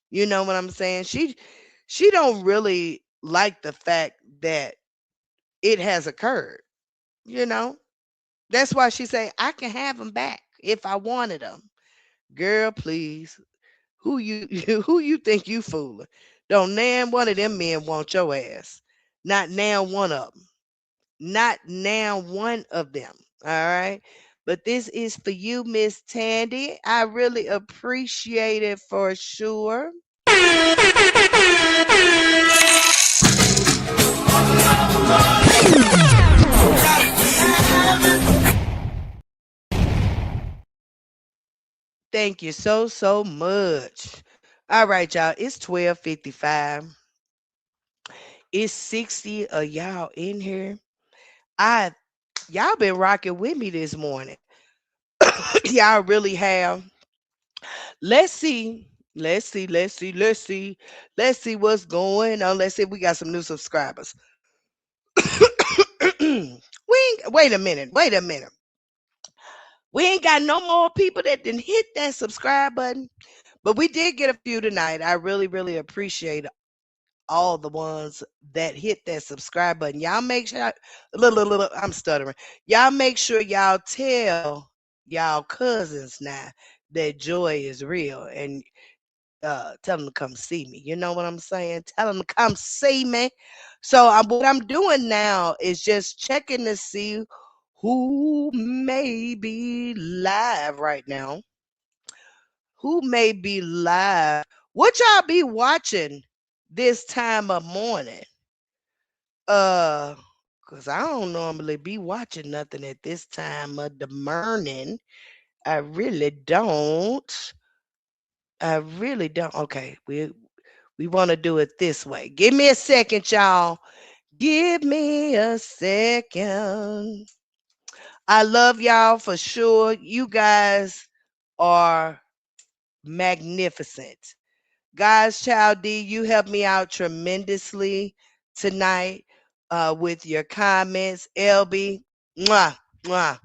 You know what I'm saying? She don't really like the fact that it has occurred, you know? That's why she say I can have them back if I wanted them. Girl, please. Who you who you think you fooling? Don't nan one of them men want your ass. Not now one of them. Not now one of them. All right? But this is for you, Miss Tandy. I really appreciate it for sure. Thank you so, so much. All right, y'all. It's 12:55. It's 60 of y'all in here. I Y'all been rocking with me this morning. Y'all really have. Let's see. Let's see what's going on. Let's see if we got some new subscribers. Wait a minute. Wait a minute. We ain't got no more people that didn't hit that subscribe button. But we did get a few tonight. I really, really appreciate all the ones that hit that subscribe button. Y'all make sure, I'm stuttering. Y'all make sure y'all tell y'all cousins now that joy is real and tell them to come see me. You know what I'm saying? Tell them to come see me. So what I'm doing now is just checking to see who may be live right now. Who may be live? What y'all be watching this time of morning? Uh, cause I don't normally be watching nothing at this time of the morning. I really don't. I really don't. Okay, we want to do it this way. Give me a second, y'all. Give me a second. I love y'all for sure. You guys are magnificent. Guys, Child D, you helped me out tremendously tonight with your comments. LB, mwah, mwah.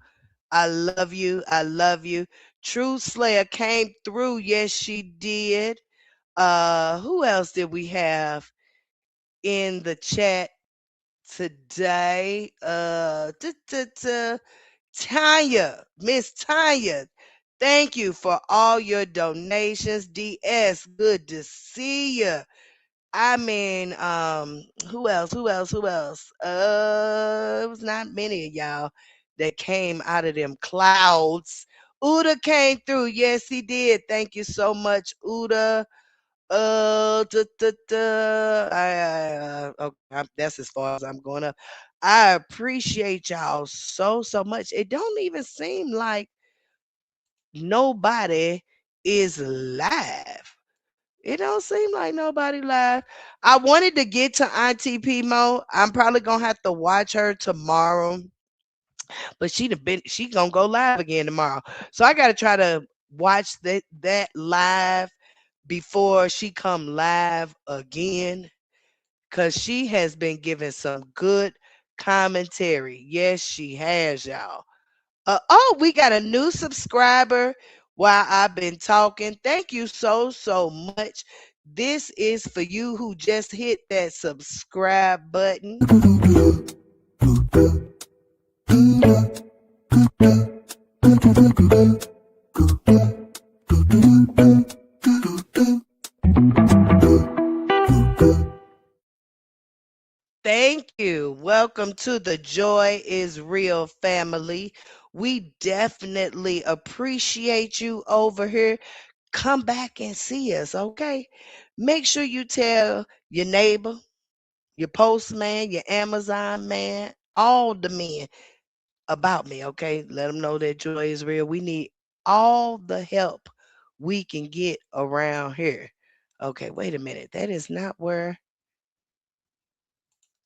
I love you. I love you. True Slayer came through. Yes, she did. Who else did we have in the chat today? Tanya, Miss Tanya. Thank you for all your donations. DS, good to see you. I mean, who else? Who else? Who else? It was not many of y'all that came out of them clouds. Uda came through. Yes, he did. Thank you so much, Uda. Okay, that's as far as I'm going up. I appreciate y'all so, so much. It don't even seem like nobody is live. It don't seem like nobody live. I wanted to get to Auntie Pmo. I'm probably gonna have to watch her tomorrow, but she gonna go live again tomorrow. So I gotta try to watch that live before she come live again. Cause she has been giving some good commentary. Yes, she has, y'all. Oh, we got a new subscriber while I've been talking. Thank you so, so much. This is for you who just hit that subscribe button. Thank you. Welcome to the Joy is Real family. We definitely appreciate you over here. Come back and see us, okay? Make sure you tell your neighbor, your postman, your Amazon man, all the men about me, okay? Let them know that joy is real. We need all the help we can get around here. Okay, wait a minute. That is not where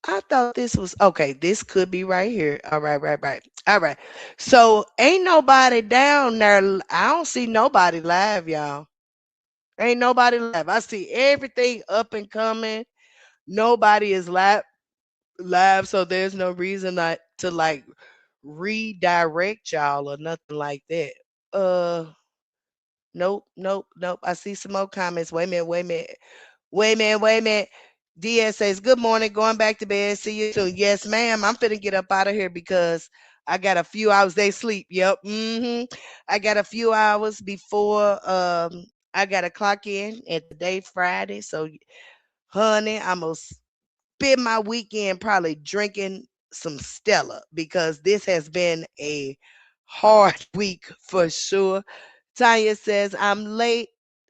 I thought this was. Okay, this could be right here. All right, right, right. All right. So ain't nobody down there. I don't see nobody live, y'all. Ain't nobody live. I see everything up and coming. Nobody is live, so there's no reason not to like redirect y'all or nothing like that. Uh nope, nope, nope. I see some more comments. Wait a minute, wait a minute. Wait a minute, wait a minute. DS says, good morning, going back to bed. See you soon. Yes, ma'am. I'm finna get up out of here because I got a few hours. They sleep. Yep. I got a few hours before I gotta clock in at today, Friday. So honey, I'm gonna spend my weekend probably drinking some Stella because this has been a hard week for sure. Tanya says, I'm late.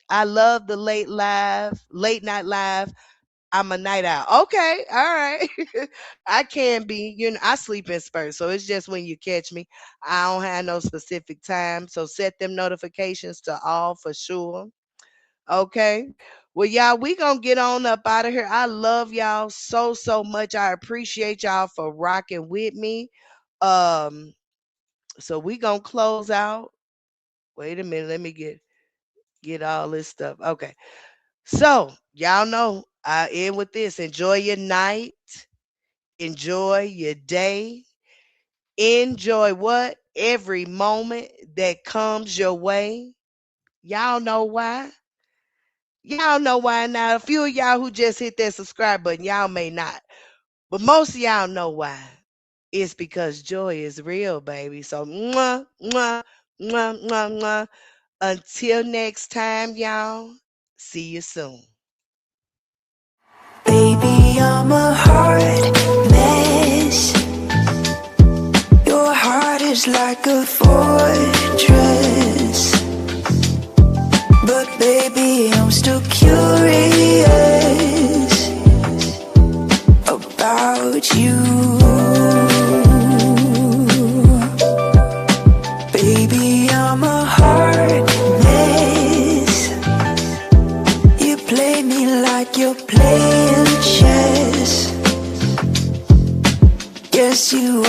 I love the late night live. I'm a night owl. Okay, all right. I can be. I sleep in spurts, so it's just when you catch me. I don't have no specific time, so set them notifications to all for sure. Okay. Well, y'all, we gonna get on up out of here. I love y'all so much. I appreciate y'all for rocking with me. Um, so we gonna close out. Wait a minute, let me get all this stuff. Okay. So y'all know I end with this. Enjoy your night. Enjoy your day. Enjoy what? Every moment that comes your way. Y'all know why? Y'all know why now. A few of y'all who just hit that subscribe button, y'all may not. But most of y'all know why. It's because joy is real, baby. So mwah, mwah, mwah, mwah, mwah. Until next time, y'all. See you soon. Baby, I'm a hard mess. Your heart is like a fortress. But baby, I'm still curious about you. Baby, I'm a hard mess. You play me like you're playing chess. Yes, you